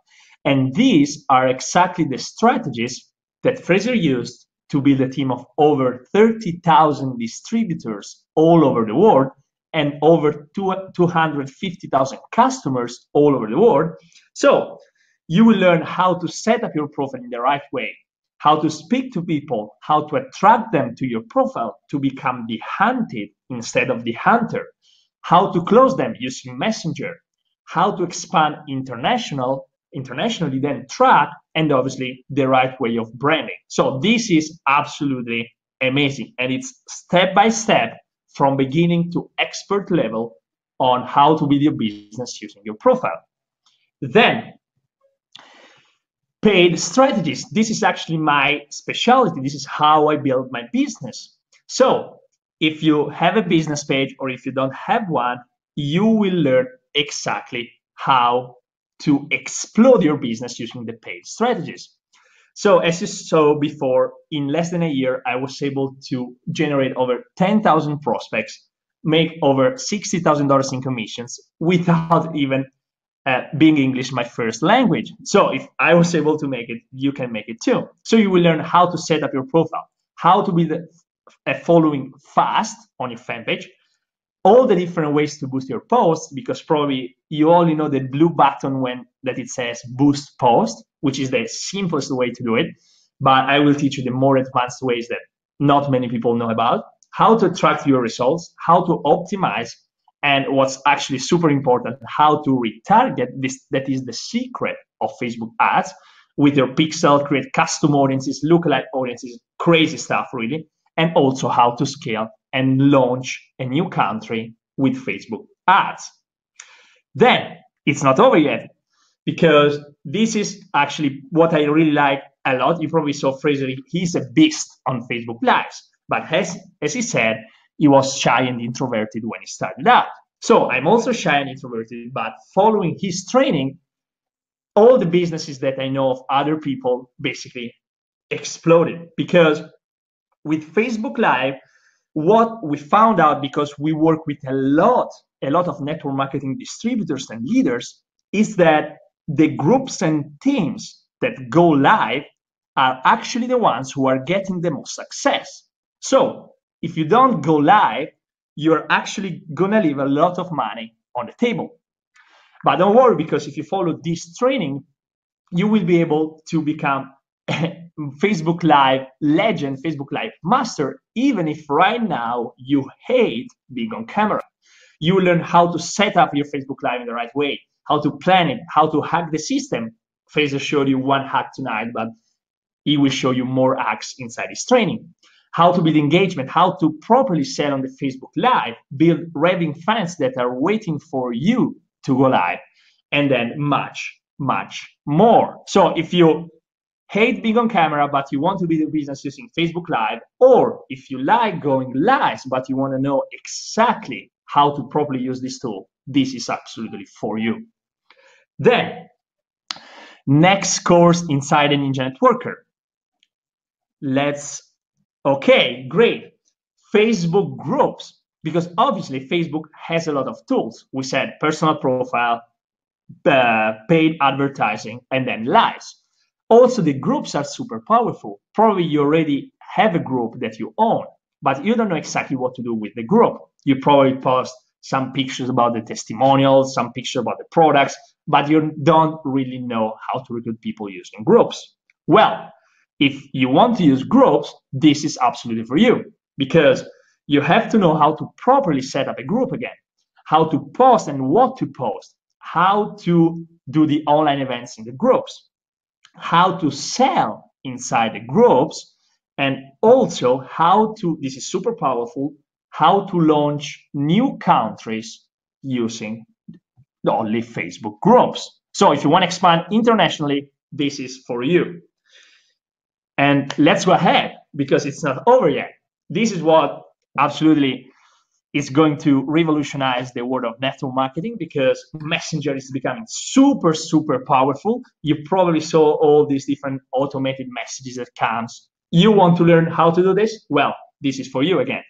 And these are exactly the strategies that Frazer used to build a team of over 30,000 distributors all over the world and over 250,000 customers all over the world. So you will learn how to set up your profile in the right way, how to speak to people, how to attract them to your profile to become the hunted instead of the hunter, how to close them using Messenger, how to expand internationally, then track, and obviously the right way of branding. So this is absolutely amazing, and it's step by step from beginning to expert level on how to build your business using your profile. Then paid strategies. This is actually my specialty. This is how I build my business. So if you have a business page or if you don't have one, you will learn exactly how to explode your business using the paid strategies. So as you saw before, in less than a year, I was able to generate over 10,000 prospects, make over $60,000 in commissions without even being English my first language. So if I was able to make it, you can make it too. So you will learn how to set up your profile, how to build a following fast on your fan page, all the different ways to boost your posts, because probably you only know the blue button that it says boost post, which is the simplest way to do it. But I will teach you the more advanced ways that not many people know about, how to track your results, how to optimize, and what's actually super important, how to retarget this. That is the secret of Facebook ads with your pixel, create custom audiences, lookalike audiences, crazy stuff really. And also how to scale and launch a new country with Facebook ads. Then it's not over yet, because this is actually what I really like a lot. You probably saw Frazer, he's a beast on Facebook Lives, but as he said, he was shy and introverted when he started out. So I'm also shy and introverted, but following his training, all the businesses that I know of other people basically exploded, because with Facebook Live, what we found out, because we work with a lot of network marketing distributors and leaders, is that the groups and teams that go live are actually the ones who are getting the most success. So if you don't go live, you're actually gonna leave a lot of money on the table. But don't worry, because if you follow this training, you will be able to become Facebook Live legend, Facebook Live master, even if right now you hate being on camera. You will learn how to set up your Facebook Live in the right way, how to plan it, how to hack the system. Frazer showed you one hack tonight, but he will show you more hacks inside his training. How to build engagement, how to properly sell on the Facebook Live, build raving fans that are waiting for you to go live, and then much, much more. So if you hate being on camera, but you want to build a business using Facebook Live, or if you like going live, but you want to know exactly how to properly use this tool, this is absolutely for you. Then, next course inside a Ninja Networker. Okay, great. Facebook groups, because obviously Facebook has a lot of tools. We said personal profile, paid advertising, and then lives. Also, the groups are super powerful. Probably you already have a group that you own, but you don't know exactly what to do with the group. You probably post some pictures about the testimonials, some pictures about the products, but you don't really know how to recruit people using groups. Well, if you want to use groups, this is absolutely for you, because you have to know how to properly set up a group again, how to post and what to post, how to do the online events in the groups, how to sell inside the groups, and also how to, this is super powerful, how to launch new countries using only Facebook groups. So if you want to expand internationally, this is for you. And let's go ahead, because it's not over yet. This is what absolutely is going to revolutionize the world of network marketing, because Messenger is becoming super, super powerful. You probably saw all these different automated messages that comes. You want to learn how to do this? Well, this is for you again.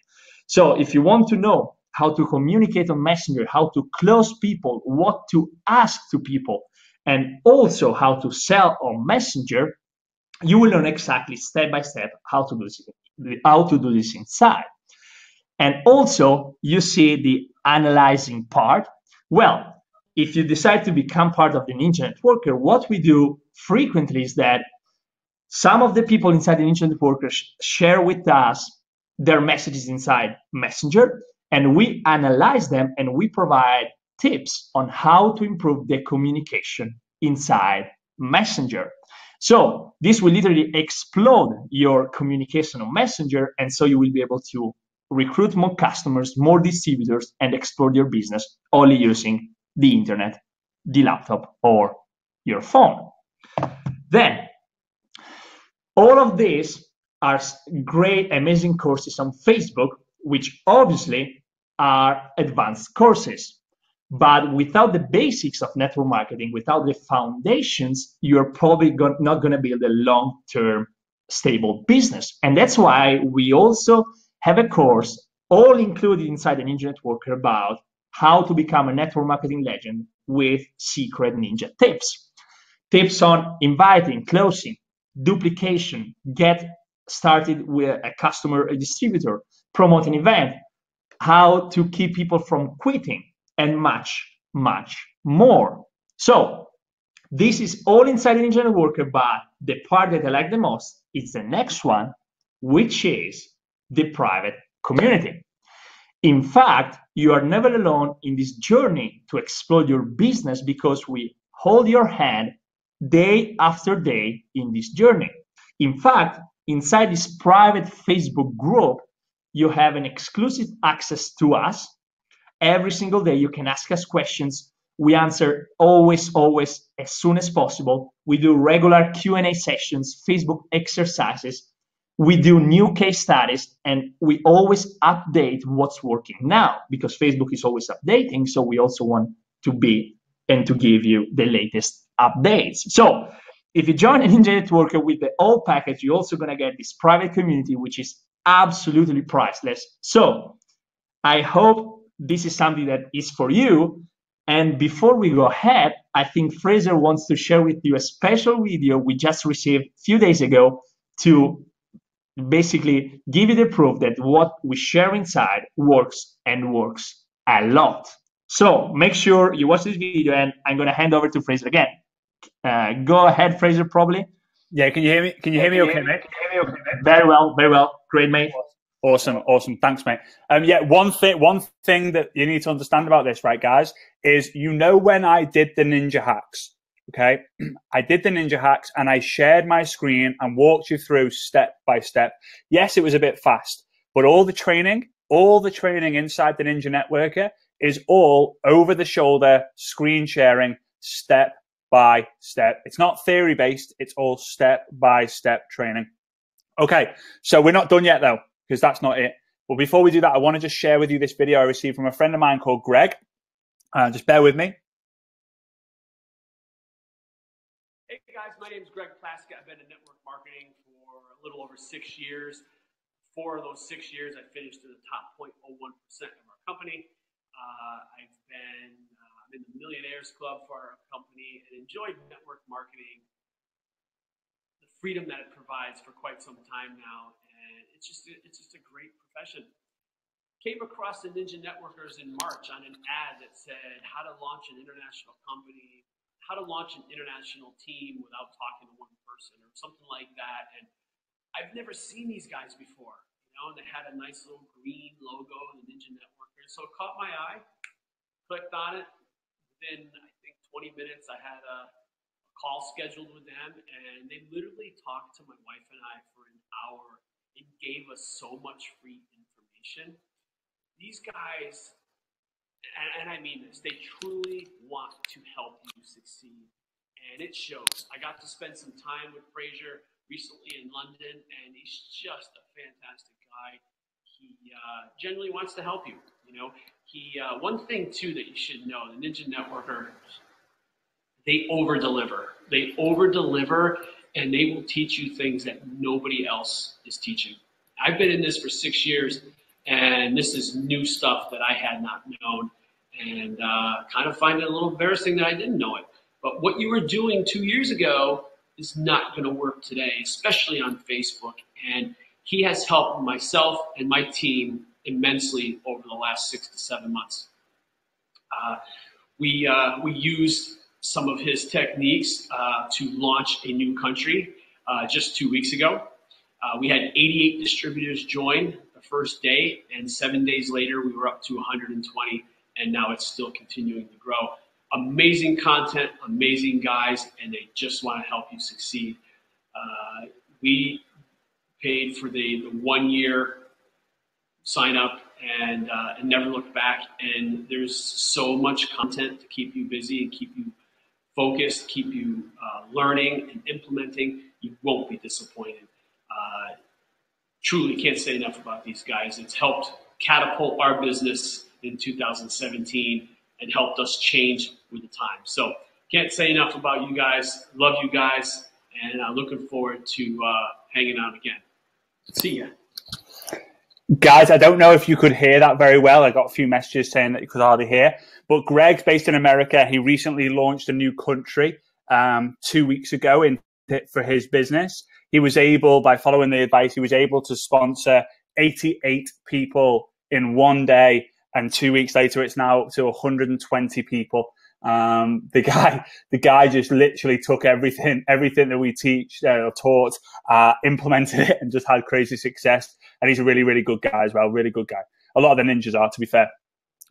So if you want to know how to communicate on Messenger, how to close people, what to ask to people, and also how to sell on Messenger, you will learn exactly step by step how to do this inside. And also, you see the analyzing part. Well, if you decide to become part of the Ninja Networker, what we do frequently is that some of the people inside the Ninja Networker share with us their messages inside Messenger, and we analyze them and we provide tips on how to improve the communication inside Messenger. So this will literally explode your communication on Messenger, and so you will be able to recruit more customers, more distributors, and explode your business only using the internet, the laptop, or your phone. Then, all of these are great, amazing courses on Facebook, which obviously are advanced courses. But without the basics of network marketing, without the foundations, you're probably not going to build a long-term stable business. And that's why we also have a course all included inside the Ninja Networker about how to become a network marketing legend with secret ninja tips. Tips on inviting, closing, duplication, get started with a customer, a distributor, promote an event, how to keep people from quitting, and much, much more. So this is all inside the Ninja Networker, but the part that I like the most is the next one, which is the private community. In fact, you are never alone in this journey to explode your business because we hold your hand day after day in this journey. In fact, inside this private Facebook group, you have an exclusive access to us. Every single day, you can ask us questions. We answer always, as soon as possible. We do regular Q&A sessions, Facebook exercises. We do new case studies, and we always update what's working now because Facebook is always updating. So we also want to be and to give you the latest updates. So if you join a Ninja Networker with the all package, you're also going to get this private community, which is absolutely priceless. So I hope this is something that is for you. And before we go ahead, I think Frazer wants to share with you a special video we just received a few days ago to basically give you the proof that what we share inside works and works a lot. So make sure you watch this video, and I'm going to hand over to Frazer again. Go ahead, Frazer, probably. Yeah, can you hear me? Can you hear me okay, mate? Very well, great, mate. Awesome. Thanks, mate. Yeah, one thing that you need to understand about this, right, guys, is when I did the ninja hacks, okay? I did the ninja hacks and I shared my screen and walked you through step by step. Yes, it was a bit fast, but all the training inside the Ninja Networker is all over the shoulder, screen sharing, step by step. It's not theory based. It's all step by step training. Okay. So we're not done yet though, because that's not it. But before we do that, I want to just share with you this video I received from a friend of mine called Greg. Just bear with me. Hey guys, my name is Greg Plaska. I've been in network marketing for a little over 6 years. 4 of those 6 years, I finished in the top 0.01% of our company. I've been in the Millionaires Club for our company and enjoyed network marketing, the freedom that it provides for quite some time now. And it's just a great profession. Came across the Ninja Networkers in March on an ad that said how to launch an international company, how to launch an international team without talking to one person or something like that. And I've never seen these guys before, and they had a nice little green logo, the Ninja Networkers. So it caught my eye, clicked on it. Within, I think, 20 minutes, I had a call scheduled with them, and they literally talked to my wife and I for an hour and gave us so much free information. These guys, and I mean this, they truly want to help you succeed, and it shows. I got to spend some time with Frazer recently in London, and he's just a fantastic guy. He genuinely wants to help you. One thing too that you should know: the Ninja Networker, they over-deliver. They over-deliver, and they will teach you things that nobody else is teaching. I've been in this for 6 years, and this is new stuff that I had not known, and kind of find it a little embarrassing that I didn't know it. But what you were doing 2 years ago is not going to work today, especially on Facebook. And he has helped myself and my team immensely over the last 6 to 7 months. We used some of his techniques to launch a new country just 2 weeks ago. We had 88 distributors join the first day, and 7 days later, we were up to 120, and now it's still continuing to grow. Amazing content, amazing guys, and they just want to help you succeed. We paid for the 1 year sign up and never looked back. And there's so much content to keep you busy and keep you focused, keep you learning and implementing. You won't be disappointed. Truly can't say enough about these guys. It's helped catapult our business in 2017 and helped us change with the time. So can't say enough about you guys. Love you guys, and I'm looking forward to hanging out again. See ya. Guys, I don't know if you could hear that very well. I got a few messages saying that you could hardly hear. But Greg's based in America. He recently launched a new country 2 weeks ago for his business. He was able, by following the advice, he was able to sponsor 88 people in 1 day. And 2 weeks later, it's now up to 120 people. The guy just literally took everything that we teach or taught, implemented it, and just had crazy success. And he's a really, really good guy as well. Really good guy. A lot of the ninjas are, to be fair.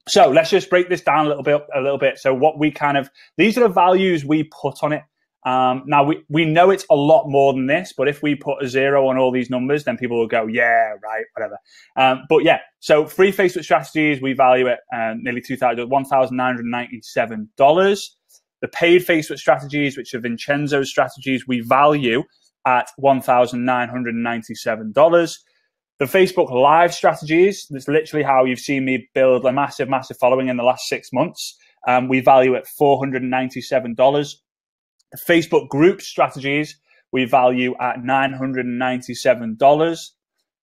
So let's just break this down a little bit. So what these are the values we put on it. Now we know it's a lot more than this, but if we put a 0 on all these numbers, then people will go, yeah, right, whatever. But yeah, so free Facebook strategies, we value it nearly $1,997. The paid Facebook strategies, which are Vincenzo's strategies, we value at $1,997. The Facebook Live strategies, that's literally how you've seen me build a massive, massive following in the last 6 months. We value at $497. The Facebook group strategies, we value at $997.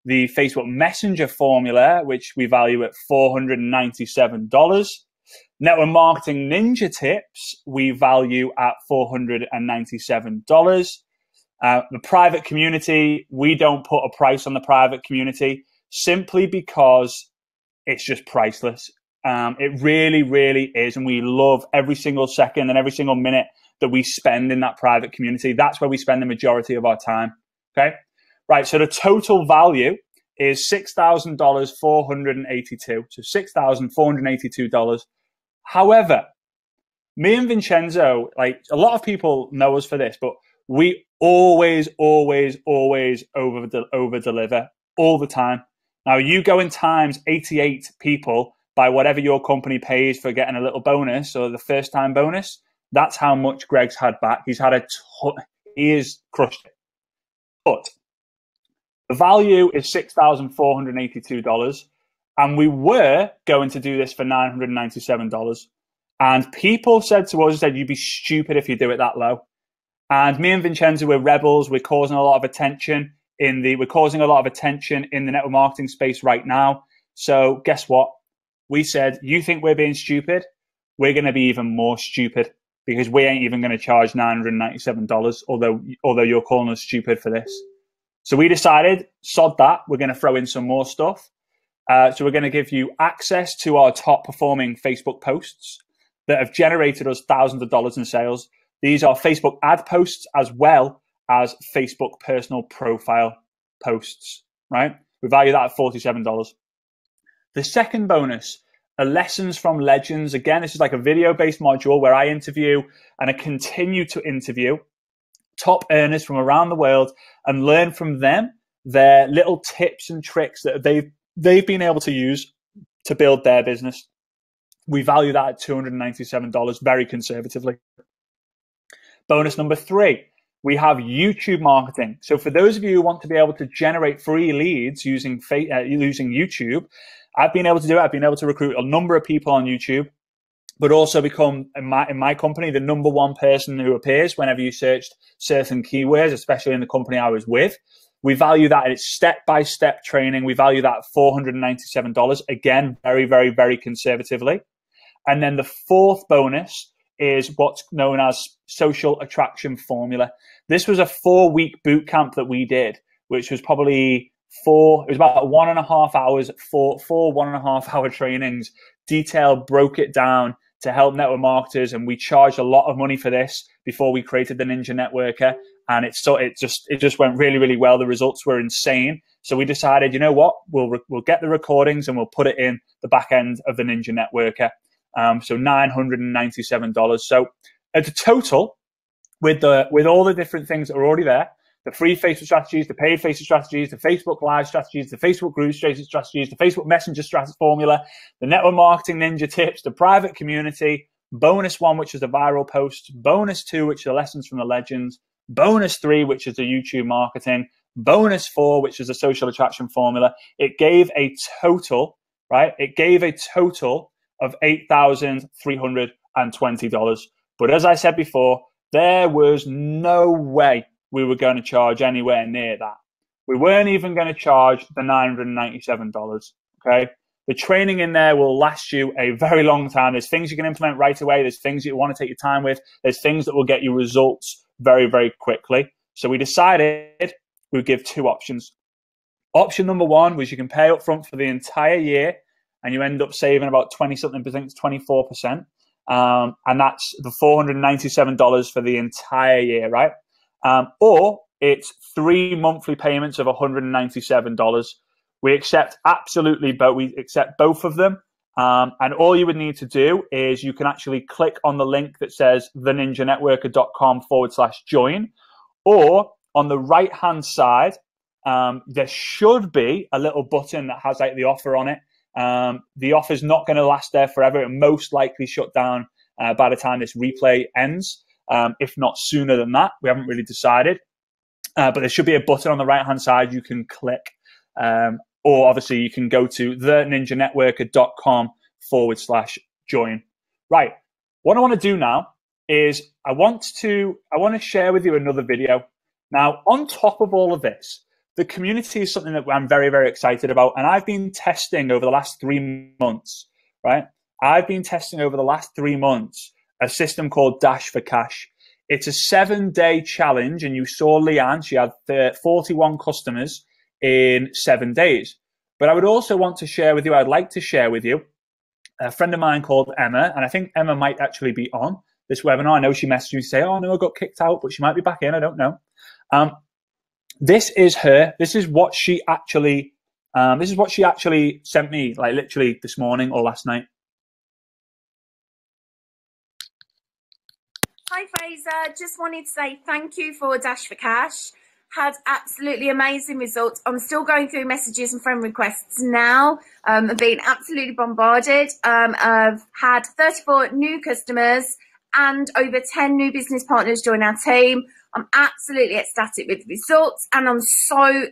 The Facebook Messenger formula, which we value at $497. Network Marketing Ninja Tips, we value at $497. The private community, we don't put a price on the private community simply because it's just priceless. It really, really is. And we love every single second and every single minute that we spend in that private community. That's where we spend the majority of our time. Okay. Right. So the total value is $6,482. So $6,482. However, me and Vincenzo, like a lot of people know us for this, but we always over deliver all the time. Now you go in times 88 people by whatever your company pays for getting a little bonus or the first time bonus. That's how much Greg's had back. He's had he has crushed it. But the value is $6,482. And we were going to do this for $997. And people said to us, you'd be stupid if you do it that low. And me and Vincenzo, we're rebels. We're causing a lot of attention in the network marketing space right now. So guess what? We said, you think we're being stupid? We're going to be even more stupid because we ain't even going to charge $997, although you're calling us stupid for this. So we decided, sod that. We're going to throw in some more stuff. So we're going to give you access to our top performing Facebook posts that have generated us thousands of dollars in sales. These are Facebook ad posts as well as Facebook personal profile posts, right? We value that at $47. The second bonus are lessons from legends. Again, this is like a video-based module where I interview and I continue to interview top earners from around the world and learn from them their little tips and tricks that they've been able to use to build their business. We value that at $297 very conservatively. Bonus number 3, we have YouTube marketing. So for those of you who want to be able to generate free leads using YouTube, I've been able to do it. I've been able to recruit a number of people on YouTube, but also become, in my company, the #1 person who appears whenever you searched certain keywords, especially in the company I was with. We value that. It's step-by-step training. We value that at $497. Again, very, very, very conservatively. And then the fourth bonus is what's known as social attraction formula. This was a 4-week boot camp that we did, which was probably it was about 1.5 hours, four 1.5 hour trainings. Detail broke it down to help network marketers, and we charged a lot of money for this before we created the Ninja Networker, and it just went really, really well. The results were insane. So we decided, you know what, we'll get the recordings and we'll put it in the back end of the Ninja Networker. So $997. So at the total, with all the different things that are already there, the free Facebook strategies, the paid Facebook strategies, the Facebook Live strategies, the Facebook group strategies, the Facebook Messenger strategy formula, the network marketing ninja tips, the private community, bonus 1, which is the viral posts, bonus 2, which are the lessons from the legends, bonus 3, which is the YouTube marketing, bonus 4, which is the social attraction formula. It gave a total, right? It gave a total of $8,320. But as I said before, there was no way we were going to charge anywhere near that. We weren't even going to charge the $997, okay? The training in there will last you a very long time. There's things you can implement right away. There's things you want to take your time with. There's things that will get you results very, very quickly. So we decided we would give 2 options. Option number 1 was you can pay up front for the entire year and you end up saving about 20-something percent, 24%. And that's the $497 for the entire year, right? Or it's 3 monthly payments of $197. We accept absolutely both. We accept both of them. And all you would need to do is you can actually click on the link that says theninjanetworker.com/join, or on the right-hand side, there should be a little button that has like the offer on it. The offer's not going to last there forever. It most likely shut down by the time this replay ends. If not sooner than that. We haven't really decided. But there should be a button on the right-hand side you can click. Or obviously you can go to theninjanetworker.com/join. Right. What I want to do now is I want to share with you another video. Now, on top of all of this, the community is something that I'm very, very excited about. And I've been testing over the last 3 months, right? I've been testing over the last 3 months a system called Dash for Cash. It's a 7-day challenge, and you saw Leanne, she had 41 customers in 7 days. But I would also want to share with you, I'd like to share with you, a friend of mine called Emma, and I think Emma might actually be on this webinar. I know she messaged me to say, oh no, I got kicked out, but she might be back in, I don't know. This is her, this is what she actually sent me, like literally this morning or last night. Hi Frazer, just wanted to say thank you for Dash for Cash. Had absolutely amazing results. I'm still going through messages and friend requests now. I've been absolutely bombarded. I've had 34 new customers and over 10 new business partners join our team. I'm absolutely ecstatic with the results, and I'm so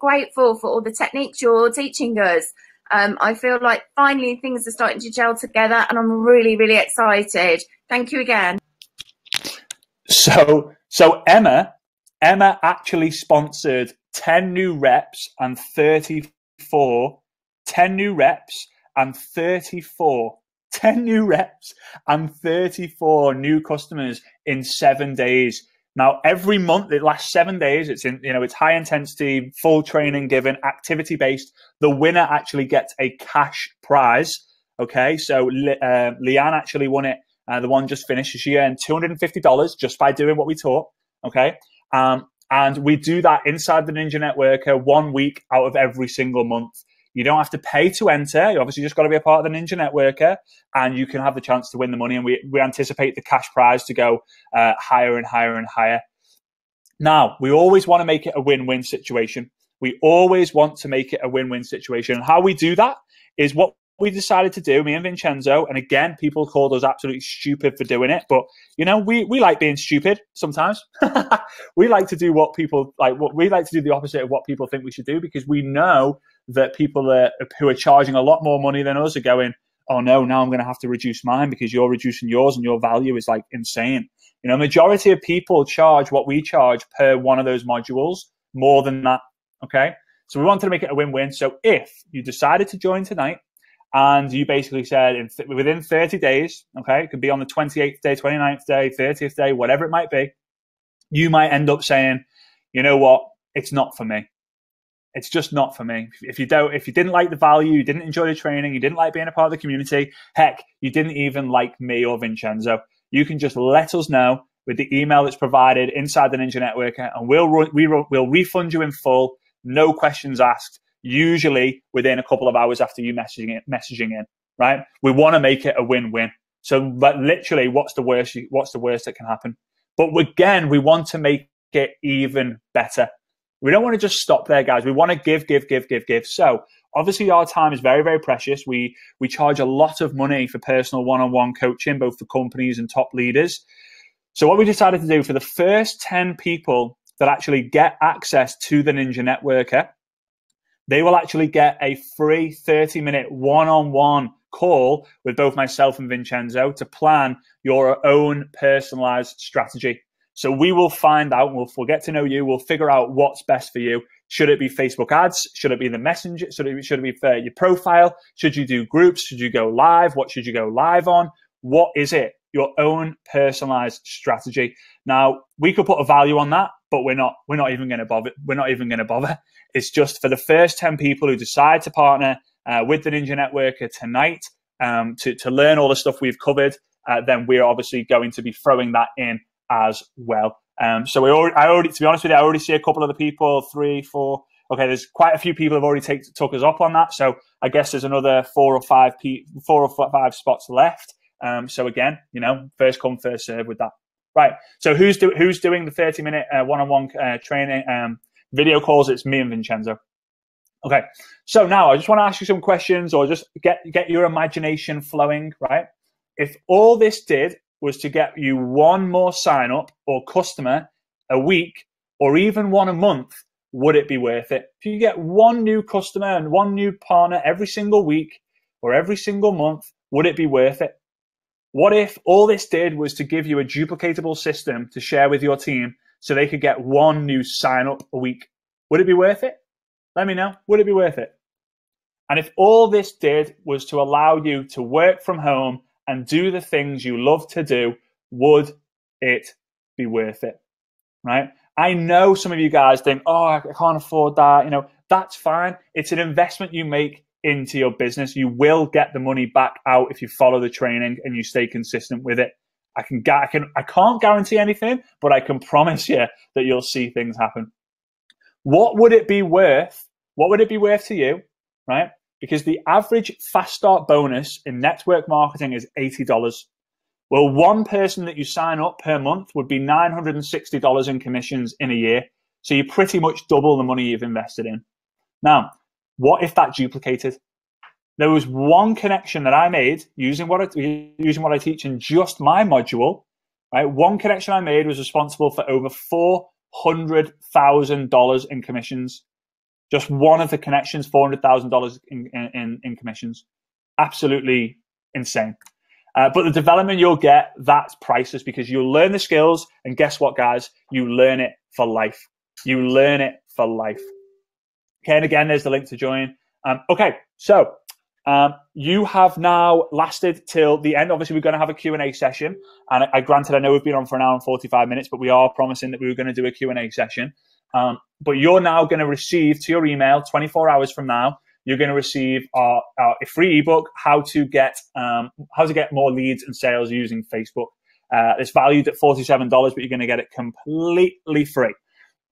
grateful for all the techniques you're teaching us. I feel like finally things are starting to gel together, and I'm really excited. Thank you again. So Emma actually sponsored 10 new reps and 34 new customers in 7 days. Now, every month, it lasts 7 days. It's it's high intensity, full training given, activity based. The winner actually gets a cash prize. Okay. So, Leanne actually won it. The one just finished. She earned $250 just by doing what we taught. Okay. And we do that inside the Ninja Networker 1 week out of every single month. You don't have to pay to enter. You obviously just got to be a part of the Ninja Networker, and you can have the chance to win the money. And we anticipate the cash prize to go higher and higher and higher. Now, we always want to make it a win-win situation. We always want to make it a win-win situation. And how we do that is what we decided to do, me and Vincenzo, and again, people called us absolutely stupid for doing it, but we like being stupid sometimes. We like to do what people like. We like to do the opposite of what people think we should do, because we know that people who are charging a lot more money than us are going, oh no, now I'm going to have to reduce mine because you're reducing yours and your value is like insane. Majority of people charge what we charge per one of those modules, more than that. Okay, so we wanted to make it a win-win. So if you decided to join tonight, and you basically said within 30 days, okay, it could be on the 28th day, 29th day, 30th day, whatever it might be, you might end up saying, you know what, it's not for me. It's just not for me. If you didn't like the value, you didn't enjoy the training, you didn't like being a part of the community, heck, you didn't even like me or Vincenzo, you can just let us know with the email that's provided inside the Ninja Networker, and we'll refund you in full, no questions asked, usually within a couple of hours after you messaging in, right? We want to make it a win-win. So, but literally, what's the worst that can happen? But again, we want to make it even better. We don't want to just stop there, guys. We want to give. So obviously our time is very, very precious. We charge a lot of money for personal one-on-one coaching, both for companies and top leaders. So what we decided to do for the first 10 people that actually get access to the Ninja Networker, they will actually get a free 30-minute one-on-one call with both myself and Vincenzo to plan your own personalized strategy. So we will find out, we'll get to know you, we'll figure out what's best for you. Should it be Facebook ads? Should it be the messenger? Should it be for your profile? Should you do groups? Should you go live? What should you go live on? What is it? Your own personalized strategy. Now, we could put a value on that, but we're not even going to bother. We're not even going to bother. It's just for the first 10 people who decide to partner with the Ninja Networker tonight to learn all the stuff we've covered, then we're obviously going to be throwing that in as well. So I already, to be honest with you, I already see a couple of the people, 3, 4. Okay, there's quite a few people have already took us up on that. So I guess there's another 4 or 5 spots left. So again, first come, first serve with that. Right. So who's doing the 30-minute one-on-one training video calls? It's me and Vincenzo. Okay. So now I just want to ask you some questions, or just get your imagination flowing. Right. If all this did was to get you one more sign up or customer a week, or even one a month, would it be worth it? If you get one new customer and one new partner every single week or every single month, would it be worth it? What if all this did was to give you a duplicatable system to share with your team so they could get one new sign up a week? Would it be worth it? Let me know. Would it be worth it? And if all this did was to allow you to work from home and do the things you love to do, would it be worth it? Right? I know some of you guys think, oh, I can't afford that. That's fine. It's an investment you make into your business. You will get the money back out if you follow the training and you stay consistent with it. I can't guarantee anything, but I can promise you that you'll see things happen. What would it be worth? What would it be worth to you? Right? Because the average fast start bonus in network marketing is $80. Well, one person that you sign up per month would be $960 in commissions in a year. So you pretty much double the money you've invested in. Now, what if that duplicated? There was one connection that I made using what I teach in just my module. Right? One connection I made was responsible for over $400,000 in commissions. Just one of the connections, $400,000 in commissions. Absolutely insane. But the development you'll get, that's priceless, because you'll learn the skills. And guess what, guys? You learn it for life. You learn it for life. Okay, and again, there's the link to join. Okay, so you have now lasted till the end. Obviously, we're going to have a Q&A session. And granted, I know we've been on for an hour and 45 minutes, but we are promising that we were going to do a Q&A session. But you're now going to receive to your email 24 hours from now, you're going to receive a free ebook, how to get more leads and sales using Facebook. It's valued at $47, but you're going to get it completely free.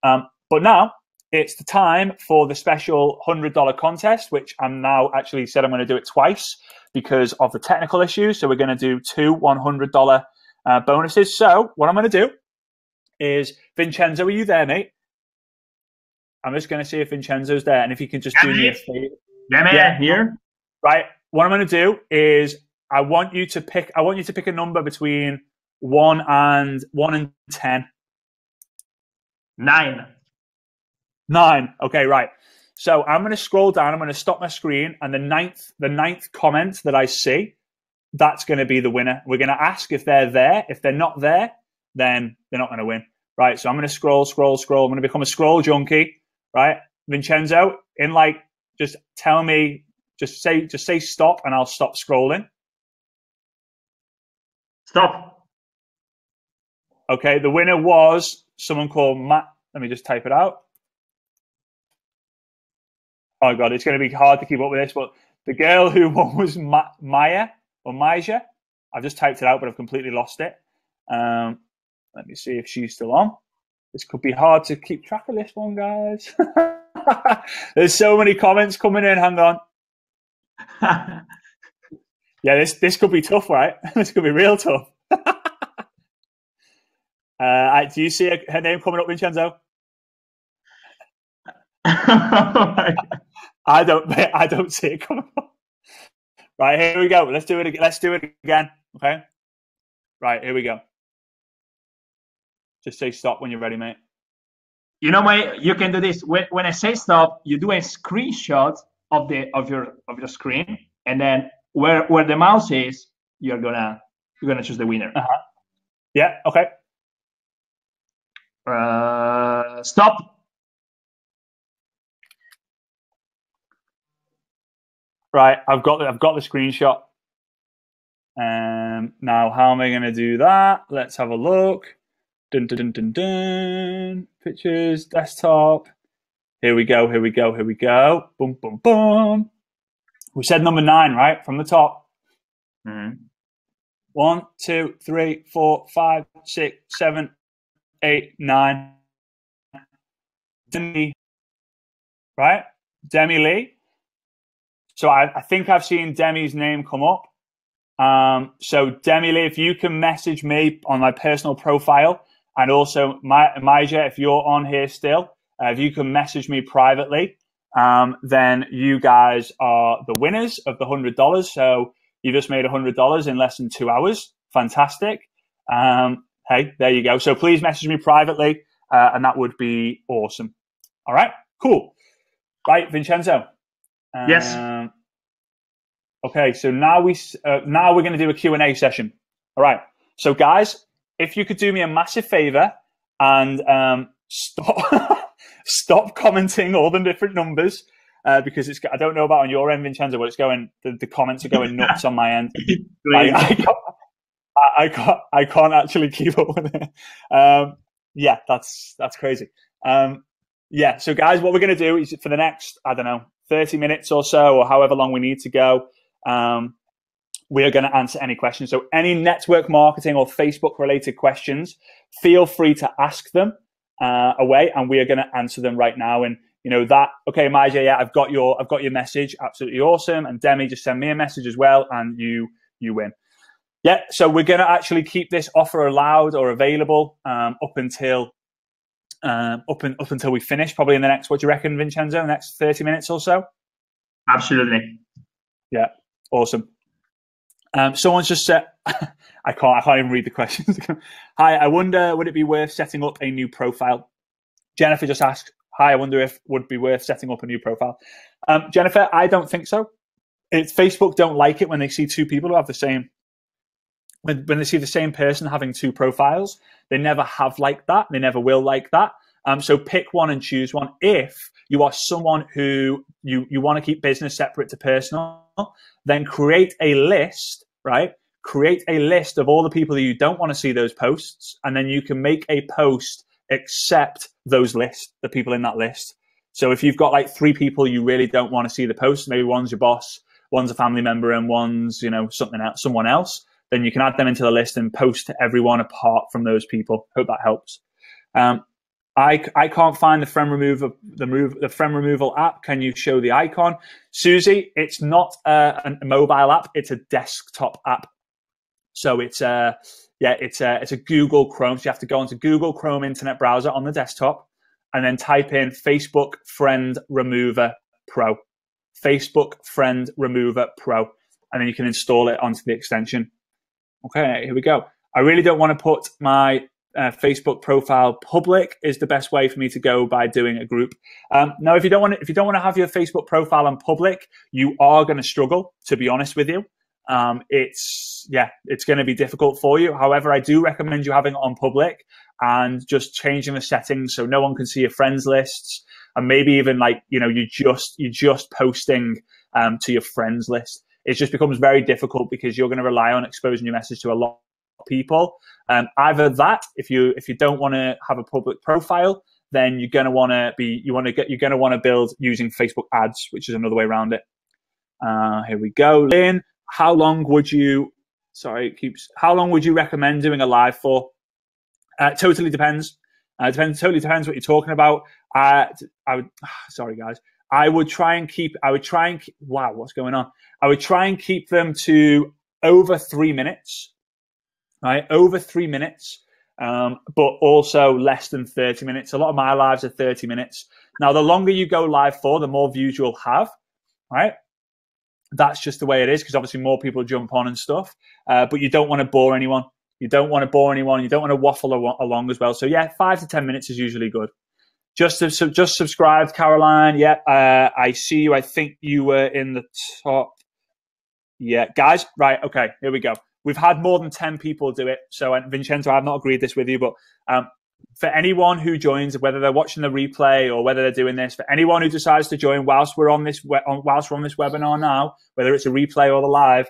But now it's the time for the special $100 contest, which I'm now actually said I'm going to do it twice because of the technical issues. So we're going to do 2 $100 bonuses. So what I'm going to do is, Vincenzo, are you there, mate? I'm just going to see if Vincenzo's there, and if you can just do me a favor. Yeah, man, here. Right. What I'm going to do is I want you to pick a number between 1 and 10. 9. 9. Okay, right. So I'm going to scroll down. I'm going to stop my screen, and the ninth comment that I see, that's going to be the winner. We're going to ask if they're there. If they're not there, then they're not going to win. Right. So I'm going to scroll. I'm going to become a scroll junkie. Right. Vincenzo, just tell me Just say stop, and I'll stop scrolling. Stop. Okay, the winner was someone called Matt. Let me just type it out. Oh God, it's going to be hard to keep up with this, but the girl who won was Maya or Maja. I've just typed it out, but I've completely lost it. Let me see if she's still on. This could be hard to keep track of this one, guys. There's so many comments coming in. Hang on. Yeah, this could be tough, right? This could be real tough. Do you see her name coming up, Vincenzo? I don't see it coming up. Right, here we go. Let's do it again. Okay. Right, here we go. Just say stop when you're ready, mate. You know, you can do this. When I say stop, you do a screenshot of your screen, and then where the mouse is, you're gonna choose the winner. Yeah. Okay. Stop. Right, I've got the screenshot. Now, how am I going to do that? Let's have a look. Dun, dun, dun, dun, dun. Pictures, desktop. Here we go. Boom, boom, boom. We said number 9, right? From the top. 1, 2, 3, 4, 5, 6, 7, 8, 9. Demi, right? Demi Lee. So I think I've seen Demi's name come up. So Demi Lee, if you can message me on my personal profile, and also Maja, if you're on here still, if you can message me privately, then you guys are the winners of the $100. So you just made $100 in less than 2 hours. Fantastic. Hey, there you go. So please message me privately, and that would be awesome. All right, cool. Right, Vincenzo. Yes. Okay, so now we're going to do a Q&A session. All right. So guys, if you could do me a massive favor and stop commenting all the different numbers, because I don't know about on your end, Vincenzo, but it's going, the comments are going nuts on my end. I can't actually keep up with it. Yeah, that's crazy. Yeah, so guys, what we're going to do is for the next, 30 minutes or so, or however long we need to go, we are going to answer any questions. So any network marketing or Facebook related questions, feel free to ask them away, and we are going to answer them right now. And okay, Maja, yeah, I've got your message. Absolutely awesome. And Demi, just send me a message as well, and you win. Yeah, so we're going to actually keep this offer allowed or available up until we finish, probably in the next, what do you reckon, Vincenzo, the next 30 minutes or so? Absolutely. Yeah, awesome. Someone's just said, I can't even read the questions. Hi, I wonder, would it be worth setting up a new profile? Jennifer just asked, hi, I wonder if it would be worth setting up a new profile. Jennifer, I don't think so. Facebook don't like it when they see two people who have the same, when they see the same person having two profiles. They never have like that. They never will like that. So pick one and choose one. If you are someone who you want to keep business separate to personal, then create a list, right? Create a list of all the people that you don't want to see those posts, and then you can make a post accept those lists, the people in that list. So if you've got like 3 people you really don't want to see the post, maybe one's your boss, one's a family member, and one's, someone else, then you can add them into the list and post to everyone apart from those people. Hope that helps. I can't find the friend removal app. Can you show the icon? Susie, it's not a mobile app. It's a desktop app. So it's a Google Chrome. So you have to go onto Google Chrome Internet Browser on the desktop and then type in Facebook Friend Remover Pro. Facebook Friend Remover Pro. And then you can install it onto the extension. Okay, here we go. I really don't want to put my Facebook profile public. Is the best way for me to go by doing a group. No, if you don't want to have your Facebook profile on public, you are going to struggle, to be honest with you. It's going to be difficult for you. However, I do recommend you having it on public and just changing the settings so no one can see your friends lists, and maybe even you're just posting to your friends list. It just becomes very difficult because you're going to rely on exposing your message to a lot of people. Either that, if you don't want to have a public profile, then you're going to want to build using Facebook ads, which is another way around it. Here we go. Lynn, how long would you recommend doing a live for? Totally depends. Totally depends what you're talking about. Sorry guys. I would try and keep wow, what's going on? I would try and keep them to over 3 minutes, right? Over 3 minutes, but also less than 30 minutes. A lot of my lives are 30 minutes. Now, the longer you go live for, the more views you'll have, right? That's just the way it is, because obviously more people jump on and stuff, but you don't want to bore anyone. You don't want to waffle along as well. So yeah, 5 to 10 minutes is usually good. Just subscribed, Caroline. Yeah, I see you. I think you were in the top. Yeah, guys. Right. Okay. Here we go. We've had more than 10 people do it. So, Vincenzo, I've not agreed this with you, but for anyone who joins, whether they're watching the replay or whether they're doing this, for anyone who decides to join whilst we're on this webinar now, whether it's a replay or the live,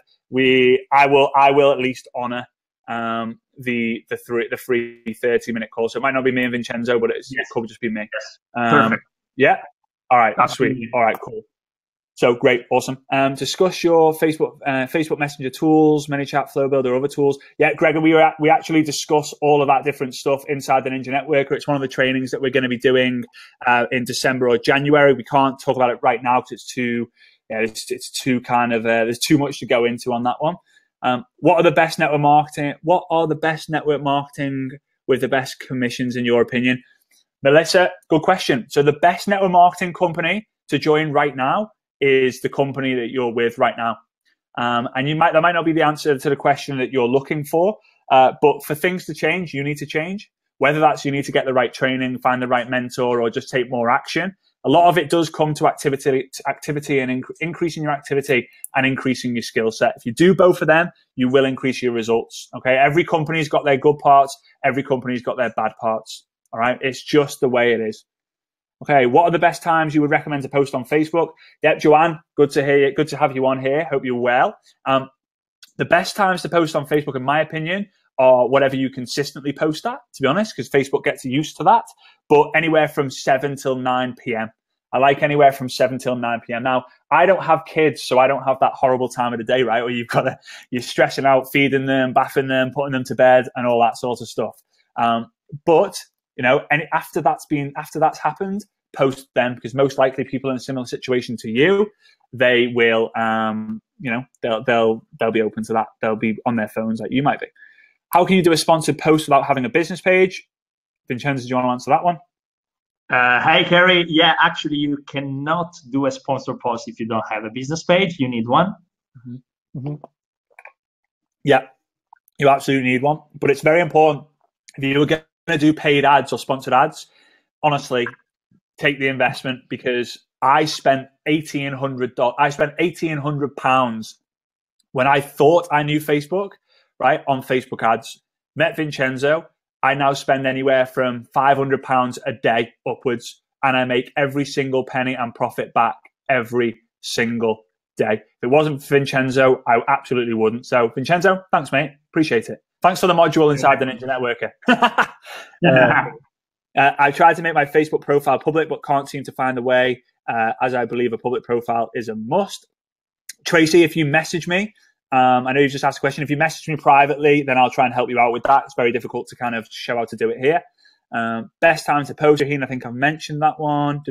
I will at least honor the free 30-minute call. So it might not be me and Vincenzo, but it could just be me. Yes. Perfect. Yeah. All right. That's sweet. All right. Cool. So great. Awesome. Discuss your Facebook Messenger tools, ManyChat, Flow Builder, other tools. Yeah, Gregor, we actually discuss all of that different stuff inside the Ninja Networker. It's one of the trainings that we're going to be doing in December or January. We can't talk about it right now because it's too kind of there's too much to go into on that one. What are the best network marketing? What are the best network marketing with the best commissions in your opinion? Melissa, good question. So the best network marketing company to join right now is the company that you're with right now. And that might not be the answer to the question that you're looking for, but for things to change, you need to change. Whether that's you need to get the right training, find the right mentor, or just take more action. A lot of it does come to activity and increasing your activity and increasing your skill set. If you do both of them, you will increase your results. Okay. Every company's got their good parts. Every company's got their bad parts. All right. It's just the way it is. Okay. What are the best times you would recommend to post on Facebook? Yep. Joanne, good to hear you. Good to have you on here. Hope you're well. The best times to post on Facebook, in my opinion, are whatever you consistently post at, to be honest, because Facebook gets used to that. But anywhere from 7 till 9 p.m. I like anywhere from 7 till 9 p.m. Now, I don't have kids, so I don't have that horrible time of the day, right? Where you're stressing out, feeding them, bathing them, putting them to bed, and all that sort of stuff. But after that's happened, post them, because most likely people in a similar situation to you, they will, they'll be open to that. They'll be on their phones like you might be. How can you do a sponsored post without having a business page? Vincenzo, do you want to answer that one? Hi, Kerry. Yeah, actually, you cannot do a sponsored post if you don't have a business page. You need one. Mm-hmm. Mm-hmm. Yeah, you absolutely need one. But it's very important. If you're going to do paid ads or sponsored ads, honestly, take the investment, because I spent £1,800. I spent £1,800 when I thought I knew Facebook, right, on Facebook ads. Met Vincenzo. I now spend anywhere from £500 a day upwards, and I make every single penny and profit back every single day. If it wasn't for Vincenzo, I absolutely wouldn't. So, Vincenzo, thanks, mate. Appreciate it. Thanks for the module inside the Ninja Networker. I tried to make my Facebook profile public, but can't seem to find a way, as I believe a public profile is a must. Tracy, if you message me, I know you just asked a question. If you message me privately, then I'll try and help you out with that. It's very difficult to kind of show how to do it here. Best time to post, Raheen, I think I've mentioned that one.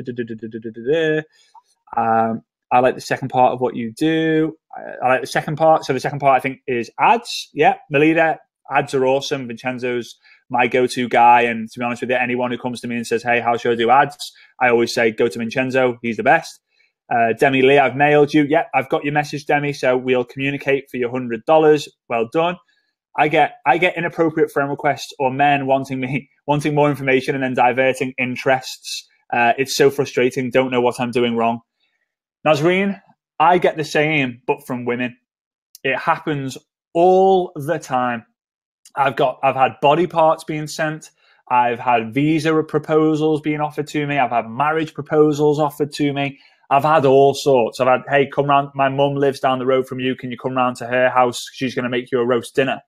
I like the second part of what you do. I like the second part. So the second part, I think, is ads. Yeah, Melita, ads are awesome. Vincenzo's my go-to guy. And to be honest with you, anyone who comes to me and says, hey, how should I do ads? I always say, go to Vincenzo. He's the best. Demi Lee, I've mailed you. Yeah, I've got your message, Demi. So we'll communicate for your $100. Well done. I get inappropriate friend requests or men wanting more information and then diverting interests. It's so frustrating. Don't know what I'm doing wrong. Nazreen, I get the same, but from women. It happens all the time. I've had body parts being sent. I've had visa proposals being offered to me. I've had marriage proposals offered to me. I've had all sorts. I've had, hey, come round. My mum lives down the road from you. Can you come round to her house? She's going to make you a roast dinner.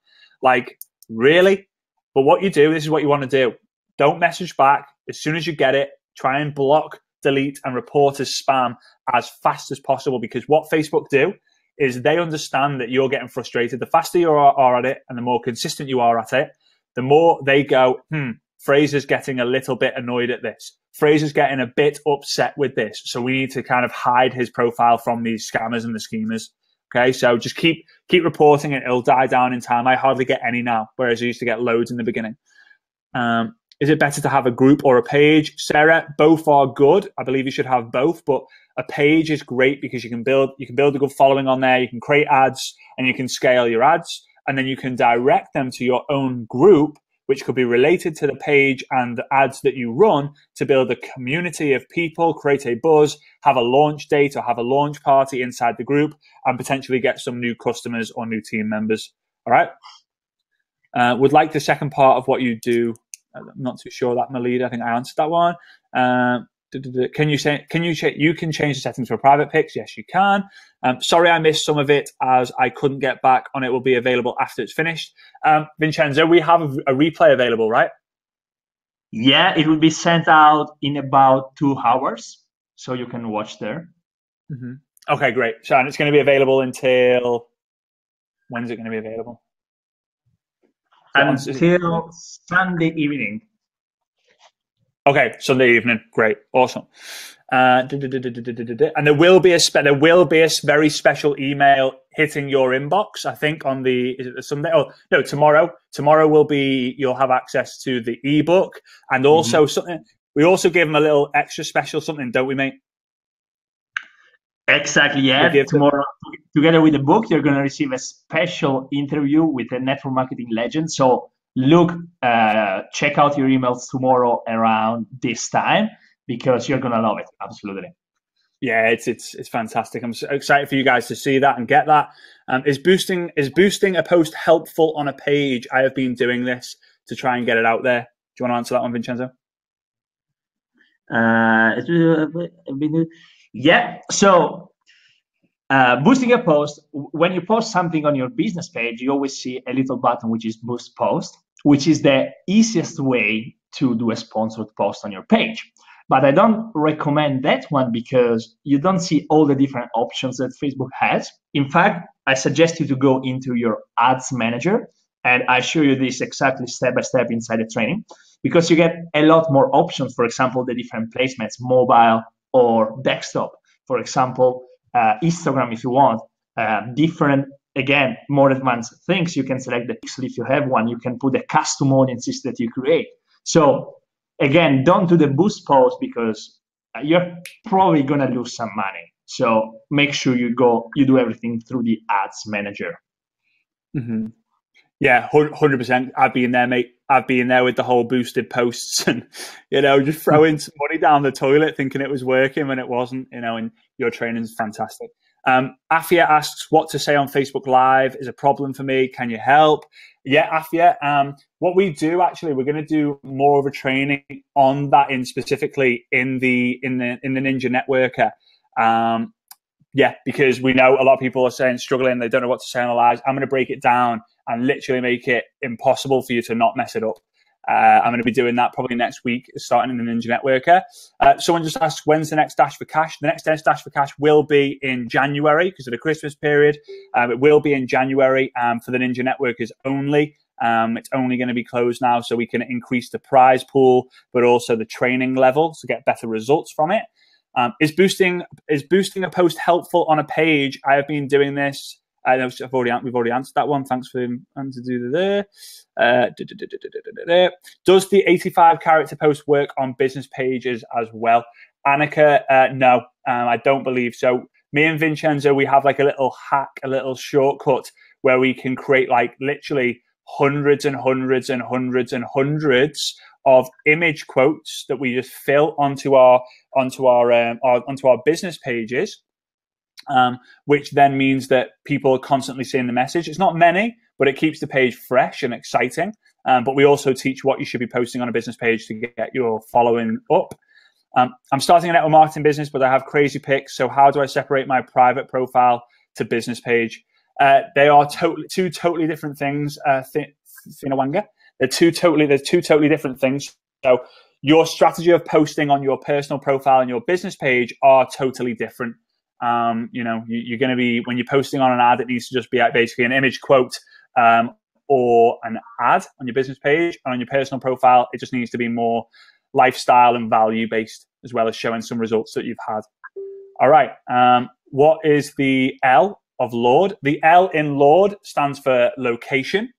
Like, really? But what you do, this is what you want to do. Don't message back. As soon as you get it, try and block, delete, and report as spam as fast as possible, because what Facebook do is they understand that you're getting frustrated. The faster you are at it and the more consistent you are at it, the more they go, Frazer's getting a little bit annoyed at this. Frazer's getting a bit upset with this. So we need to kind of hide his profile from these scammers and the schemers. Okay, so just keep reporting it. It'll die down in time. I hardly get any now, whereas I used to get loads in the beginning. Is it better to have a group or a page? Sarah, both are good. I believe you should have both, but a page is great because you can build a good following on there. You can create ads and you can scale your ads, and then you can direct them to your own group, which could be related to the page and the ads that you run, to build a community of people, create a buzz, have a launch date or have a launch party inside the group, and potentially get some new customers or new team members. All right. Would like the second part of what you do. I'm not too sure that, Melida. I think I answered that one. You can change the settings for private pics? Yes, you can. Sorry, I missed some of it as I couldn't get back on. It will be available after it's finished. Vincenzo, we have a replay available, right? Yeah, it will be sent out in about 2 hours, so you can watch there. Mm-hmm. Okay, great. So, and it's going to be available until, when is it going to be available? Until Sunday evening. Okay, Sunday evening. Great, awesome. And there will be a very special email hitting your inbox. I think on is it Sunday? Oh no, tomorrow. Tomorrow you'll have access to the ebook, and also something. We also give them a little extra special something, don't we, mate? Exactly. Yeah. Tomorrow, together with the book, you're going to receive a special interview with a network marketing legend. So check out your emails tomorrow around this time, because you're going to love it. Absolutely. Yeah, it's fantastic. I'm so excited for you guys to see that and get that. Is boosting a post helpful on a page? I have been doing this to try and get it out there. Do you want to answer that one, Vincenzo? Yeah. So boosting a post, when you post something on your business page, you always see a little button which is boost post, which is the easiest way to do a sponsored post on your page. But I don't recommend that one because you don't see all the different options that Facebook has. In fact, I suggest you to go into your ads manager, and I show you this exactly step by step inside the training, because you get a lot more options. For example, the different placements, mobile or desktop. For example, Instagram, if you want, different, again, more advanced things. You can select the pixel if you have one. You can put the custom audiences that you create. So again, don't do the boost post because you're probably going to lose some money. So make sure you do everything through the ads manager. Mm-hmm. Yeah, 100%. I've been there, mate. I've been there with the whole boosted posts and, just throwing some money down the toilet thinking it was working when it wasn't, and your training's fantastic. Afia asks, what to say on Facebook Live is a problem for me. Can you help? Yeah, Afia. What we do, actually, we're going to do more of a training on that specifically in the Ninja Networker. Yeah, because we know a lot of people are struggling. They don't know what to say on the lives. I'm going to break it down and literally make it impossible for you to not mess it up. I'm going to be doing that probably next week, starting in the Ninja Networker. Someone just asked, when's the next Dash for Cash? The next Dash for Cash will be in January because of the Christmas period. It will be in January for the Ninja Networkers only. It's only going to be closed now so we can increase the prize pool, but also the training level to get better results from it. Is boosting a post helpful on a page? I have been doing this. I know we've already answered that one. Thanks for the answer to there. Does the 85 character post work on business pages as well? Annika, no, I don't believe so. Me and Vincenzo, we have like a little hack, a little shortcut where we can create like literally hundreds and hundreds and hundreds and hundreds of image quotes that we just fill onto our business pages, which then means that people are constantly seeing the message. It's not many, but it keeps the page fresh and exciting. But we also teach what you should be posting on a business page to get your following up. I'm starting a network marketing business, but I have crazy pics. So how do I separate my private profile to business page? They are two totally different things. Finawanga. There's two totally different things. So your strategy of posting on your personal profile and your business page are totally different. You're going to be, when you're posting on an ad, it needs to just be basically an image quote or an ad on your business page. And on your personal profile, it just needs to be more lifestyle and value based, as well as showing some results that you've had. All right. What is the L of Lord? The L in Lord stands for location.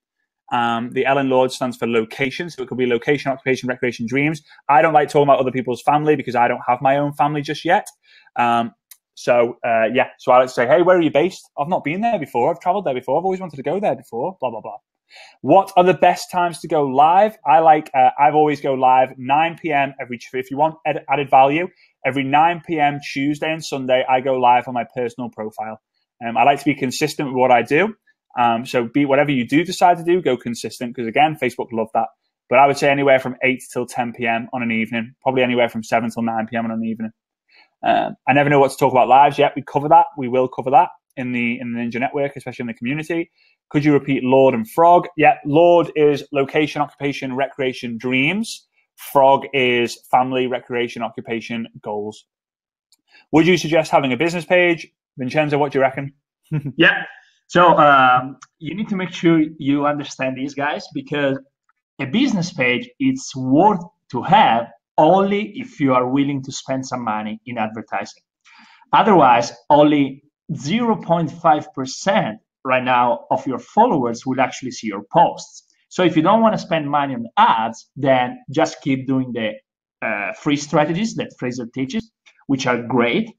The L in Lord stands for location. So it could be location, occupation, recreation, dreams. I don't like talking about other people's family because I don't have my own family just yet. So I like to say, hey, where are you based? I've not been there before. I've traveled there before. I've always wanted to go there before, blah, blah, blah. What are the best times to go live? I've always go live 9 p.m. if you want added value, every 9 p.m. Tuesday and Sunday, I go live on my personal profile. I like to be consistent with what I do. So be whatever you do decide to do, go consistent, because again, Facebook love that. But I would say anywhere from 8 till 10 p.m. on an evening, probably anywhere from 7 till 9 p.m. on an evening. I never know what to talk about lives yet. We cover that. We will cover that in the Ninja Network, especially in the community. Could you repeat Lord and Frog? Yeah, Lord is location, occupation, recreation, dreams. Frog is family, recreation, occupation, goals. Would you suggest having a business page? Vincenzo, what do you reckon? Yeah. So you need to make sure you understand these guys, because a business page, it's worth to have only if you are willing to spend some money in advertising. Otherwise, only 0.5% right now of your followers will actually see your posts. So if you don't want to spend money on ads, then just keep doing the free strategies that Frazer teaches, which are great.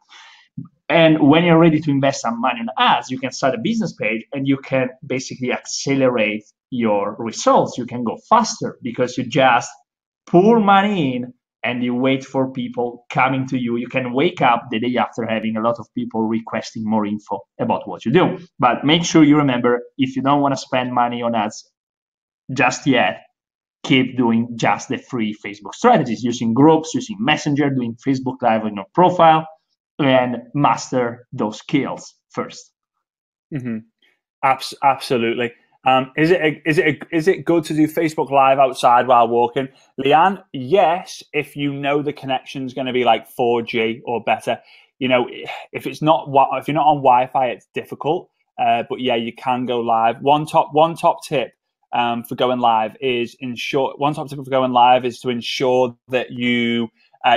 And when you're ready to invest some money on ads, you can start a business page and you can basically accelerate your results. You can go faster because you just pour money in and you wait for people coming to you. You can wake up the day after having a lot of people requesting more info about what you do. But make sure you remember, if you don't want to spend money on ads just yet, keep doing just the free Facebook strategies, using groups, using Messenger, doing Facebook Live on your profile, and master those skills first. Mm-hmm. Absolutely. Is it good to do Facebook Live outside while walking? Leanne, yes, if you know the connection's going to be like 4G or better. You know, if you're not on Wi-Fi, it's difficult. But yeah, you can go live. One top tip for going live is to ensure that you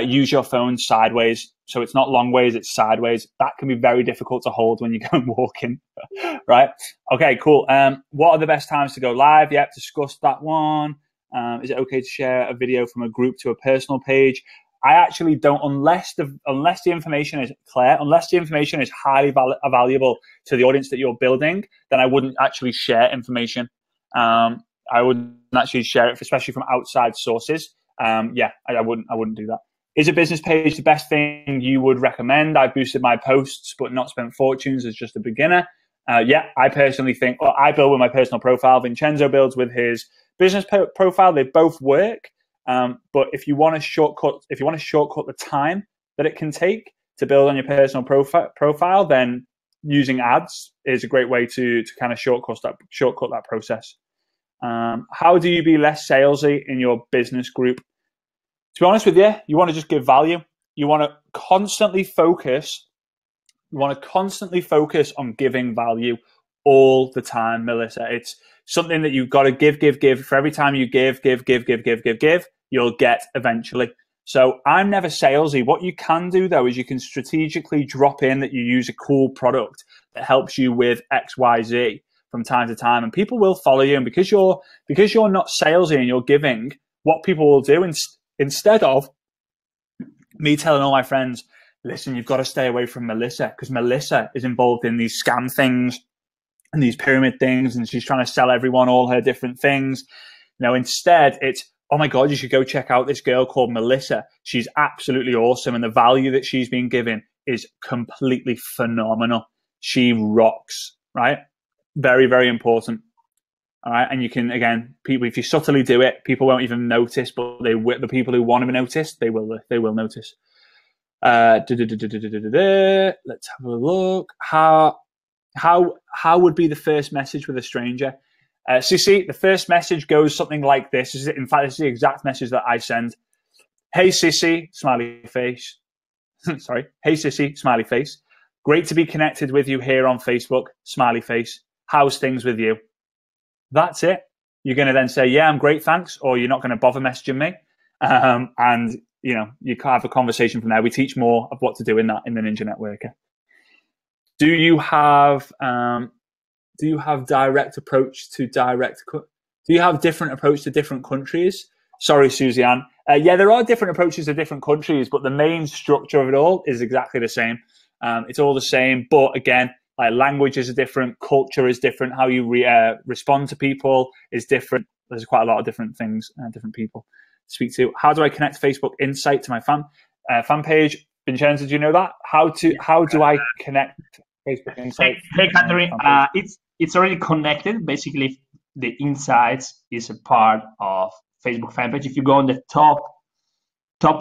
use your phone sideways. So it's not long ways, it's sideways. That can be very difficult to hold when you're going walking, right? Okay, cool. What are the best times to go live? Yep, discussed that one. Is it okay to share a video from a group to a personal page? I actually don't, unless the information is clear, unless the information is highly valuable to the audience that you're building, then I wouldn't actually share information. I wouldn't actually share it, especially from outside sources. I wouldn't do that. Is a business page the best thing you would recommend? I boosted my posts, but not spent fortunes as just a beginner. I personally think, I build with my personal profile. Vincenzo builds with his business profile. They both work. But if you want to shortcut the time that it can take to build on your personal profile, then using ads is a great way to kind of shortcut that process. How do you be less salesy in your business group? To be honest with you, you want to just give value. You want to constantly focus on giving value all the time, Melissa. It's something that you've got to give. For every time you give, you'll get eventually. So I'm never salesy. What you can do, though, is you can strategically drop in that you use a cool product that helps you with X, Y, Z from time to time, and people will follow you. And because you're not salesy and you're giving, what people will do instead of me telling all my friends, listen, you've got to stay away from Melissa because Melissa is involved in these scam things and these pyramid things, and she's trying to sell everyone all her different things. Instead it's, oh my God, you should go check out this girl called Melissa. She's absolutely awesome, and the value that she's been given is completely phenomenal. She rocks, right? Very, very important. All right, and you can, again, people, if you subtly do it, people won't even notice, but the people who want to be noticed, they will notice. Let's have a look. How would be the first message with a stranger? Sissy, the first message goes something like this. In fact, this is the exact message that I send. Hey, Sissy, smiley face. Sorry. Hey, Sissy, smiley face. Great to be connected with you here on Facebook, smiley face. How's things with you? That's it. You're going to then say, yeah, I'm great, thanks. Or you're not going to bother messaging me. And, you know, you can have a conversation from there. We teach more of what to do in the Ninja Networker. Do you have direct approach to direct? Do you have different approach to different countries? Sorry, Suzanne. Yeah, there are different approaches to different countries, but the main structure of it all is exactly the same. It's all the same, but again, like languages are different, culture is different, how you respond to people is different. There's quite a lot of different things, different people to speak to. How do I connect Facebook Insight to my fan page? Vincenzo, do you know that? How do I connect Facebook Insight? Hey, Catherine, it's already connected. Basically, the Insights is a part of Facebook fan page. If you go on the top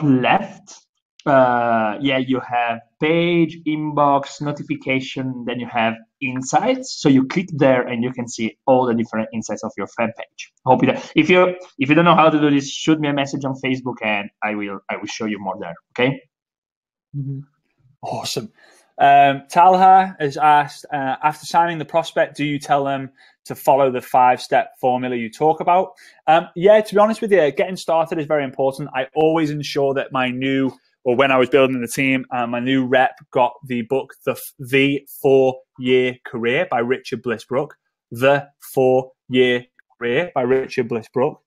left, you have page, inbox, notification, then you have insights. So you click there and you can see all the different insights of your fan page. Hope if you don't know how to do this, shoot me a message on Facebook and I will show you more there. Okay. Mm-hmm. Awesome. Talha has asked, after signing the prospect, do you tell them to follow the 5-step formula you talk about? Yeah, to be honest with you, getting started is very important. I always ensure that when I was building the team, my new rep got the book, The 4-Year Career by Richard Blissbrook. The 4-Year Career by Richard Blissbrook.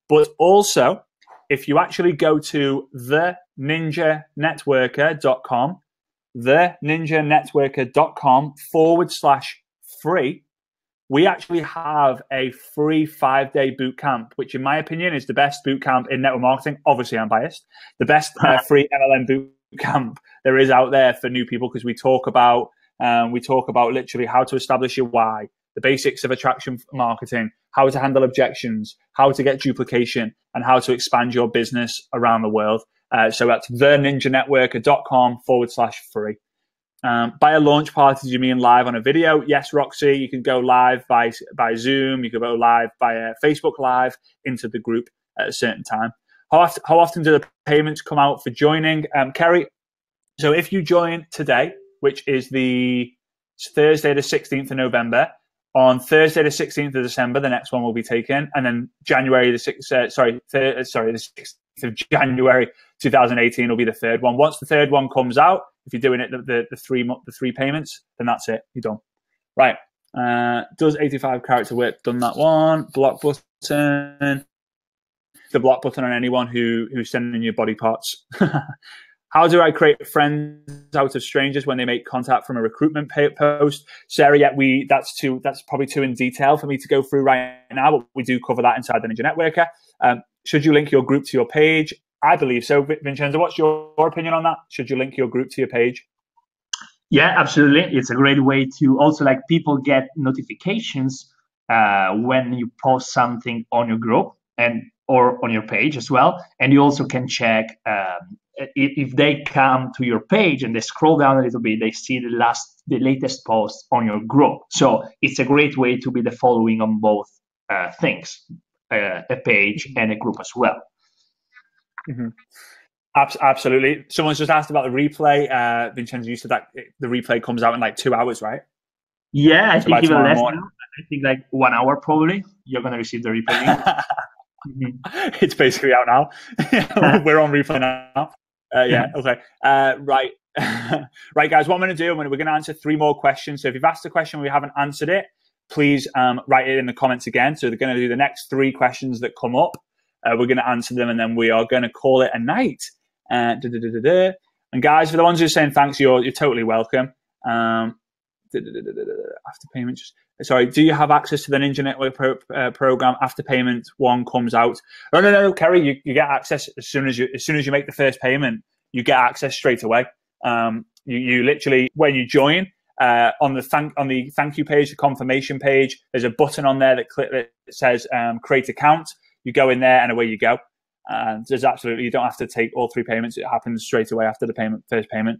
But also, if you actually go to theninjanetworker.com, theninjanetworker.com/free, we actually have a free 5-day boot camp, which in my opinion is the best boot camp in network marketing. Obviously, I'm biased. The best free MLM boot camp there is out there for new people, because we talk about literally how to establish your why, the basics of attraction marketing, how to handle objections, how to get duplication, and how to expand your business around the world. So that's theninjanetworker.com/free. By a launch party, do you mean live on a video? Yes, Roxy, you can go live by Zoom. You can go live by Facebook Live into the group at a certain time. How often do the payments come out for joining? Kerry, so if you join today, which is the Thursday the 16th of November, on Thursday the 16th of December, the next one will be taken, and then January the 6th, the 6th of January 2018 will be the third one. Once the third one comes out, if you're doing it the three payments, then that's it. You're done. Right. Does 85 character work? Done that one. Block button. The block button on anyone who's sending you body parts. How do I create friends out of strangers when they make contact from a recruitment post? Sarah, yeah, that's probably too in detail for me to go through right now, but we do cover that inside the Ninja Networker. Should you link your group to your page? I believe so. Vincenzo, what's your opinion on that? Should you link your group to your page? Yeah, absolutely. It's a great way to also, like, people get notifications when you post something on your group or on your page as well. And you also can check if they come to your page and they scroll down a little bit, they see the latest post on your group. So it's a great way to be the following on both things, a page and a group as well. Mm-hmm. Absolutely. Someone's just asked about the replay. Vincenzo, you said that the replay comes out in like 2 hours, right? Yeah, I think even less. I think like 1 hour probably. You're going to receive the replay. It's basically out now. We're on replay now. Yeah, okay. Right. Right, guys, what I'm going to do, we're going to answer 3 more questions. So if you've asked a question and we haven't answered it, please write it in the comments again. So they're going to do the next 3 questions that come up. We're going to answer them, and then we are going to call it a night. And guys, for the ones who are saying thanks, you're totally welcome. After payment, sorry, do you have access to the Ninja Network program after payment 1 comes out? No, Kerry, you get access as soon as you make the first payment. You get access straight away. You literally, when you join, on the thank you page, the confirmation page, there's a button on there that says create account. You go in there and away you go. And there's absolutely, you don't have to take all 3 payments. It happens straight away after the first payment.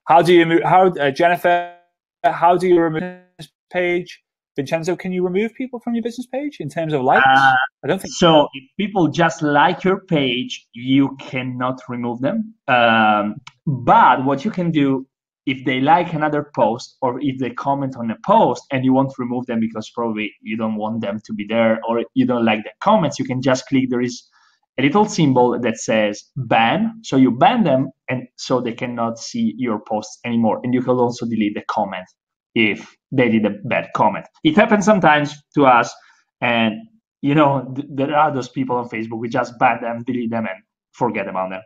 How do you move? Jennifer? How do you remove this page? Vincenzo, can you remove people from your business page in terms of likes? I don't think so. If people just like your page, you cannot remove them. But what you can do, if they like another post or if they comment on a post and you want to remove them because probably you don't want them to be there or you don't like the comments, you can just click. There is a little symbol that says ban. So you ban them and so they cannot see your posts anymore. And you can also delete the comment if they did a bad comment. It happens sometimes to us, and there are those people on Facebook. We just ban them, delete them, and forget about them.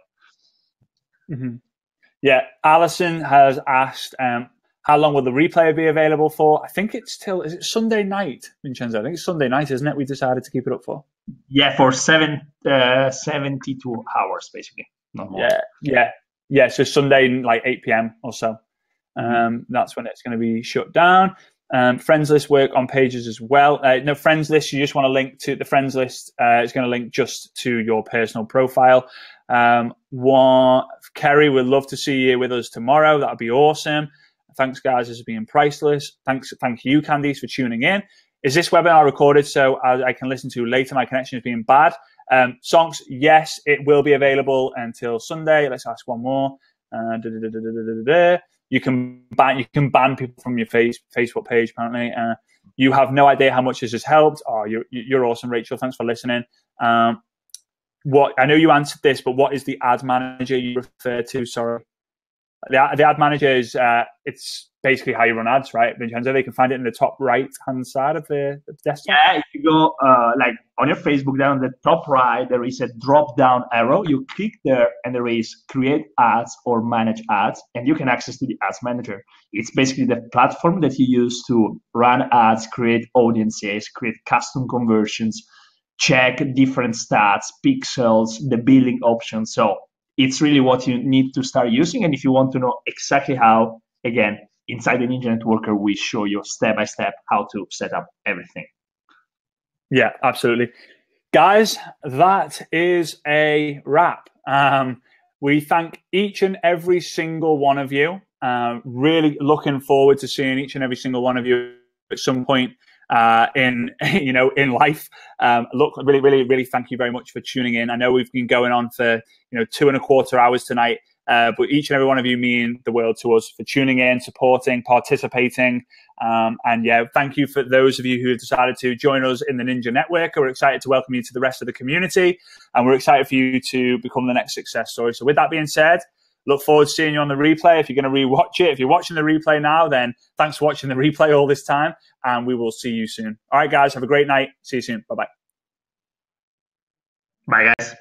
Mm-hmm. Yeah, Alison has asked, how long will the replay be available for? I think it's is it Sunday night, Vincenzo? I think it's Sunday night, isn't it? We decided to keep it up for. Yeah, for 72 hours, basically. Not more. Yeah. So Sunday, like 8 p.m. or so. That's when it's going to be shut down. Friends list work on pages as well. No, friends list, you just want to link to the friends list. It's going to link just to your personal profile. Kerry, we'd love to see you with us tomorrow. That would be awesome. Thanks, guys. This has been priceless. Thank you, Candice, for tuning in. Is this webinar recorded so I can listen to later? My connection has been bad. Songs, yes, it will be available until Sunday. Let's ask one more. You can ban people from your Facebook page, apparently. You have no idea how much this has helped. Oh, you're awesome, Rachel. Thanks for listening. I know you answered this, but what is the ad manager you refer to? Sorry. The ad manager is it's basically how you run ads, right, Vincenzo? They can find it in the top right-hand side of the desktop. Yeah, if you go like on your Facebook, down the top right, there is a drop-down arrow. You click there, and there is create ads or manage ads, and you can access to the ads manager. It's basically the platform that you use to run ads, create audiences, create custom conversions, check different stats, pixels, the billing options. So it's really what you need to start using. And if you want to know exactly how, again, inside the Ninja Networker, we show you step-by-step how to set up everything. Yeah, absolutely. Guys, that is a wrap. We thank each and every single one of you. Really looking forward to seeing each and every single one of you at some point in life. Really thank you very much for tuning in. I know we've been going on for 2.25 hours tonight, but each and every one of you mean the world to us for tuning in, supporting, participating, and yeah, thank you for those of you who have decided to join us in the Ninja Network. We're excited to welcome you to the rest of the community, and we're excited for you to become the next success story. So with that being said, look forward to seeing you on the replay. If you're going to rewatch it, if you're watching the replay now, then thanks for watching the replay all this time, and we will see you soon. All right, guys, have a great night. See you soon. Bye-bye. Bye, guys.